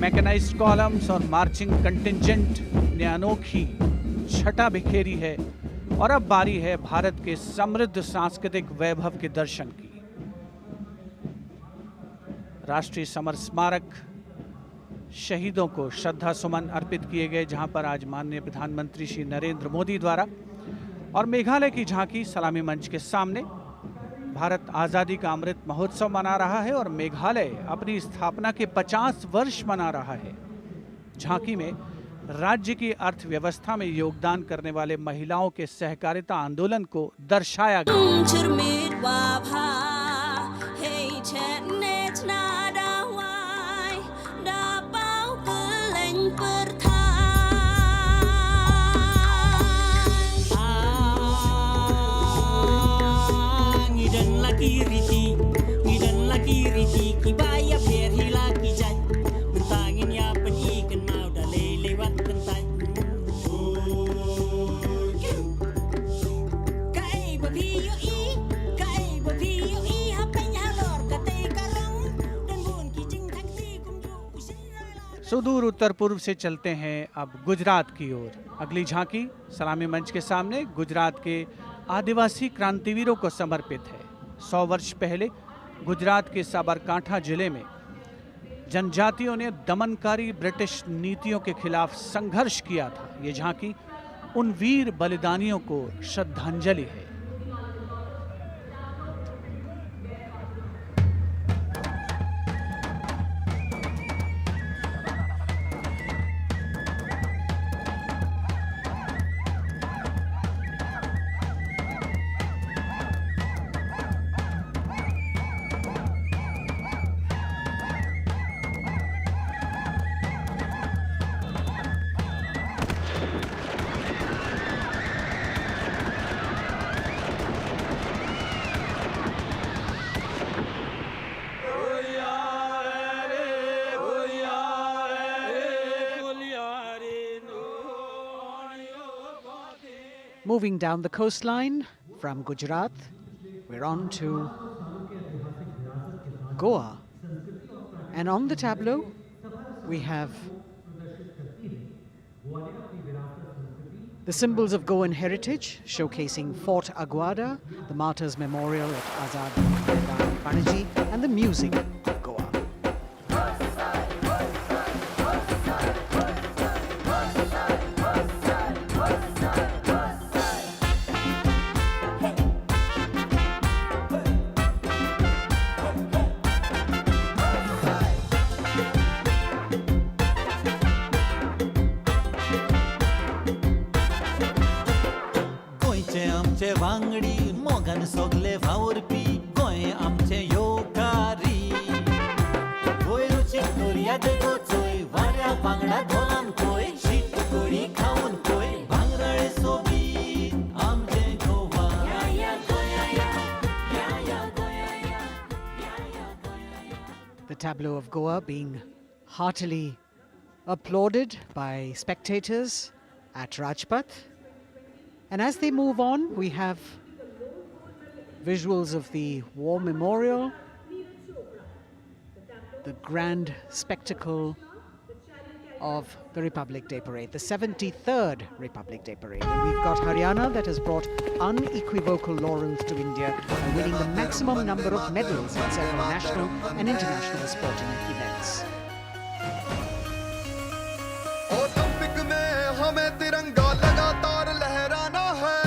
मैकेनाइज्ड कॉलम्स और मार्चिंग कंटिंजेंट अपनी अनोखी छटा बिखेरी है और अब बारी है भारत के समृद्ध सांस्कृतिक वैभव के दर्शन की। राष्ट्रीय समर स्मारक शहीदों को श्रद्धा सुमन अर्पित किए गए, जहां पर आज माननीय प्रधानमंत्री श्री नरेंद्र मोदी द्वारा और मेघालय की झांकी सलामी मंच के सामने। भारत आज़ादी का अमृत महोत्सव मना रहा है और मेघालय अपनी स्थापना के 50 वर्ष मना रहा है। झांकी में राज्य की अर्थव्यवस्था में योगदान करने वाले महिलाओं के सहकारिता आंदोलन को दर्शाया गया। सुदूर उत्तर पूर्व से चलते हैं अब गुजरात की ओर। अगली झांकी सलामी मंच के सामने गुजरात के आदिवासी क्रांतिवीरों को समर्पित है। 100 वर्ष पहले गुजरात के साबरकांठा जिले में जनजातियों ने दमनकारी ब्रिटिश नीतियों के खिलाफ संघर्ष किया था। ये झांकी उन वीर बलिदानियों को श्रद्धांजलि है। Moving down the coastline from Gujarat, we're on to Goa. And on the tableau, we have the symbols of Goan heritage, showcasing Fort Aguada, the Martyrs Memorial at Azad Maidan, Panaji, and the music of Goa. वांगडी मोगन सोगले भावरपी गोय आमचे योकारी गोय रुची Korea देगो चोय वाऱ्या वांगडा धोलान कोय शीत कोडी खाऊन कोय भांगरळे सोबीत आमचे गोवा या या गोया या या या गोया या या या गोया या. The tableau of Goa being heartily applauded by spectators at Rajpath. And as they move on, we have visuals of the War Memorial, the grand spectacle of the Republic Day Parade, the 73rd Republic Day Parade. And we've got Haryana that has brought unequivocal laurels to India by winning the maximum number of medals in several national and international sporting events. Olympic में हमें तिरंगा लगातार लहराना है,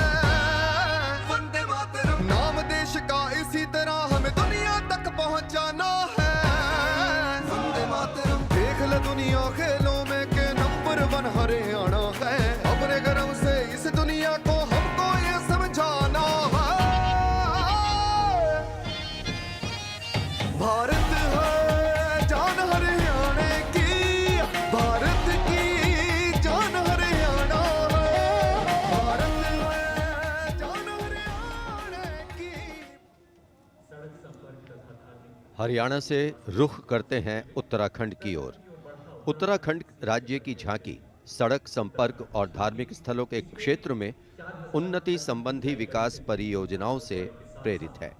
वंदे मातरम नाम देश का इसी तरह हमें दुनिया तक पहुंचाना है, वंदे मातरम देख ले दुनिया खेलों में के नंबर 1 हरियाणा है, अपने गर्व से इस दुनिया को हमको ये समझाना है, भारत है जान हरियाणा की, भारत की जान हरियाणा है, भारत है जान हरियाणा की. हरियाणा से रुख करते हैं उत्तराखंड की ओर। उत्तराखंड राज्य की झांकी सड़क संपर्क और धार्मिक स्थलों के क्षेत्र में उन्नति संबंधी विकास परियोजनाओं से प्रेरित है।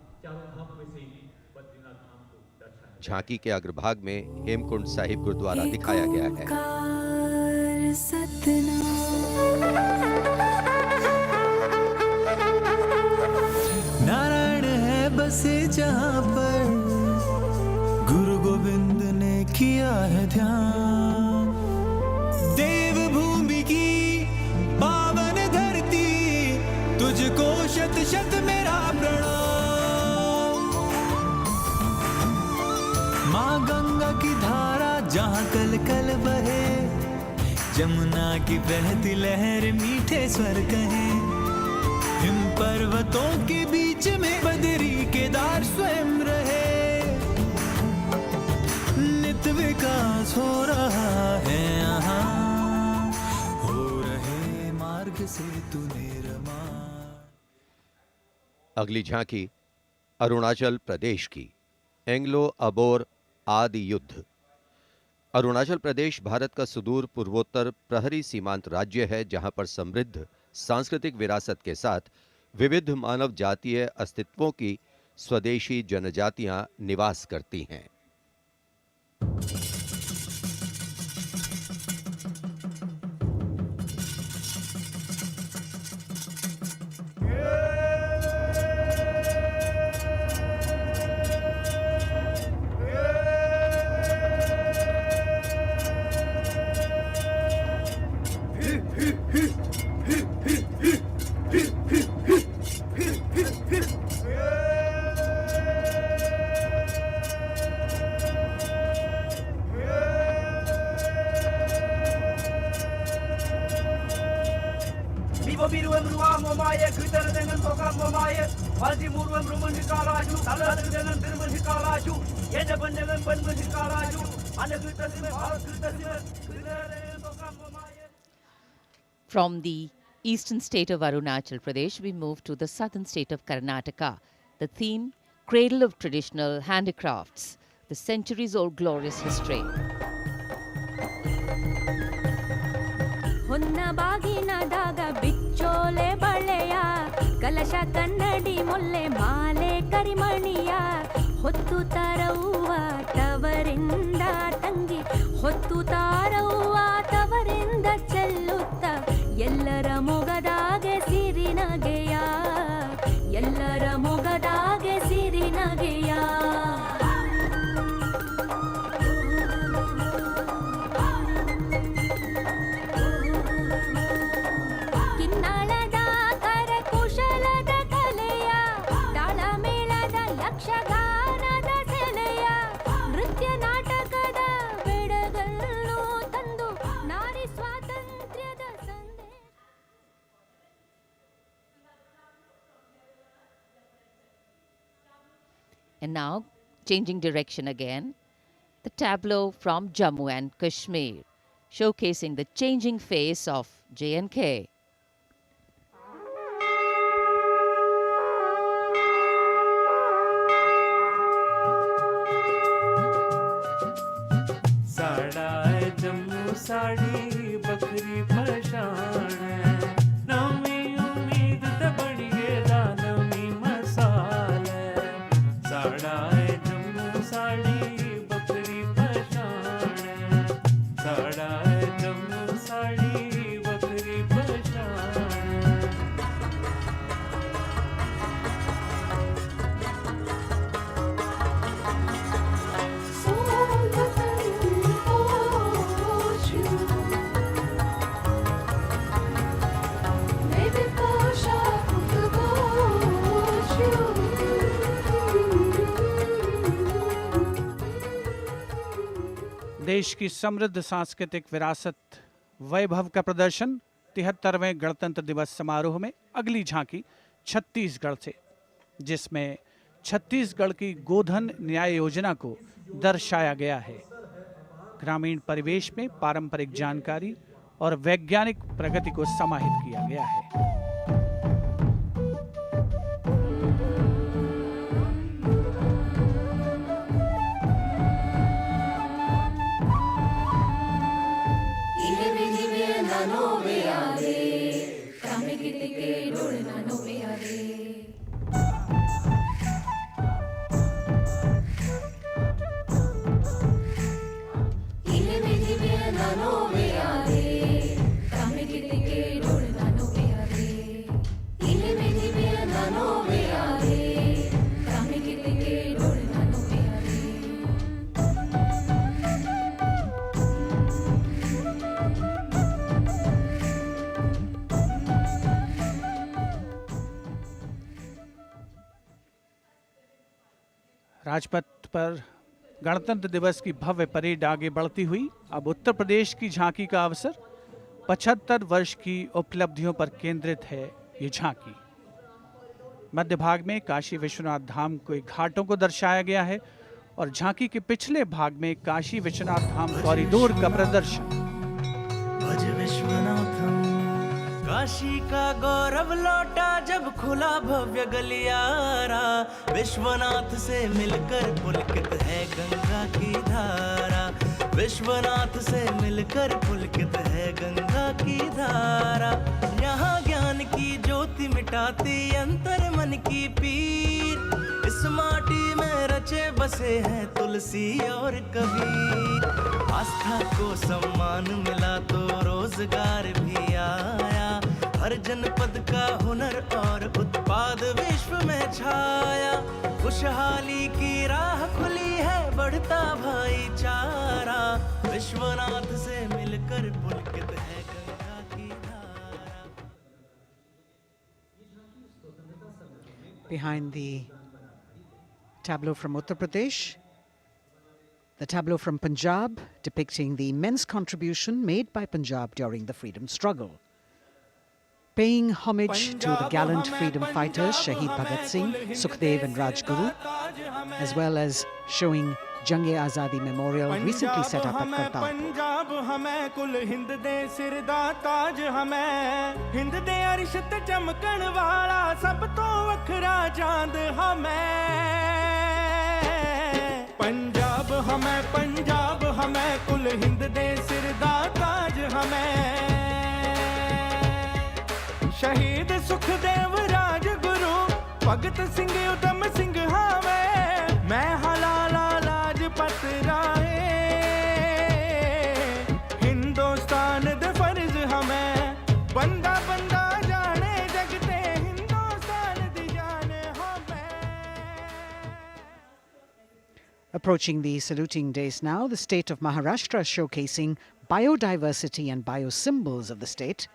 झांकी के अग्रभाग में हेमकुंड साहिब गुरुद्वारा दिखाया गया है। कर सतना। नारायण है बसे जहाँ पर गुरु गोविंद ने किया है ध्यान। देवभूमि की पावन धरती, तुझको शत शत मेरा प्रणाम। माँ गंगा की धारा जहाँ कल कल बहे, जमुना की बहती लहर मीठे स्वर कहे। हिम पर्वतों के बीच में बदरी केदार स्वयं रहे। नित विकास हो रहा है यहाँ, हो रहे मार्ग से तू निर्मा। अगली झांकी अरुणाचल प्रदेश की, एंग्लो अबोर आदि युद्ध। अरुणाचल प्रदेश भारत का सुदूर पूर्वोत्तर प्रहरी सीमांत राज्य है, जहां पर समृद्ध सांस्कृतिक विरासत के साथ विविध मानव जातीय अस्तित्वों की स्वदेशी जनजातियां निवास करती हैं। From the eastern state of Arunachal Pradesh, we move to the southern state of Karnataka. The theme, Cradle of Traditional Handicrafts, the centuries-old glorious history. ಹೊನ್ನ ಬಾಗಿನದಾಗ ಬಿಚ್ಚೋಲೆ ಬಳೆಯ, ಕಲಶ ಕನ್ನಡಿ ಮೊಲ್ಲೆ ಮಾಲೆ ಕರಿಮಣಿಯ, ಹೊತ್ತು ತಾರವ್ವ ತವರಿಂದ ತಂಗಿ, ಹೊತ್ತು ತಾರವ್ವ ತವರಿಂದ ಚೆಲ್ಲುತ್ತ, ಎಲ್ಲರ ಮೊಗದಾಗೆ ಸಿರಿನಗೆಯ, ಎಲ್ಲರ ಮೊಗದಾಗೆ ಸಿರಿನಗೆಯ. ಕಿನ್ನಾಳದ ಕರಕುಶಲದ ಕಲೆಯ, ತಾಳಮೇಳದ ಯಕ್ಷಗಾನದ ಸೆಲೆಯ, ನೃತ್ಯ ನಾಟಕದ ಬೆಡಗನ್ನು ತಂದು ನಾರಿ ಸ್ವಾತಂತ್ರ್ಯದ ಸಂದೇಶ. And now, changing direction again, the tableau from Jammu and Kashmir, showcasing the changing face of J&K. साड़ा है जम्मू साड़ी बकरी पशान है, नवी उम्मीद ते बड़ी गेदा नवी मसाल है। साड़ा है जम्मू साड़ी बकरी पशान है, साड़ा है जम्मू साड़ी बकरी पशान है। देश की समृद्ध सांस्कृतिक विरासत वैभव का प्रदर्शन 73वें गणतंत्र दिवस समारोह में अगली झांकी छत्तीसगढ़ से, जिसमें छत्तीसगढ़ की गोधन न्याय योजना को दर्शाया गया है। ग्रामीण परिवेश में पारंपरिक जानकारी और वैज्ञानिक प्रगति को समाहित किया गया है। Ile राजपथ पर गणतंत्र दिवस की भव्य परेड आगे बढ़ती हुई अब उत्तर प्रदेश की झांकी का अवसर 75 वर्ष की उपलब्धियों पर केंद्रित है ये झांकी। मध्य भाग में काशी विश्वनाथ धाम के घाटों को दर्शाया गया है और झांकी के पिछले भाग में काशी विश्वनाथ धाम कॉरिडोर का प्रदर्शन। भज विश्वनाथम। काशी का गौरव लौटा जब खुला भव्य गलियारा, विश्वनाथ से मिलकर पुलकित है गंगा की धारा, विश्वनाथ से मिलकर पुलकित है गंगा की धारा। यहाँ ज्ञान की ज्योति मिटाती अंतर मन की पीर, इस माटी में रचे बसे हैं तुलसी और कबीर। आस्था को सम्मान मिला तो रोजगार भी आया, हर जनपद का हुनर और उत्पाद विश्व में छाया। खुशहाली की राह खुली है बढ़ता भाईचारा, विश्वनाथ से मिलकर पुलकित है गंगा की धारा। Behind the tableau from Uttar Pradesh, the tableau from Punjab depicting the immense contribution made by Punjab during the freedom struggle. Paying homage to the gallant freedom fighters Shahid Bhagat Singh, Sukhdev and Rajguru, as well as showing Jang-e-Azadi Memorial recently set up at Kartarpur. Punjab हमें कुल हिंद दे सिरदा ताज हमें, हिंद दे अरिश ते चमकण वाला सब तो वखरा चांद हमें। पंजाब हमें कुल हिंद दे सिरदा ताज हमें। शहीद सुखदेव राजगुरु भगत सिंह उधम सिंह हावे, मैं हलाला लाजपत राहे। हिंदुस्तान दे फर्ज हमें बंदा बंदा जाने जगते, हिंदुस्तान दी जान हमें। Approaching the saluting days now, the state of Maharashtra showcasing biodiversity and biosymbols of the state.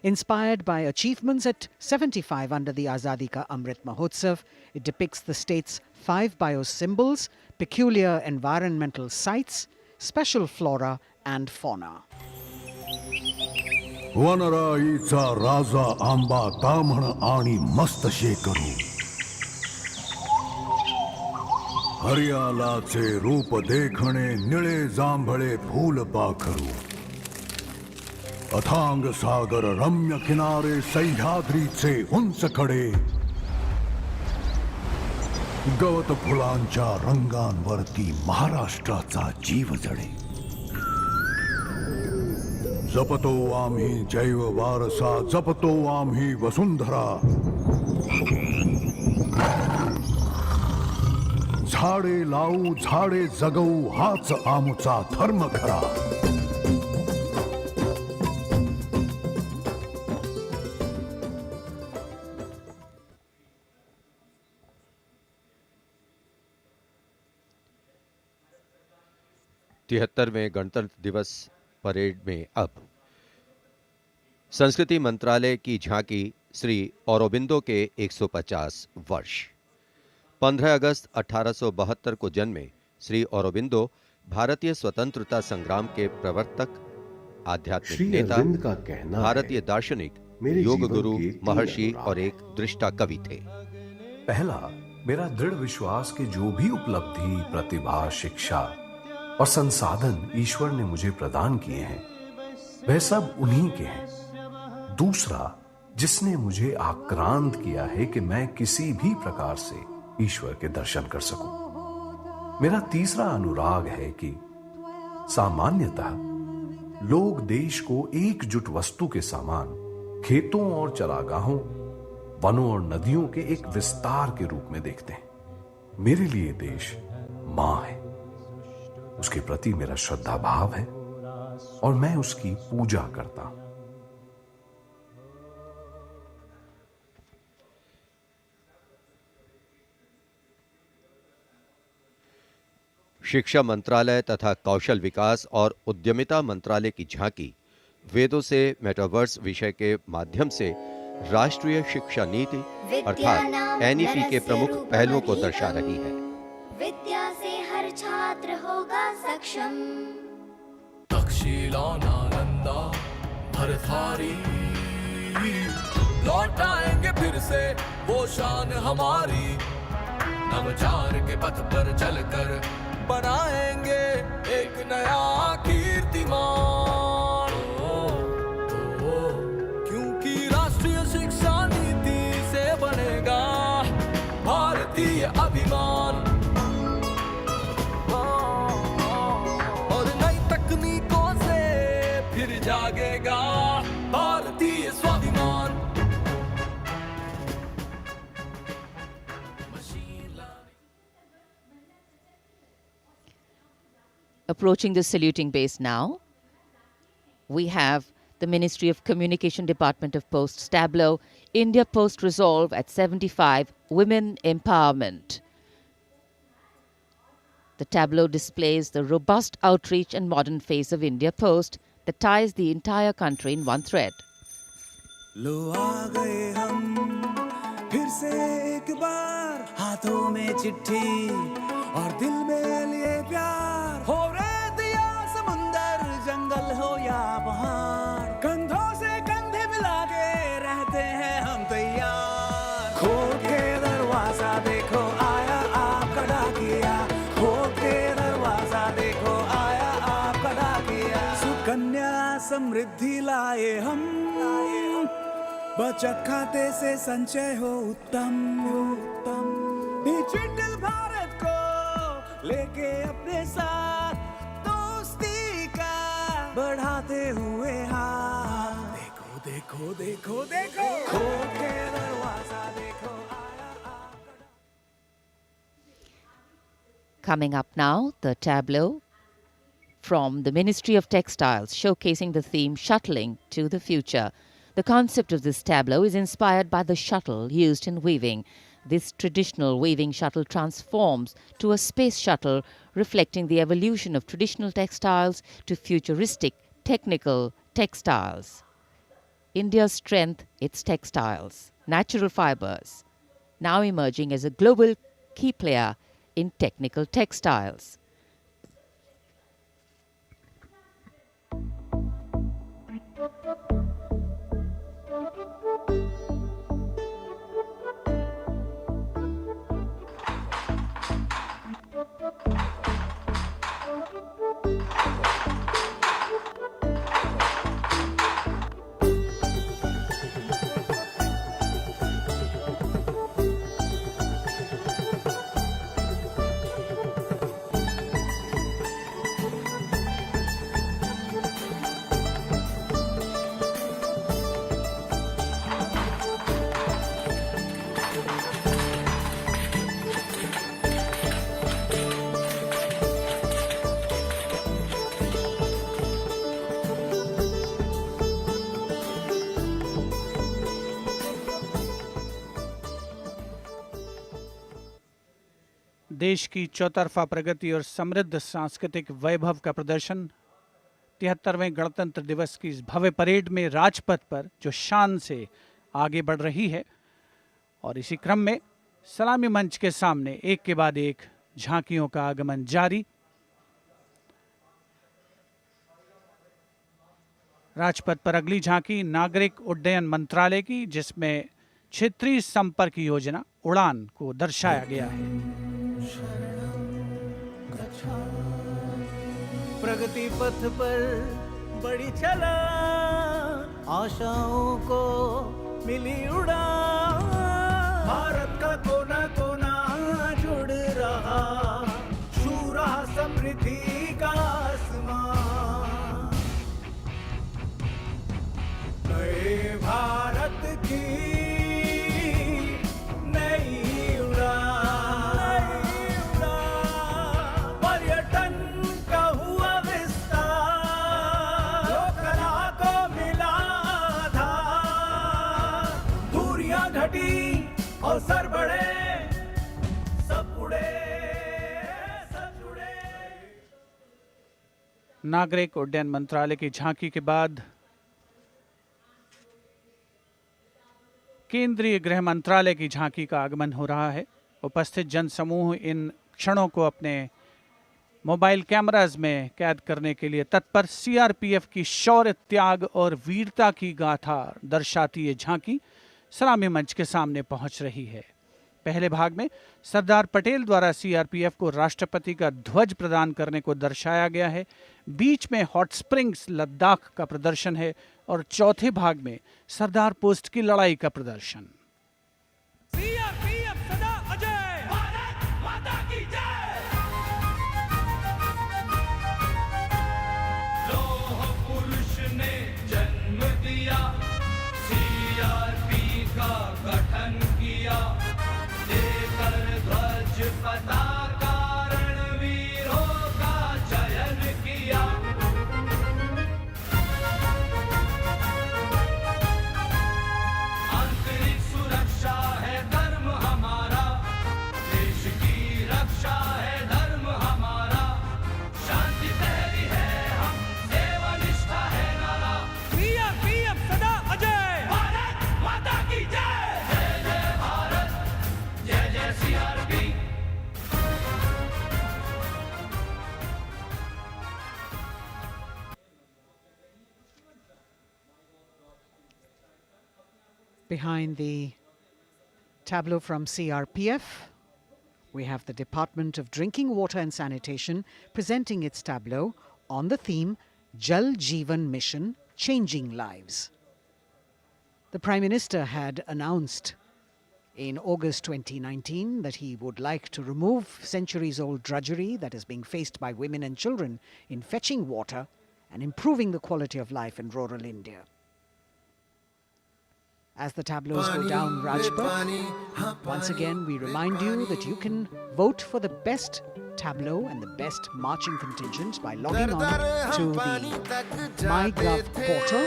Inspired by achievements at 75 under the Azadi Ka Amrit Mahotsav, it depicts the state's 5 biosymbols, peculiar environmental sites, special flora and fauna. वनराईचा राजा आंबा ताम्हण आणि मस्त शेकरू, हरियालाचे रूप देखणे निळे जांभळे फूल पाखरू, अथांग सागर रम्य किनारे सह्याद्रीचे उंच कडे, गवत फुलांच्या रंगांवरती महाराष्ट्राचा जीव जडे। जपतो आम्ही जैव वारसा, जपतो आम्ही वसुंधरा, झाडे लावू झाडे जगवू हाच आमचा धर्म खरा। तिहत्तरवें गणतंत्र दिवस परेड में अब संस्कृति मंत्रालय की झांकी श्री औरोबिंदो के 150 वर्ष। 15 अगस्त 1872 को जन्मे श्री औरोबिंदो भारतीय स्वतंत्रता संग्राम के प्रवर्तक, आध्यात्मिक नेता, भारतीय दार्शनिक, योग गुरु, महर्षि और एक दृष्टा कवि थे। पहला, मेरा दृढ़ विश्वास कि जो भी उपलब्धि, प्रतिभा, शिक्षा और संसाधन ईश्वर ने मुझे प्रदान किए हैं वह सब उन्हीं के हैं। दूसरा, जिसने मुझे आक्रांत किया है कि मैं किसी भी प्रकार से ईश्वर के दर्शन कर सकूं। मेरा तीसरा अनुराग है कि सामान्यतः लोग देश को एकजुट वस्तु के समान खेतों और चरागाहों, वनों और नदियों के एक विस्तार के रूप में देखते हैं। मेरे लिए देश मां है, उसके प्रति मेरा श्रद्धा भाव है और मैं उसकी पूजा करता हूं। शिक्षा मंत्रालय तथा कौशल विकास और उद्यमिता मंत्रालय की झांकी वेदों से मेटावर्स विषय के माध्यम से राष्ट्रीय शिक्षा नीति अर्थात एनईपी के प्रमुख पहलुओं को दर्शा रही है। विद्या से हर छात्र होगा सक्षम। तक्षशिला नालंदा भरथारी लौट आएंगे फिर से वो शान हमारी। नवचार के पथ पर चलकर बनाएंगे एक नया कीर्तिमान। क्योंकि राष्ट्रीय शिक्षा नीति से बनेगा भारतीय अभिमान। और नई तकनीकों से फिर जागेगा भारतीय स्वाभिमान। Approaching the saluting base now, we have the Ministry of Communication Department of Posts tableau, India Post Resolve at 75, Women Empowerment. The tableau displays the robust outreach and modern face of India Post that ties the entire country in one thread. लो आ गए हम फिर से एक बार, हाथों में चिट्ठी और दिल में लिए प्यार। हो रेत या समुंदर, जंगल हो या पहाड़, कंधों से कंधे मिला के रहते हैं हम तैयार। खोल के दरवाजा देखो आया आपका डाकिया, खोल के दरवाजा देखो आया आपका डाकिया। सुकन्या समृद्धि लाए हम, बचत खाते से संचय हो उत्तम। डिजिटल भारत को लेके अपने साथ, दोस्ती का बढ़ाते हुए हाथ। देखो देखो देखो देखो, खोल के दरवाजा देखो आया आपका। Coming up now, the tableau from the Ministry of Textiles showcasing the theme Shuttling to the Future. The concept of this tableau is inspired by the shuttle used in weaving. This traditional weaving shuttle transforms to a space shuttle, reflecting the evolution of traditional textiles to futuristic technical textiles. India's strength, its textiles, natural fibers, now emerging as a global key player in technical textiles. देश की चौतरफा प्रगति और समृद्ध सांस्कृतिक वैभव का प्रदर्शन 73वें गणतंत्र दिवस की इस भव्य परेड में राजपथ पर जो शान से आगे बढ़ रही है। और इसी क्रम में सलामी मंच के सामने एक के बाद एक झांकियों का आगमन जारी। राजपथ पर अगली झांकी नागरिक उड्डयन मंत्रालय की, जिसमें क्षेत्रीय संपर्क योजना उड़ान को दर्शाया गया है। प्रगति पथ पर बड़ी चला, आशाओं को मिली उड़ान। भारत का कोना कोना जुड़ रहा, छू रहा समृद्धि का आसमान। नए भारत की नई उड़ान, पर्यटन का हुआ विस्तार, लोकला को मिला आधार। दूरियां घटी और सर बढ़े, सब उड़े सब जुड़े। नागरिक उड्डयन मंत्रालय की झांकी के बाद केंद्रीय गृह मंत्रालय की झांकी का आगमन हो रहा है। उपस्थित जनसमूह इन क्षणों को अपने मोबाइल कैमराज में कैद करने के लिए तत्पर सीआरपीएफ की शौर्य, त्याग और वीरता की गाथा दर्शाती ये झांकी सलामी मंच के सामने पहुंच रही है। पहले भाग में सरदार पटेल द्वारा सीआरपीएफ को राष्ट्रपति का ध्वज प्रदान करने को दर्शाया गया है। बीच में हॉट स्प्रिंग्स लद्दाख का प्रदर्शन है और चौथे भाग में सरदार पोस्ट की लड़ाई का प्रदर्शन। सीआरपीएफ सदा अजय, भारत माता की जय। लौह पुरुष ने जन्म दिया, सीआरपी का गठन किया, देकर ध्वज पताका रणवीरों का चयन किया। आंतरिक सुरक्षा है धर्म हमारा, देश की रक्षा है धर्म हमारा, शांति पहली है हम, सेवा निष्ठा है नारा। सीआरपीएफ सदा अजय, भारत माता की जय। जय जय भारत, जय जय CRP. Behind the tableau from CRPF, we have the Department of Drinking Water and Sanitation presenting its tableau on the theme Jal Jeevan Mission, Changing Lives. The Prime Minister had announced in August 2019 that he would like to remove centuries-old drudgery that is being faced by women and children in fetching water and improving the quality of life in rural India. As the tableaus go down Rajpath, once again we remind you that you can vote for the best tableau and the best marching contingent by logging on to the MyGov portal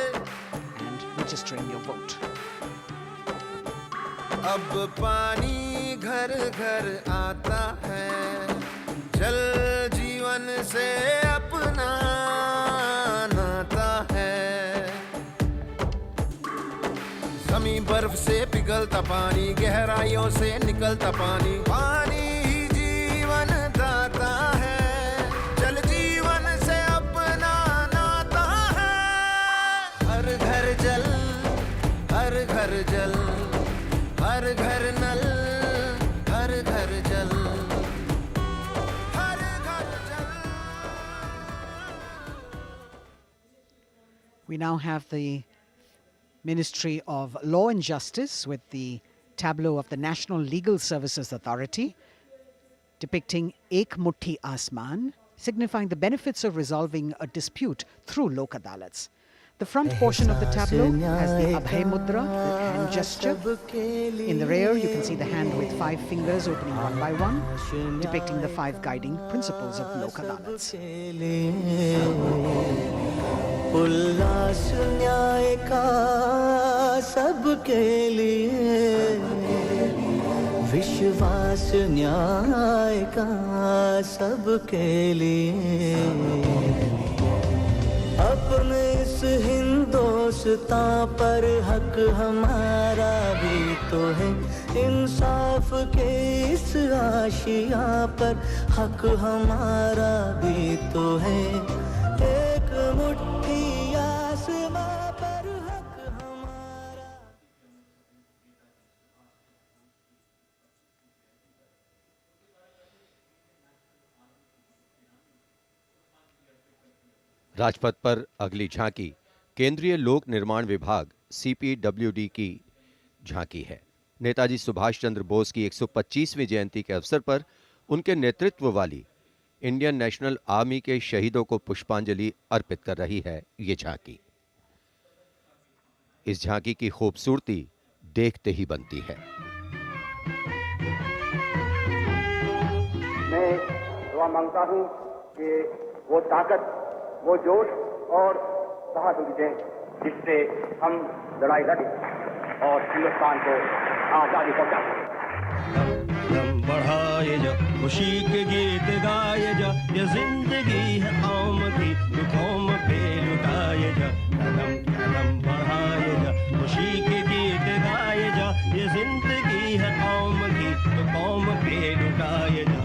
and registering your vote. अब पानी घर घर आता है, जल जीवन से अपना नाता है। ज़मीं बर्फ से पिघलता पानी, गहराइयों से निकलता पानी, पानी ही जीवन दाता है, जल जीवन से अपना नाता है। हर घर जल, हर घर जल, हर घर नल, हर घर जल, हर घर जल। We now have the Ministry of Law and Justice with the tableau of the National Legal Services Authority depicting Ek Mutti Asman, signifying the benefits of resolving a dispute through Lok Adalats. The front portion of the tableau has the Abhay Mudra, the hand gesture. In the rear, you can see the hand with 5 fingers opening one by one, depicting the 5 guiding principles of Lok Adalats. उल्लास न्याय का सबके लिए, विश्वास न्याय का सबके लिए, अपने इस हिंदुस्तान पर हक हमारा भी तो है, इंसाफ के इस आशिया पर हक हमारा भी तो है, एक मुट्ठी आसमां पर हक हमारा। राजपथ पर अगली झांकी केंद्रीय लोक निर्माण विभाग सीपीडब्ल्यूडी की झांकी है। नेताजी सुभाष चंद्र बोस की 125वीं जयंती के अवसर पर उनके नेतृत्व वाली इंडियन नेशनल आर्मी के शहीदों को पुष्पांजलि अर्पित कर रही है ये झांकी। इस झांकी की खूबसूरती देखते ही बनती है। मैं दुआ मांगता हूं कि वो ताकत, वो जोश और बहादुरी दें जिससे हम लड़ाई लड़ें और हिंदुस्तान को आजादी पहुंचा सकें। बढ़ाए जा खुशी के गीत गाए जा, ये जिंदगी है कौम की तो कौम पे लुटाए जा, कदम कदम बढ़ाए जा खुशी के गीत गाए जा, ये जिंदगी है कौम की तो कौम पे लुटाए जा।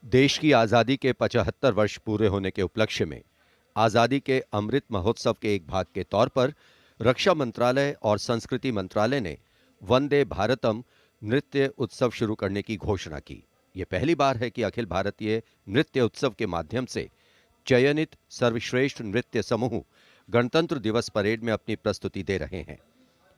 देश की आज़ादी के 75 वर्ष पूरे होने के उपलक्ष्य में आज़ादी के अमृत महोत्सव के एक भाग के तौर पर रक्षा मंत्रालय और संस्कृति मंत्रालय ने वंदे भारतम नृत्य उत्सव शुरू करने की घोषणा की। ये पहली बार है कि अखिल भारतीय नृत्य उत्सव के माध्यम से चयनित सर्वश्रेष्ठ नृत्य समूह गणतंत्र दिवस परेड में अपनी प्रस्तुति दे रहे हैं।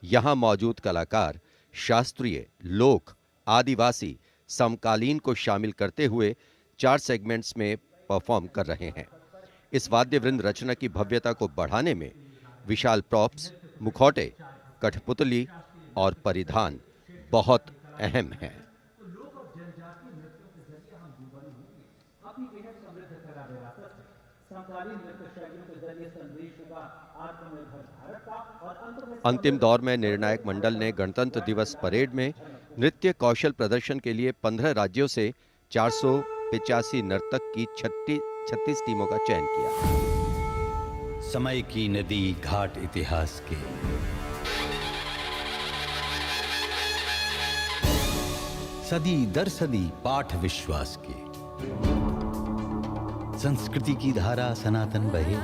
यहां मौजूद कलाकार शास्त्रीय, लोक, आदिवासी, समकालीन को शामिल करते हुए 4 सेगमेंट्स में परफॉर्म कर रहे हैं। इस वाद्यवृंद रचना की भव्यता को बढ़ाने में विशाल प्रॉप्स, मुखौटे, कठपुतली और परिधान बहुत अहम हैं। अंतिम दौर में निर्णायक मंडल ने गणतंत्र दिवस परेड में नृत्य कौशल प्रदर्शन के लिए 15 राज्यों से 485 नर्तक की 36 टीमों का चयन किया। समय की नदी घाट इतिहास के, सदी दर सदी पाठ विश्वास के, संस्कृति की धारा सनातन बहे,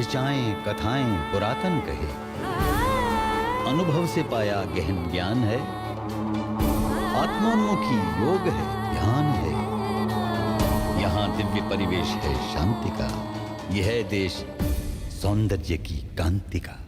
ऋचाएं कथाएं पुरातन कहे, अनुभव से पाया गहन ज्ञान है, आत्मोन्मुखी योग है, ध्यान है, यहाँ दिव्य परिवेश है शांति का, यह है देश सौंदर्य की कांति का।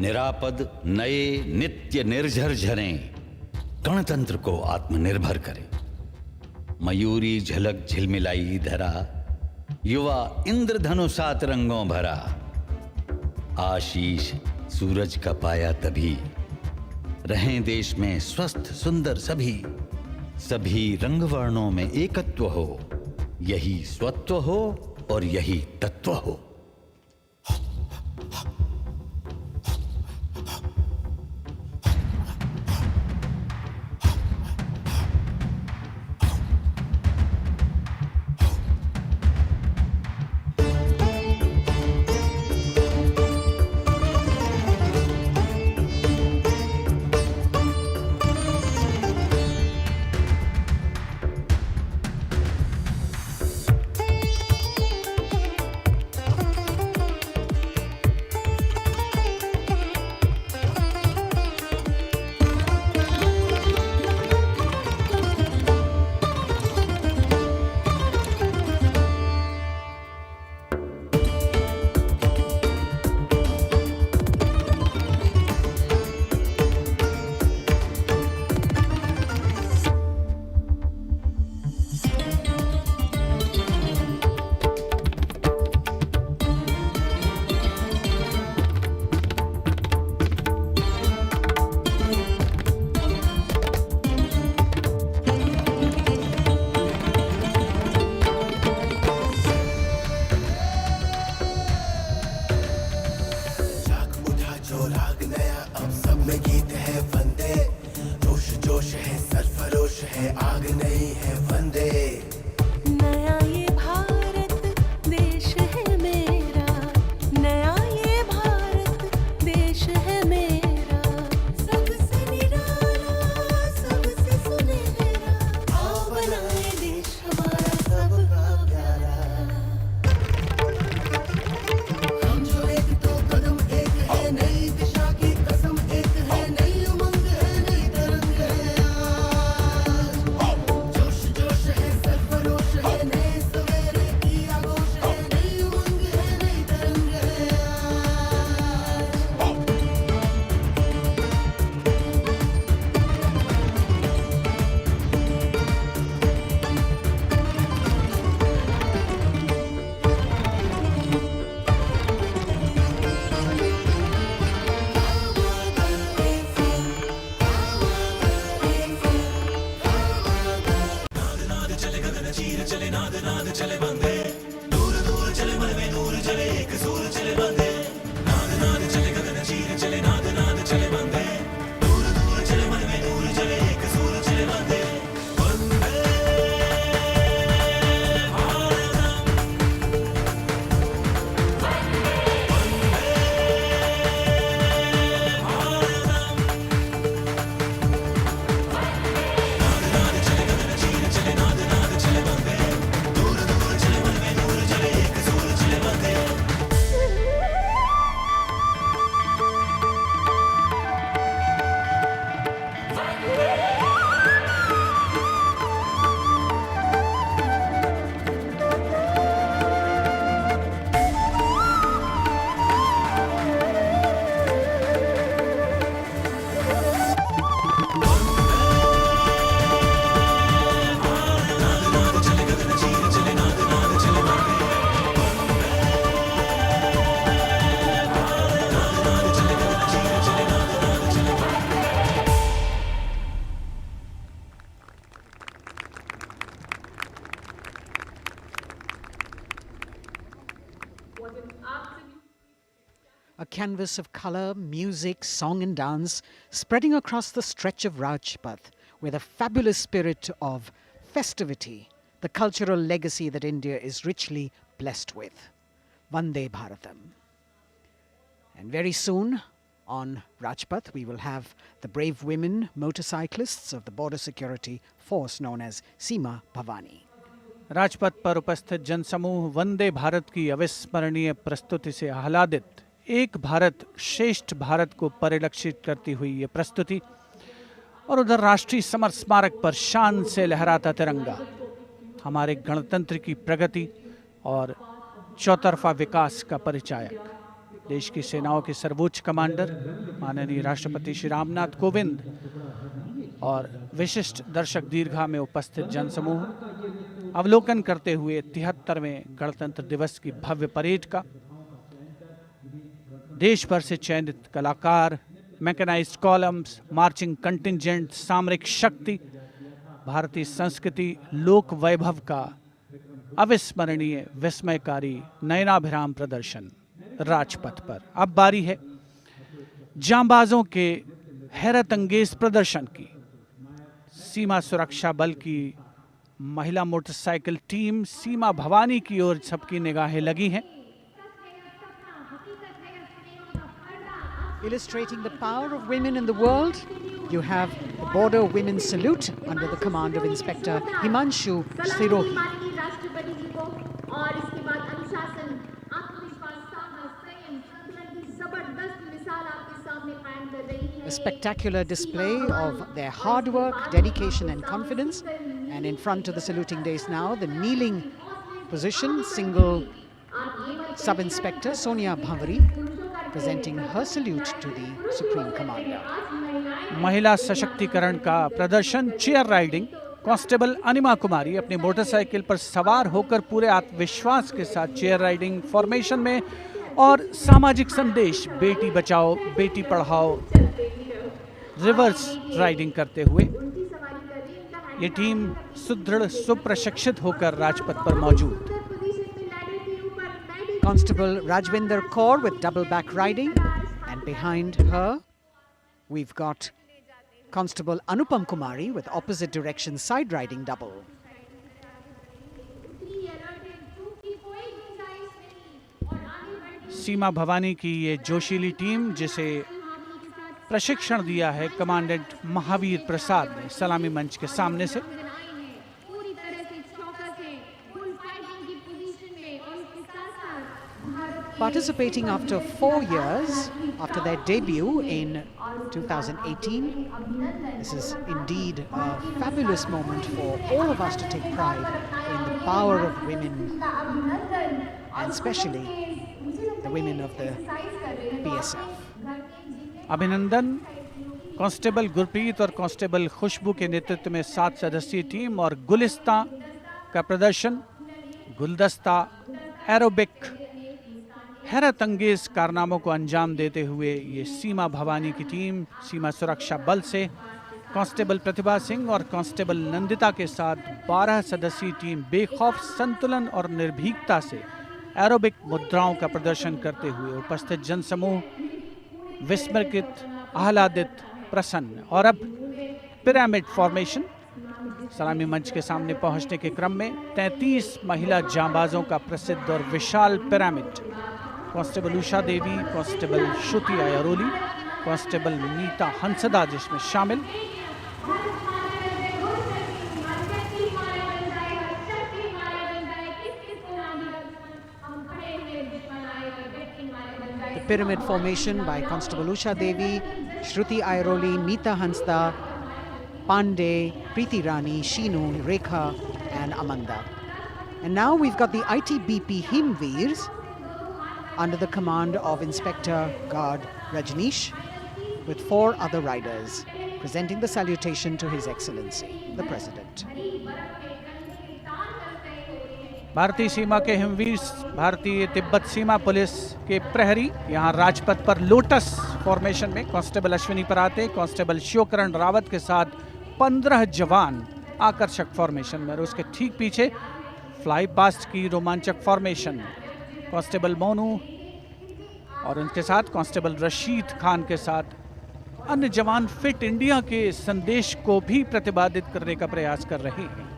निरापद नए नित्य निर्झर झरें, गणतंत्र को आत्मनिर्भर करें। मयूरी झलक झिलमिलाई धरा, युवा इंद्रधनुषात रंगों भरा। आशीष सूरज का पाया तभी, रहें देश में स्वस्थ सुंदर सभी। सभी रंग वर्णों में एकत्व हो, यही स्वत्व हो और यही तत्व हो। A canvas of color, music, song and dance spreading across the stretch of Rajpath with a fabulous spirit of festivity, the cultural legacy that India is richly blessed with. Vande Bharatam. And very soon on Rajpath we will have the brave women motorcyclists of the border security force known as Seema Bhavani. Rajpath पर उपस्थित जनसमूह वंदे भारत की अविस्मरणीय प्रस्तुति से आह्लादित, एक भारत श्रेष्ठ भारत को परिलक्षित करती हुई ये प्रस्तुति, और उधर राष्ट्रीय समर स्मारक पर शान से लहराता तिरंगा हमारे गणतंत्र की प्रगति और चौतरफा विकास का परिचायक। देश की सेनाओं के सर्वोच्च कमांडर माननीय राष्ट्रपति श्री रामनाथ कोविंद और विशिष्ट दर्शक दीर्घा में उपस्थित जनसमूह अवलोकन करते हुए 73वें गणतंत्र दिवस की भव्य परेड का। देश भर से चयनित कलाकार, मैकेनाइज्ड कॉलम्स, मार्चिंग कंटिंजेंट, सामरिक शक्ति, भारतीय संस्कृति, लोक वैभव का अविस्मरणीय विस्मयकारी नयनाभिराम प्रदर्शन राजपथ पर। अब बारी है जांबाजों के हैरत अंगेज प्रदर्शन की। सीमा सुरक्षा बल की महिला मोटरसाइकिल टीम सीमा भवानी की ओर सबकी निगाहें लगी हैं। Illustrating the power of women in the world, you have the Border Women's Salute under the command of Inspector Himanshu Sirohi. A spectacular display of their hard work, dedication and confidence. And in front of the saluting days now, the kneeling position, single Sub-Inspector Sonia Bhavari presenting her salute to the Supreme Commander. महिला सशक्तिकरण का प्रदर्शन chair riding. Constable अनिमा कुमारी अपनी motorcycle पर सवार होकर पूरे आत्मविश्वास के साथ चेयर राइडिंग फॉर्मेशन में और सामाजिक संदेश बेटी बचाओ बेटी पढ़ाओ रिवर्स राइडिंग करते हुए ये टीम सुदृढ़ सुप्रशिक्षित होकर राजपथ पर मौजूद। Constable Rajvinder Kaur with double back riding, and behind her we've got Constable Anupam Kumari with opposite direction side riding double. सीमा भवानी की ये जोशीली टीम जिसे प्रशिक्षण दिया है कमांडेंट महावीर प्रसाद ने सलामी मंच के सामने से। Participating after 4 years after their debut in 2018. This is indeed a fabulous moment for all of us to take pride in the power of women and especially the women of the BSF. अभिनंदन। Constable Gurpreet और constable खुशबू के नेतृत्व में 7 सदस्यीय team और गुलिस्ता का प्रदर्शन, गुलदस्ता, एरोबिक, हैरत अंगेज कारनामों को अंजाम देते हुए ये सीमा भवानी की टीम सीमा सुरक्षा बल से कांस्टेबल प्रतिभा सिंह और कांस्टेबल नंदिता के साथ 12 सदस्यीय टीम बेखौफ संतुलन और निर्भीकता से एरोबिक मुद्राओं का प्रदर्शन करते हुए उपस्थित जनसमूह विस्मृत, आह्लादित, प्रसन्न। और अब पिरामिड फॉर्मेशन। सलामी मंच के सामने पहुंचने के क्रम में 33 महिला जांबाजों का प्रसिद्ध और विशाल पिरामिड कांस्टेबल उषा देवी, कांस्टेबल श्रुति आयरोली, कांस्टेबल नीता हंसदा जिसमें शामिल। The pyramid formation by Constable Usha Devi, Shruti Airoli, Meeta Hansda, Pandey, Preeti Rani, Sheenu, Rekha and Amanda. And now we've got the ITBP Himveers under the command of Inspector Guard Rajneesh with 4 other riders presenting the salutation to His Excellency, the President. भारतीय सीमा के हिमवीर, भारतीय तिब्बत सीमा police के प्रहरी यहाँ राजपथ पर lotus formation में constable Ashwini पराते, constable Shivkaran Rawat के साथ 15 जवान आकर्षक फॉर्मेशन में और उसके ठीक पीछे फ्लाई पास्ट की रोमांचक फॉर्मेशन कांस्टेबल मोनू और उनके साथ कांस्टेबल रशीद खान के साथ अन्य जवान फिट इंडिया के संदेश को भी प्रतिपादित करने का प्रयास कर रहे हैं।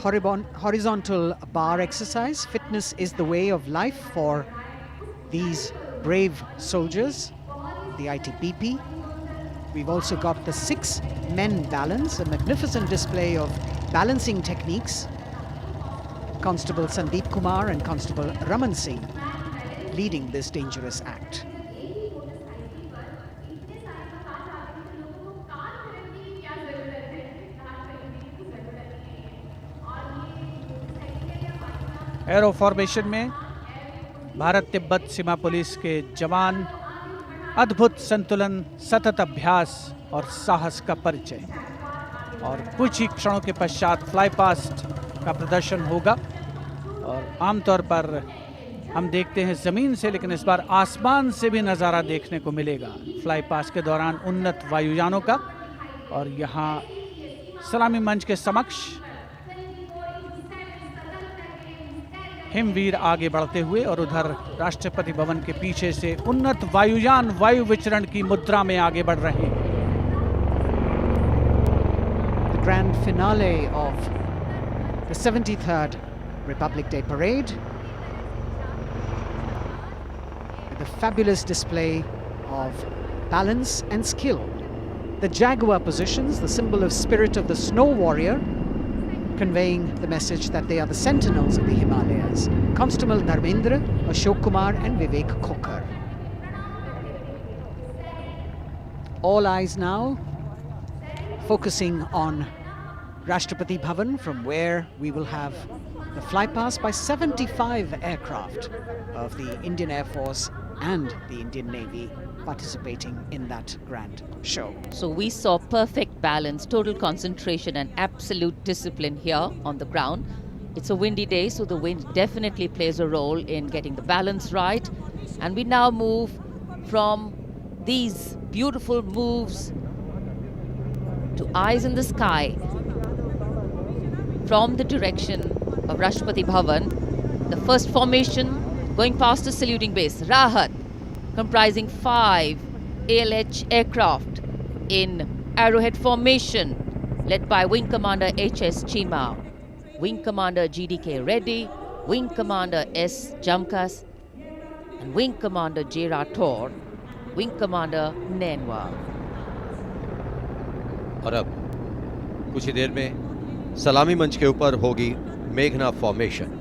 Horizontal bar exercise. Fitness is the way of life for these brave soldiers, the ITBP. We've also got the 6 men balance, a magnificent display of balancing techniques. Constable Sandeep Kumar and Constable Raman Singh leading this dangerous act. Arrow formation में भारत तिब्बत सीमा police के जवान, अद्भुत संतुलन, सतत अभ्यास और साहस का परिचय। और कुछ ही क्षणों के पश्चात फ्लाई पास्ट का प्रदर्शन होगा। और आमतौर पर हम देखते हैं ज़मीन से, लेकिन इस बार आसमान से भी नज़ारा देखने को मिलेगा फ्लाई पास्ट के दौरान उन्नत वायुयानों का। और यहाँ सलामी मंच के समक्ष हिमवीर आगे बढ़ते हुए और उधर राष्ट्रपति भवन के पीछे से उन्नत वायुयान वायु विचरण की मुद्रा में आगे बढ़ रहे हैं। The grand finale of the 73rd Republic Day Parade, with a fabulous display of balance and skill. The Jaguar positions, the symbol of spirit of the snow warrior, conveying the message that they are the sentinels of the Himalayas. Constable Dharmendra, Ashok Kumar and Vivek Khokar. All eyes now focusing on Rashtrapati Bhavan, from where we will have the flypast by 75 aircraft of the Indian Air Force and the Indian Navy participating in that grand show. So we saw perfect balance, total concentration and absolute discipline here on the ground. It's a windy day, so the wind definitely plays a role in getting the balance right. And we now move from these beautiful moves to eyes in the sky from the direction of Rashtrapati Bhavan. The first formation going past the saluting base, Rahat, comprising 5 ALH aircraft in arrowhead formation, led by Wing Commander H.S. Chima, Wing Commander G.D.K. Reddy, Wing Commander S. Jamkas, and Wing Commander J. Rathore, Wing Commander Nenwa. और अब कुछ ही देर में सलामी मंच के ऊपर होगी मेघना फॉर्मेशन।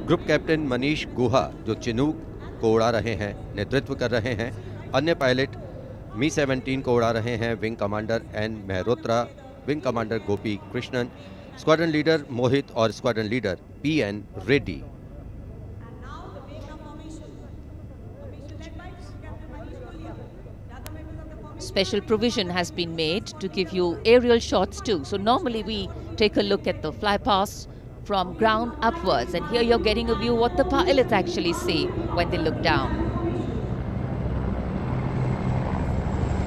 ग्रुप कैप्टन मनीष गुहा, जो चिनूक को उड़ा रहे हैं, नेतृत्व कर रहे हैं। अन्य पायलट मी-17 को उड़ा रहे हैं wing commander N Mehrotra, wing commander Gopi Krishnan, squadron leader Mohit और squadron leader P N. Reddy. Special provision has been made to give you aerial shots too. So normally we take a look at the flypast from ground upwards, and here you're getting a view what the pilots actually see when they look down.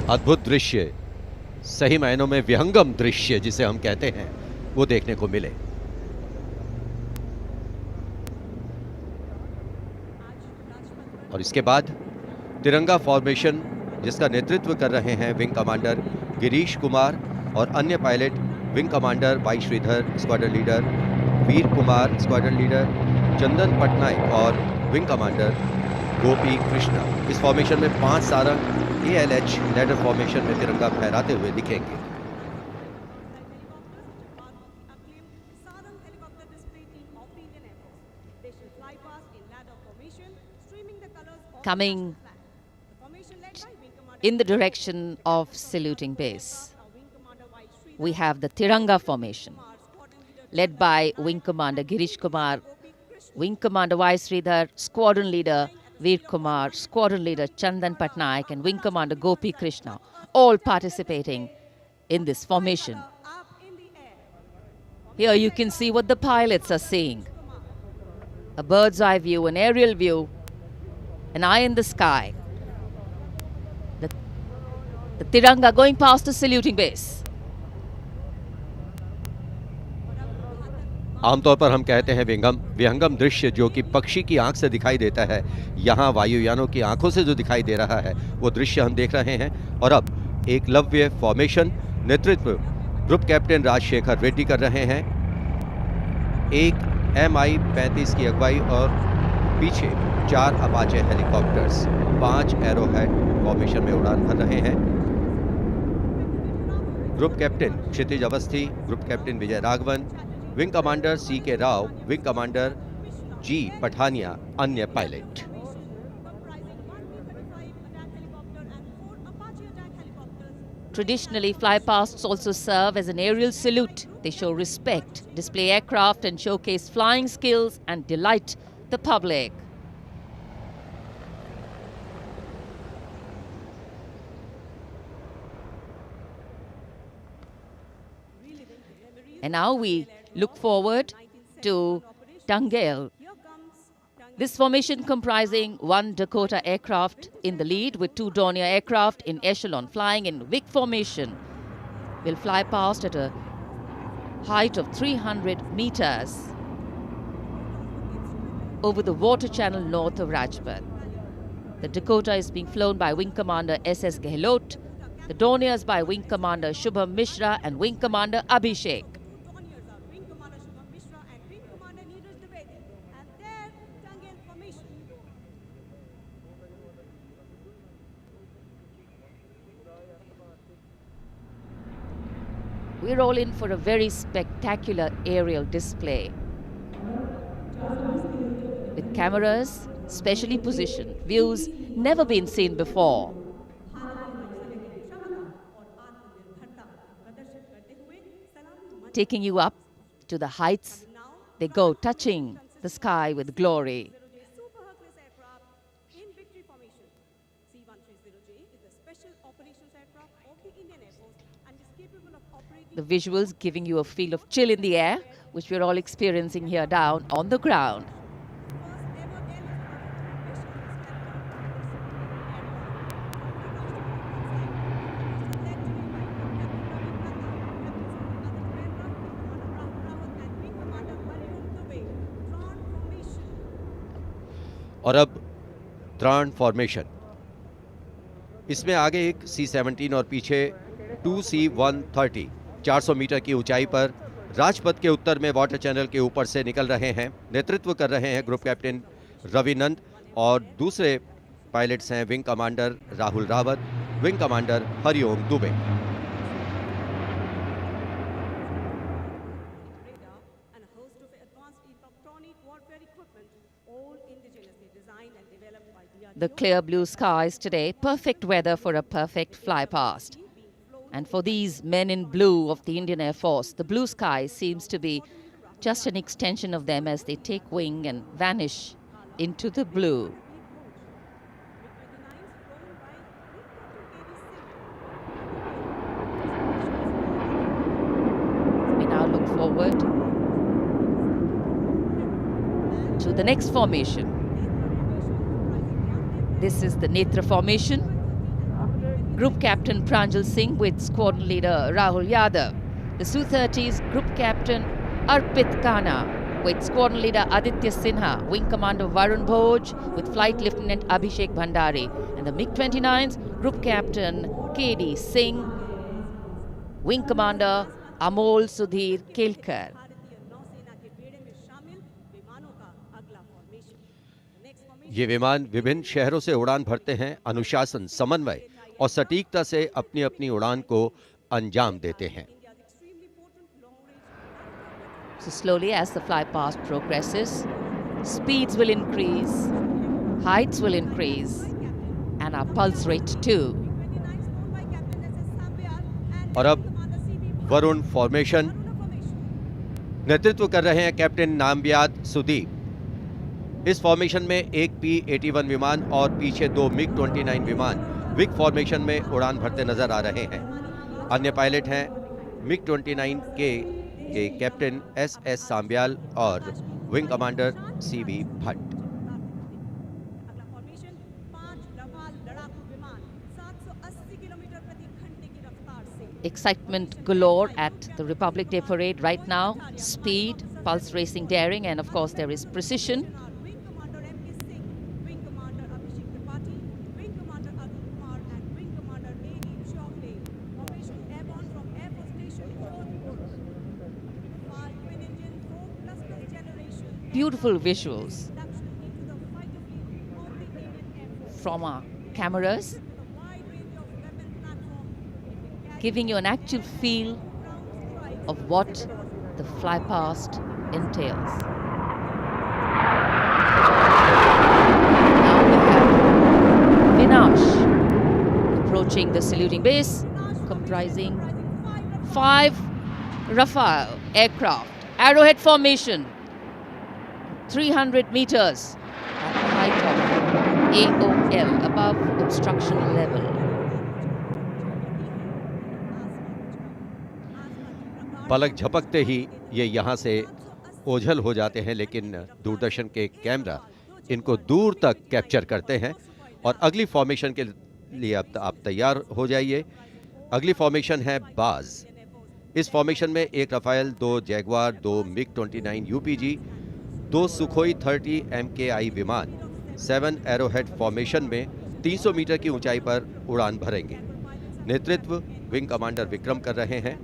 अद्भुत दृश्य, सही मायनों में विहंगम दृश्य जिसे हम कहते हैं, वो देखने को मिले। और इसके बाद तिरंगा फॉर्मेशन, जिसका नेतृत्व कर रहे हैं विंग कमांडर गिरीश कुमार और अन्य pilot wing commander Y Sridhar, squadron leader Veer Kumar, squadron leader Chandan Patnaik और विंग कमांडर गोपी कृष्णा। इस फॉर्मेशन में 5 सारंग ALH लैडर फॉर्मेशन में तिरंगा फहराते हुए दिखेंगे। Coming in the direction of saluting base, we have the Tiranga formation, led by Wing Commander Girish Kumar, Wing Commander Y. Sridhar, Squadron Leader Veer Kumar, Squadron Leader Chandan Patnaik, and Wing Commander Gopi Krishna, all participating in this formation. Here you can see what the pilots are seeing. A bird's eye view, an aerial view, an eye in the sky. The Tiranga going past the saluting base. आमतौर पर हम कहते हैं विहंगम दृश्य, जो कि पक्षी की आंख से दिखाई देता है। यहाँ वायुयानों की आंखों से जो दिखाई दे रहा है, वो दृश्य हम देख रहे हैं। और अब एकलव्य फॉर्मेशन, नेतृत्व ग्रुप कैप्टन राजशेखर रेड्डी कर रहे हैं। एक MI-35 की अगुवाई और पीछे 4 अपाचे हेलीकॉप्टर्स 5 एरोहेड फॉर्मेशन में उड़ान भर रहे हैं। Group captain Kshitij Awasthi, group captain Vijay Raghavan, wing commander C.K. Rao, wing commander G. Pathania, अन्य pilot. Traditionally, flypasts also serve as an aerial salute. They show respect, display aircraft, and showcase flying skills and delight the public. And now we look forward to Tangel. This formation comprising one Dakota aircraft in the lead with two Dornier aircraft in echelon flying in Vic formation will fly past at a height of 300 meters over the water channel north of Rajpath. The Dakota is being flown by Wing Commander S.S. Gehlot, the Dorniers by Wing Commander Shubham Mishra and Wing Commander Abhishek. We're all in for a very spectacular aerial display with cameras specially positioned, views never been seen before. Taking you up to the heights, they go, touching the sky with glory. The visuals giving you a feel of chill in the air, which we're all experiencing here down on the ground. और अब त्राण formation, इसमें आगे एक C-17 और पीछे 2C-130 400 metre की ऊंचाई पर राजपथ के उत्तर में वाटर चैनल के ऊपर से निकल रहे हैं। नेतृत्व कर रहे हैं ग्रुप कैप्टन रविनंद और दूसरे पायलट्स हैं wing commander Rahul Rawat, wing commander Hariom Dubey. The clear blue skies today, perfect weather for a perfect fly past. And for these men in blue of the Indian Air Force, the blue sky seems to be just an extension of them as they take wing and vanish into the blue. We now look forward to the next formation. This is the Netra formation. Group Captain Pranjal Singh with Squadron Leader Rahul Yadav. The Su-30's Group Captain Arpit Khanna with Squadron Leader Aditya Sinha. Wing Commander Varun Bhoj with Flight Lieutenant Abhishek Bhandari. And the MiG-29's Group Captain K.D. Singh. Wing Commander Amol Sudhir Kelkar. ये विमान विभिन्न शहरों से उड़ान भरते हैं, अनुशासन, समन्वय और सटीकता से अपनी अपनी उड़ान को अंजाम देते हैं। So slowly as the fly past progresses, speeds will increase, heights will increase, and our pulse rate too. और अब वरुण फॉर्मेशन, नेतृत्व कर रहे हैं कैप्टन नामबियाद सुदीप। इस फॉर्मेशन में एक P-81 विमान और पीछे दो MiG-29 विमान विग फॉर्मेशन में उड़ान भरते नजर आ रहे हैं। अन्य पायलट हैं MiG-29 के कैप्टन S.S. सांब्याल और wing commander C.V. Bhatt. Excitement galore at the Republic Day Parade right now. Speed, pulse racing, daring, and of course there is precision. Beautiful visuals from our cameras, giving you an actual feel of what the fly past entails. Now we have Vinash approaching the saluting base, comprising 5 Rafale aircraft, arrowhead formation, 300 meters at the height of AOL, above obstruction level. पलक झपकते ही ये यहाँ से ओझल हो जाते हैं, लेकिन दूरदर्शन के कैमरा इनको दूर तक कैप्चर करते हैं। और अगली फॉर्मेशन के लिए अब आप तैयार हो जाइए। अगली फॉर्मेशन है बाज। इस फॉर्मेशन में एक Rafale, 2 Jaguar, 2 MiG UPG, 2 Sukhoi 30 MKI विमान 7 एरोहेड फॉर्मेशन में 300 मीटर की ऊंचाई पर उड़ान भरेंगे। नेतृत्व विंग कमांडर विक्रम कर रहे हैं।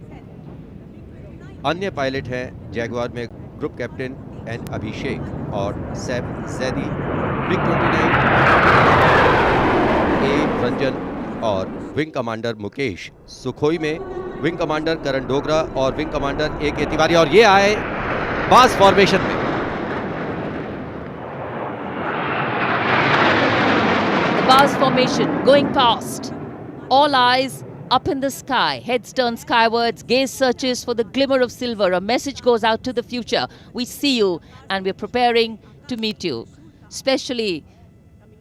अन्य पायलट हैं जैगवार में ग्रुप कैप्टन एन अभिषेक और सैफ जैदी, मिग-29 ए रंजन और विंग कमांडर मुकेश, सुखोई में विंग कमांडर करण डोगरा और विंग कमांडर ए के तिवारी। और ये आए बाज फॉर्मेशन में। Bars formation going past. All eyes up in the sky. Heads turned skywards. Gaze searches for the glimmer of silver. A message goes out to the future. We see you and we're preparing to meet you. Specially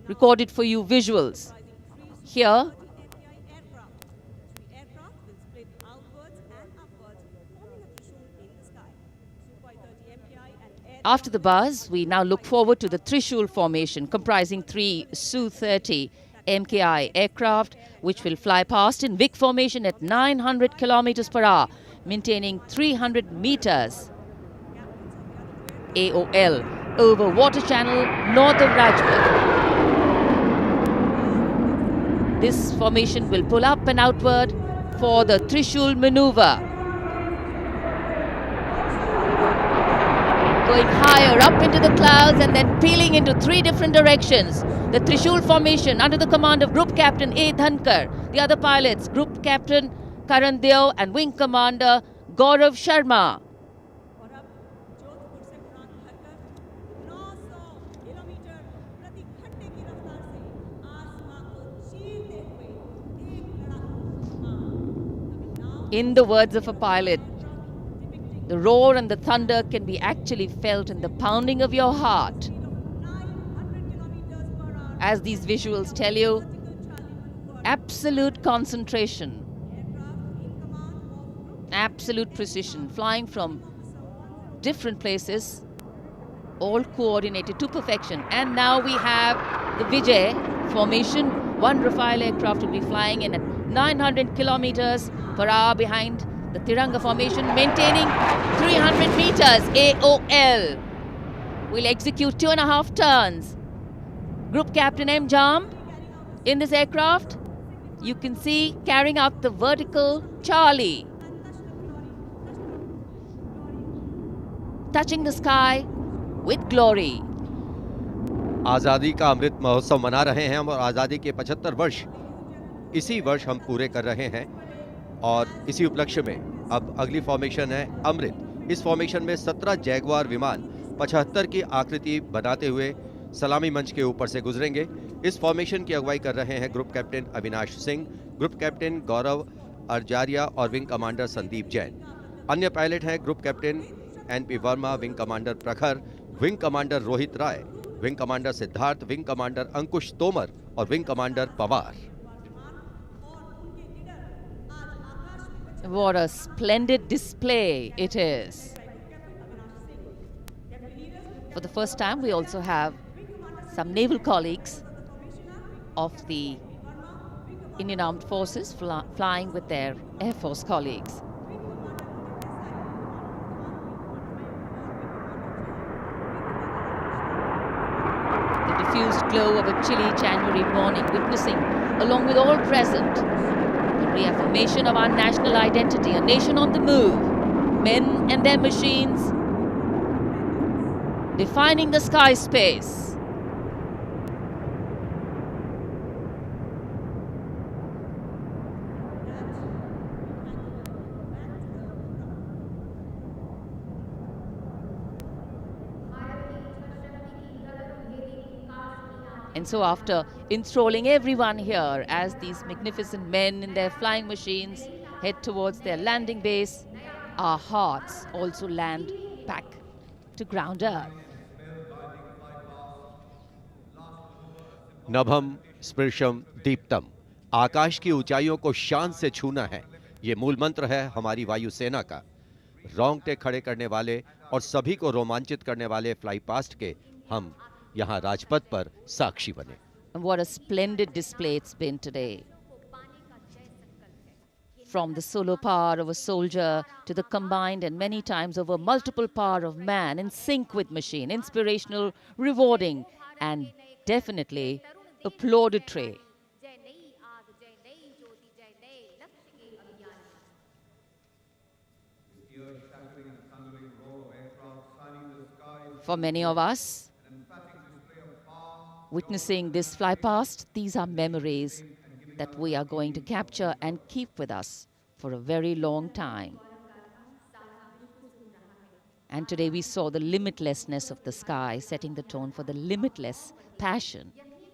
recorded for you visuals. Here, after the buzz, we now look forward to the Trishul formation, comprising 3 Su-30 MKI aircraft, which will fly past in Vic formation at 900 kilometers per hour, maintaining 300 meters AOL over water channel north of Rajput. This formation will pull up and outward for the Trishul maneuver. Going higher up into the clouds and then peeling into 3 different directions. The Trishul formation under the command of Group Captain A. Dhankar. The other pilots, Group Captain Karan Deo and Wing Commander Gaurav Sharma. In the words of a pilot, the roar and the thunder can be actually felt in the pounding of your heart. As these visuals tell you, absolute concentration, absolute precision, flying from different places, all coordinated to perfection. And now we have the Vijay formation. 1 Rafale aircraft will be flying in at 900 kilometers per hour behind the Tiranga formation, maintaining 300 meters AOL. We'll execute 2.5 turns. Group Captain M. Jam in this aircraft, you can see carrying out the vertical Charlie. Touching the sky with glory. आज़ादी का अमृत महोत्सव मना रहे हैं हम, और आज़ादी के 75 वर्ष इसी वर्ष हम पूरे कर रहे हैं। और इसी उपलक्ष्य में अब अगली फॉर्मेशन है अमृत। इस फॉर्मेशन में 17 जैगवार विमान 75 की आकृति बनाते हुए सलामी मंच के ऊपर से गुजरेंगे। इस फॉर्मेशन की अगुवाई कर रहे हैं group captain Avinash Singh, group captain Gaurav Arjaria और विंग कमांडर संदीप जैन। अन्य पायलट हैं group captain NP Verma, wing commander Prakhar, wing commander Rohit Rai, wing commander Siddharth, wing commander Ankush Tomar और wing commander Pawar. What a splendid display it is. For the first time, we also have some naval colleagues of the Indian Armed Forces flying with their Air Force colleagues. The diffused glow of a chilly January morning, witnessing, along with all present, the reaffirmation of our national identity, a nation on the move, men and their machines, defining the sky space. And so after enthralling everyone here as these magnificent men in their flying machines head towards their landing base, our hearts also land back to ground earth. नभम स्पर्शम Deeptam, आकाश की ऊंचाइयों को शान से छूना है, ये मूल मंत्र है हमारी वायुसेना का। रोंगटे खड़े करने वाले और सभी को रोमांचित करने वाले फ्लाई पास्ट के हम यहाँ राजपथ पर साक्षी बने। What a splendid display it's been today. From the solo power of a soldier to the combined and many times over multiple power of man in sync with machine, inspirational, rewarding, and definitely applauditory. For many of us, witnessing this fly past, these are memories that we are going to capture and keep with us for a very long time. And today we saw the limitlessness of the sky, setting the tone for the limitless passion,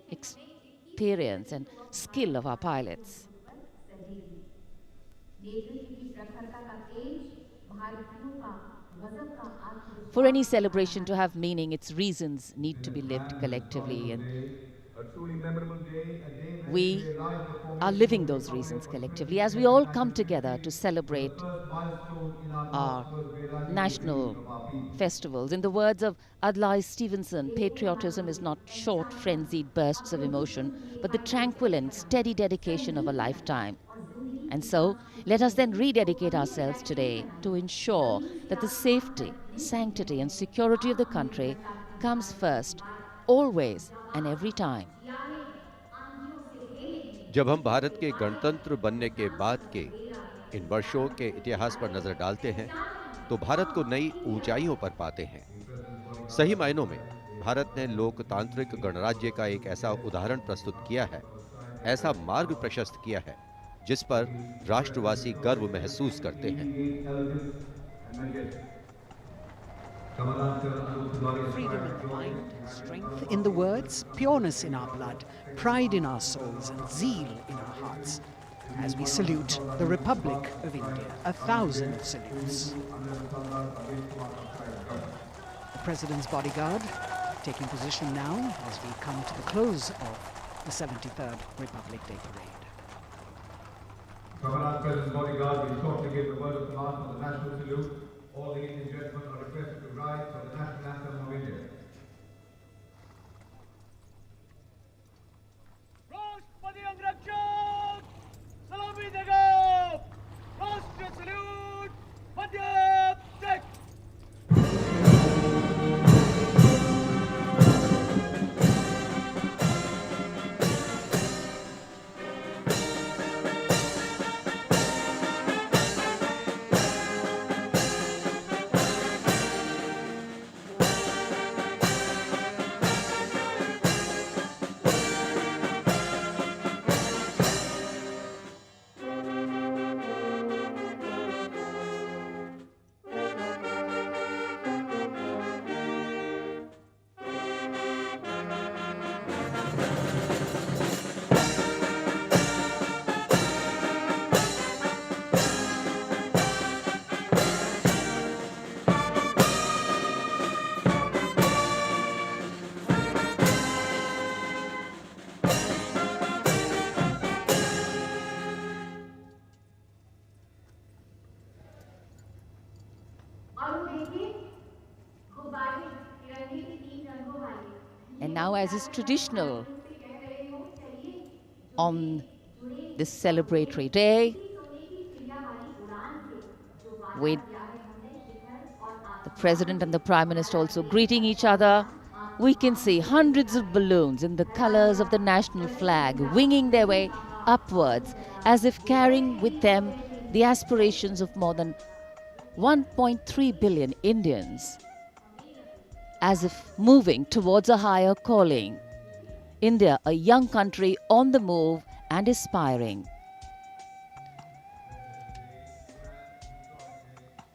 experience, and skill of our pilots. For any celebration to have meaning, its reasons need to be lived collectively, and we are living those reasons collectively as we all come together to celebrate our national festivals. In the words of Adlai Stevenson, patriotism is not short, frenzied bursts of emotion, but the tranquil and steady dedication of a lifetime. And so, let us then rededicate ourselves today to ensure that the safety, sanctity, and security of the country comes first, always and every time. जब हम भारत के गणतंत्र बनने के बाद के इन वर्षों के इतिहास पर नजर डालते हैं, तो भारत को नई ऊंचाइयों पर पाते हैं। सही मायनों में भारत ने लोकतांत्रिक गणराज्य का एक ऐसा उदाहरण प्रस्तुत किया है, ऐसा मार्ग प्रशस्त किया है, जिस पर राष्ट्रवासी गर्व महसूस करते हैं। Freedom in the mind, strength in the words, pureness in our blood, pride in our souls, and zeal in our hearts. As we salute the Republic of India, 1,000 salutes. The President's bodyguard taking position now as we come to the close of the 73rd Republic Day Parade. Commonwealth President's bodyguard will shortly give the word of command for the national salute. All the Indian gentlemen are requested to rise for the national anthem of India. राष्ट्रपति अंगरक्षक सलामी देगा। राष्ट्रीय salute Madhya Pradesh. And now, as is traditional on this celebratory day, with the President and the Prime Minister also greeting each other, we can see hundreds of balloons in the colors of the national flag winging their way upwards, as if carrying with them the aspirations of more than 1.3 billion Indians, as if moving towards a higher calling. India, a young country on the move and aspiring.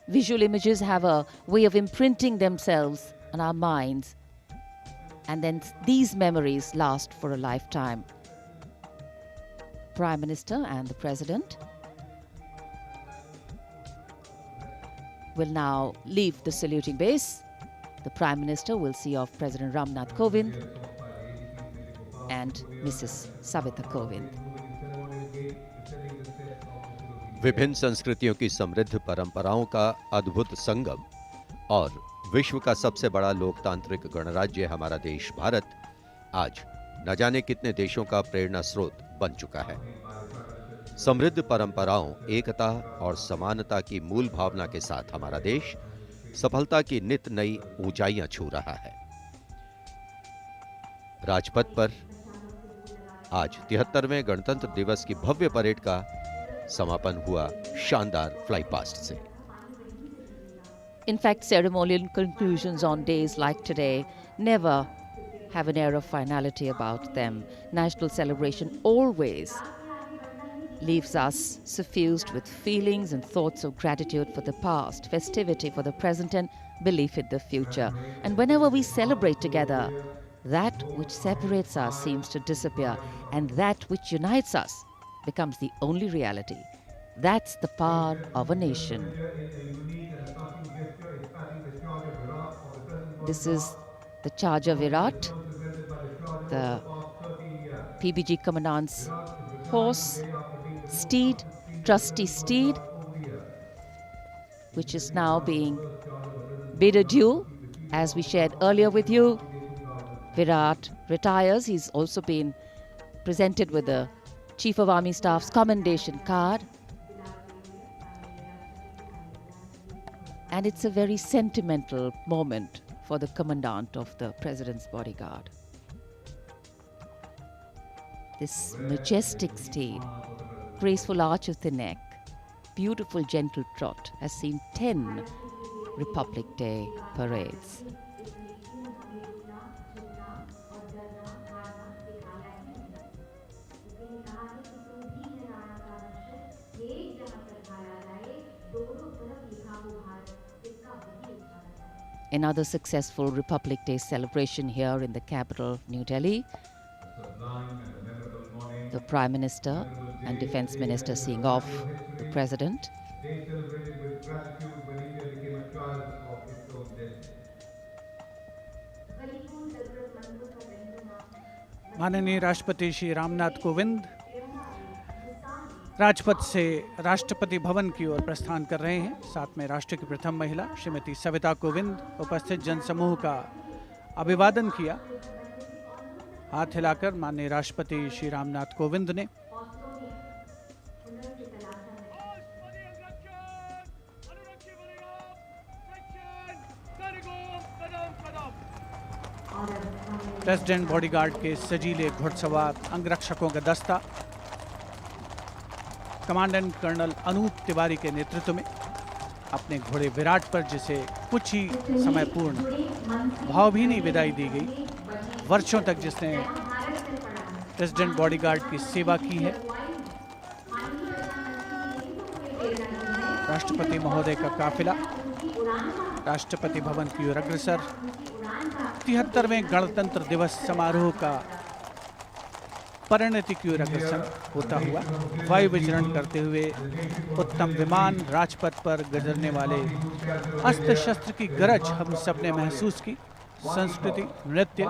Visual images have a way of imprinting themselves on our minds, and then these memories last for a lifetime. Prime Minister and the President will now leave the saluting base. The Prime Minister will see off President Ramnath Kovind and Mrs. Savita Kovind. विभिन्न संस्कृतियों की समृद्ध परंपराओं का अद्भुत संगम और विश्व का सबसे बड़ा लोकतांत्रिक गणराज्य हमारा देश भारत आज न जाने कितने देशों का प्रेरणा स्रोत बन चुका है। समृद्ध परंपराओं, एकता और समानता की मूल भावना के साथ हमारा देश सफलता की नित नई ऊंचाइयां छू रहा है। राजपथ पर आज 73वें गणतंत्र दिवस की भव्य परेड का समापन हुआ शानदार फ्लाई पास्ट से। In fact, ceremonial conclusions on days like today never have an air of finality about them. National celebration always leaves us suffused with feelings and thoughts of gratitude for the past, festivity for the present, and belief in the future. And whenever we celebrate together, that which separates us seems to disappear, and that which unites us becomes the only reality. That's the power of a nation. This is the charger Virat, the PBG Commandant's horse, steed, trusty steed, which is now being bid adieu. As we shared earlier with you, Virat retires. He's also been presented with the Chief of Army Staff's commendation card. And it's a very sentimental moment for the Commandant of the President's bodyguard. This majestic steed, graceful arch of the neck, beautiful gentle trot has seen 10 Republic Day parades. Another successful Republic Day celebration here in the capital, New Delhi. The Prime Minister and Defence Minister seeing off the President. माननीय राष्ट्रपति श्री रामनाथ कोविंद राजपथ से राष्ट्रपति भवन की ओर प्रस्थान कर रहे हैं। साथ में राष्ट्र की प्रथम महिला श्रीमती सविता कोविंद उपस्थित जनसमूह का अभिवादन किया। हाथ हिलाकर माननीय राष्ट्रपति श्री रामनाथ कोविंद ने प्रेसिडेंट बॉडीगार्ड के सजीले घुड़सवार अंगरक्षकों का दस्ता कमांडेंट कर्नल अनूप तिवारी के नेतृत्व में अपने घोड़े विराट पर, जिसे कुछ ही समय पूर्ण भावभीनी विदाई दी गई। वर्षों तक जिसने प्रेसिडेंट बॉडीगार्ड की सेवा की है, राष्ट्रपति महोदय का काफिला राष्ट्रपति भवन की ओर अग्रसर 73वें गणतंत्र दिवस समारोह का परिणति की ओर अग्रसर होता हुआ वायु विचरण करते हुए उत्तम विमान राजपथ पर गुजरने वाले अस्त्र शस्त्र की गरज हम सब ने महसूस की। संस्कृति, नृत्य,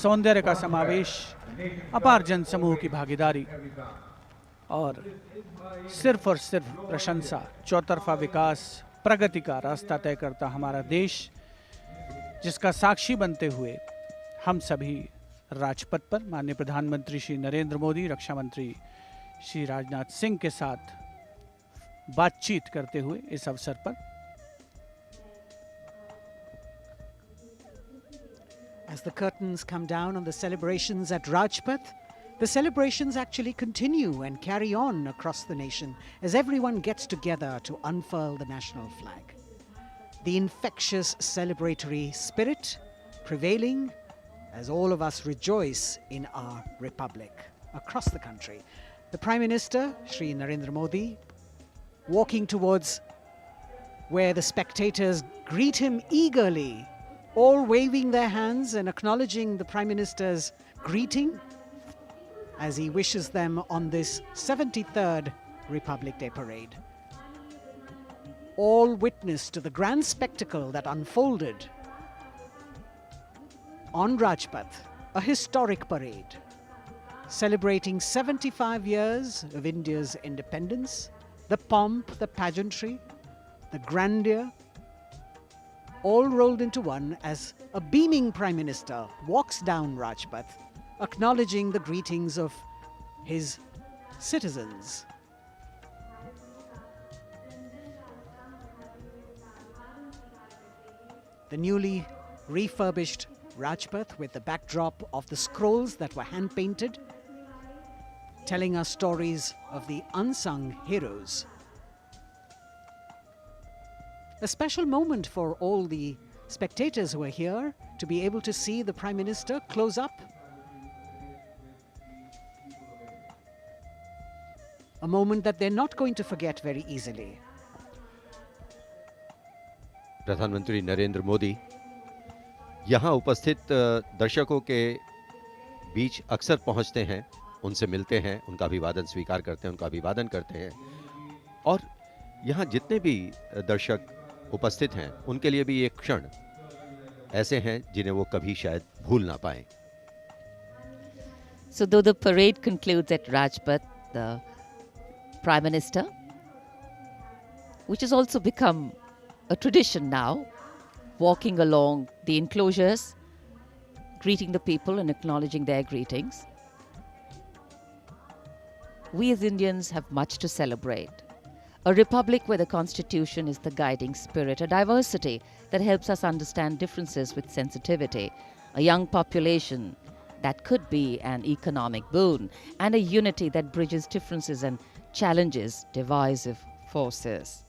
सौंदर्य का समावेश, अपार जनसमूह की भागीदारी और सिर्फ प्रशंसा, चौतरफा विकास, प्रगति का रास्ता तय करता हमारा देश, जिसका साक्षी बनते हुए हम सभी राजपथ पर माननीय प्रधानमंत्री श्री नरेंद्र मोदी, रक्षा मंत्री श्री राजनाथ सिंह के साथ बातचीत करते हुए इस अवसर पर As the curtains come down on the celebrations at Rajpath, the celebrations actually continue and carry on across the nation as everyone gets together to unfurl the national flag. The infectious celebratory spirit prevailing as all of us rejoice in our republic across the country. The Prime Minister, Shri Narendra Modi, walking towards where the spectators greet him eagerly, all waving their hands and acknowledging the Prime Minister's greeting as he wishes them on this 73rd Republic Day parade. All witness to the grand spectacle that unfolded on Rajpath, a historic parade celebrating 75 years of India's independence the pomp, the pageantry, the grandeur, all rolled into one as a beaming Prime Minister walks down Rajpath, acknowledging the greetings of his citizens. The newly refurbished Rajpath with the backdrop of the scrolls that were hand-painted, telling us stories of the unsung heroes. A special moment for all the spectators who are here to be able to see the Prime Minister close up. A moment that they're not going to forget very easily. प्रधानमंत्री नरेंद्र मोदी यहाँ उपस्थित दर्शकों के बीच अक्सर पहुँचते हैं, उनसे मिलते हैं, उनका अभिवादन स्वीकार करते हैं, उनका अभिवादन करते हैं और यहाँ जितने भी दर्शक उपस्थित हैं उनके लिए भी एक क्षण ऐसे हैं जिन्हें वो कभी शायद भूल ना पाएं। So though the parade concludes at Rajpath, the Prime Minister, which has also become a tradition now, walking along the enclosures, greeting the people and acknowledging their greetings. We as Indians have much to celebrate. A republic where the Constitution is the guiding spirit, a diversity that helps us understand differences with sensitivity, a young population that could be an economic boon, and a unity that bridges differences and challenges divisive forces.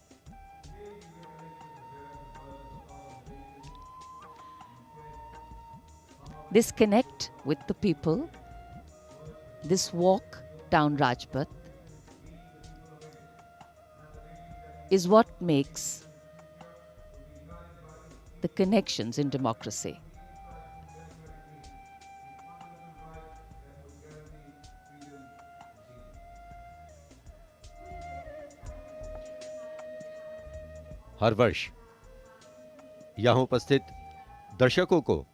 This connect with the people, this walk down Rajpath, is what makes the connections in democracy. हर वर्ष यहाँ उपस्थित दर्शकों को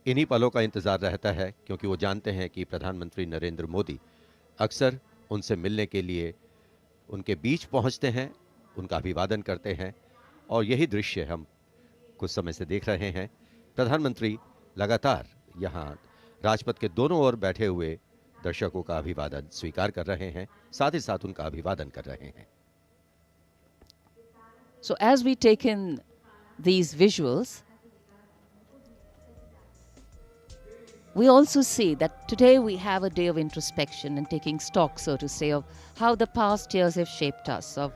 इन्हीं पलों का इंतजार रहता है क्योंकि वो जानते हैं कि प्रधानमंत्री नरेंद्र मोदी अक्सर उनसे मिलने के लिए उनके बीच पहुंचते हैं, उनका अभिवादन करते हैं और यही दृश्य हम कुछ समय से देख रहे हैं। प्रधानमंत्री लगातार यहाँ राजपथ के दोनों ओर बैठे हुए दर्शकों का अभिवादन स्वीकार कर रहे हैं, साथ ही साथ उनका अभिवादन कर रहे हैं। So as we take in these visuals, we also see that today we have a day of introspection and taking stock, so to say, of how the past years have shaped us, of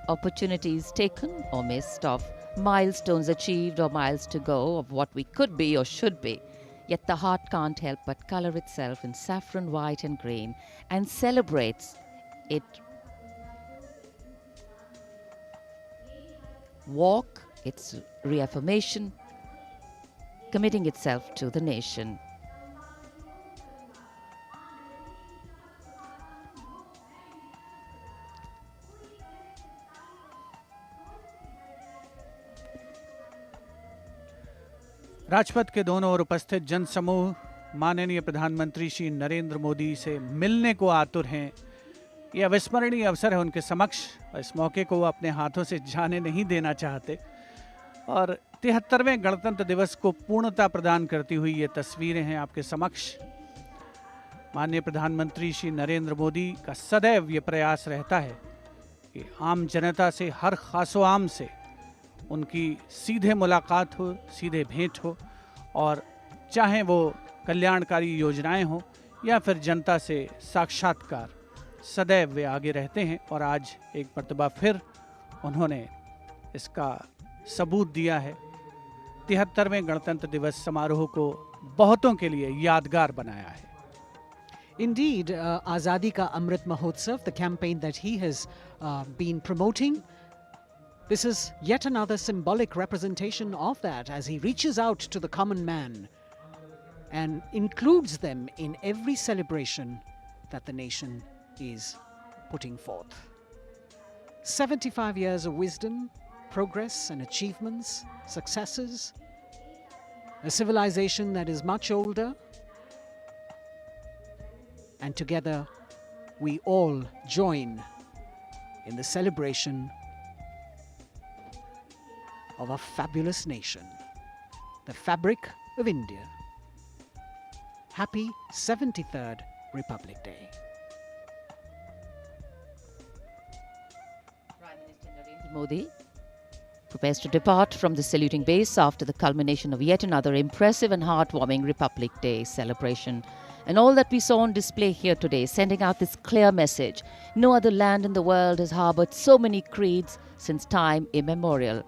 opportunities taken or missed, of milestones achieved or miles to go, of what we could be or should be. Yet the heart can't help but color itself in saffron, white and green and celebrates it. Walk, its reaffirmation, committing itself to the nation. Rajpath के दोनों ओर उपस्थित जनसमूह माननीय प्रधानमंत्री श्री नरेंद्र मोदी से मिलने को आतुर हैं। यह अविस्मरणीय अवसर है उनके समक्ष और इस मौके को वो अपने हाथों से जाने नहीं देना चाहते और 73वें गणतंत्र दिवस को पूर्णता प्रदान करती हुई ये तस्वीरें हैं आपके समक्ष। माननीय प्रधानमंत्री श्री नरेंद्र मोदी का सदैव ये प्रयास रहता है कि आम जनता से, हर खासो आम से उनकी सीधे मुलाकात हो, सीधे भेंट हो और चाहे वो कल्याणकारी योजनाएं हो या फिर जनता से साक्षात्कार, सदैव वे आगे रहते हैं और आज एक मर्तबा फिर उन्होंने इसका सबूत दिया है। 73वें गणतंत्र दिवस समारोह को बहुतों के लिए यादगार बनाया है। Indeed, Azadi Ka Amrit Mahotsav, the campaign that he has been promoting, this is yet another symbolic representation of that as he reaches out to the common man and includes them in every celebration that the nation is putting forth. 75 years of wisdom, progress and achievements, successes, a civilization that is much older, and together we all join in the celebration of a fabulous nation, the fabric of India. Happy 73rd Republic Day. Prime Minister Narendra Modi prepares to depart from the saluting base after the culmination of yet another impressive and heartwarming Republic Day celebration. And all that we saw on display here today, sending out this clear message: no other land in the world has harbored so many creeds since time immemorial.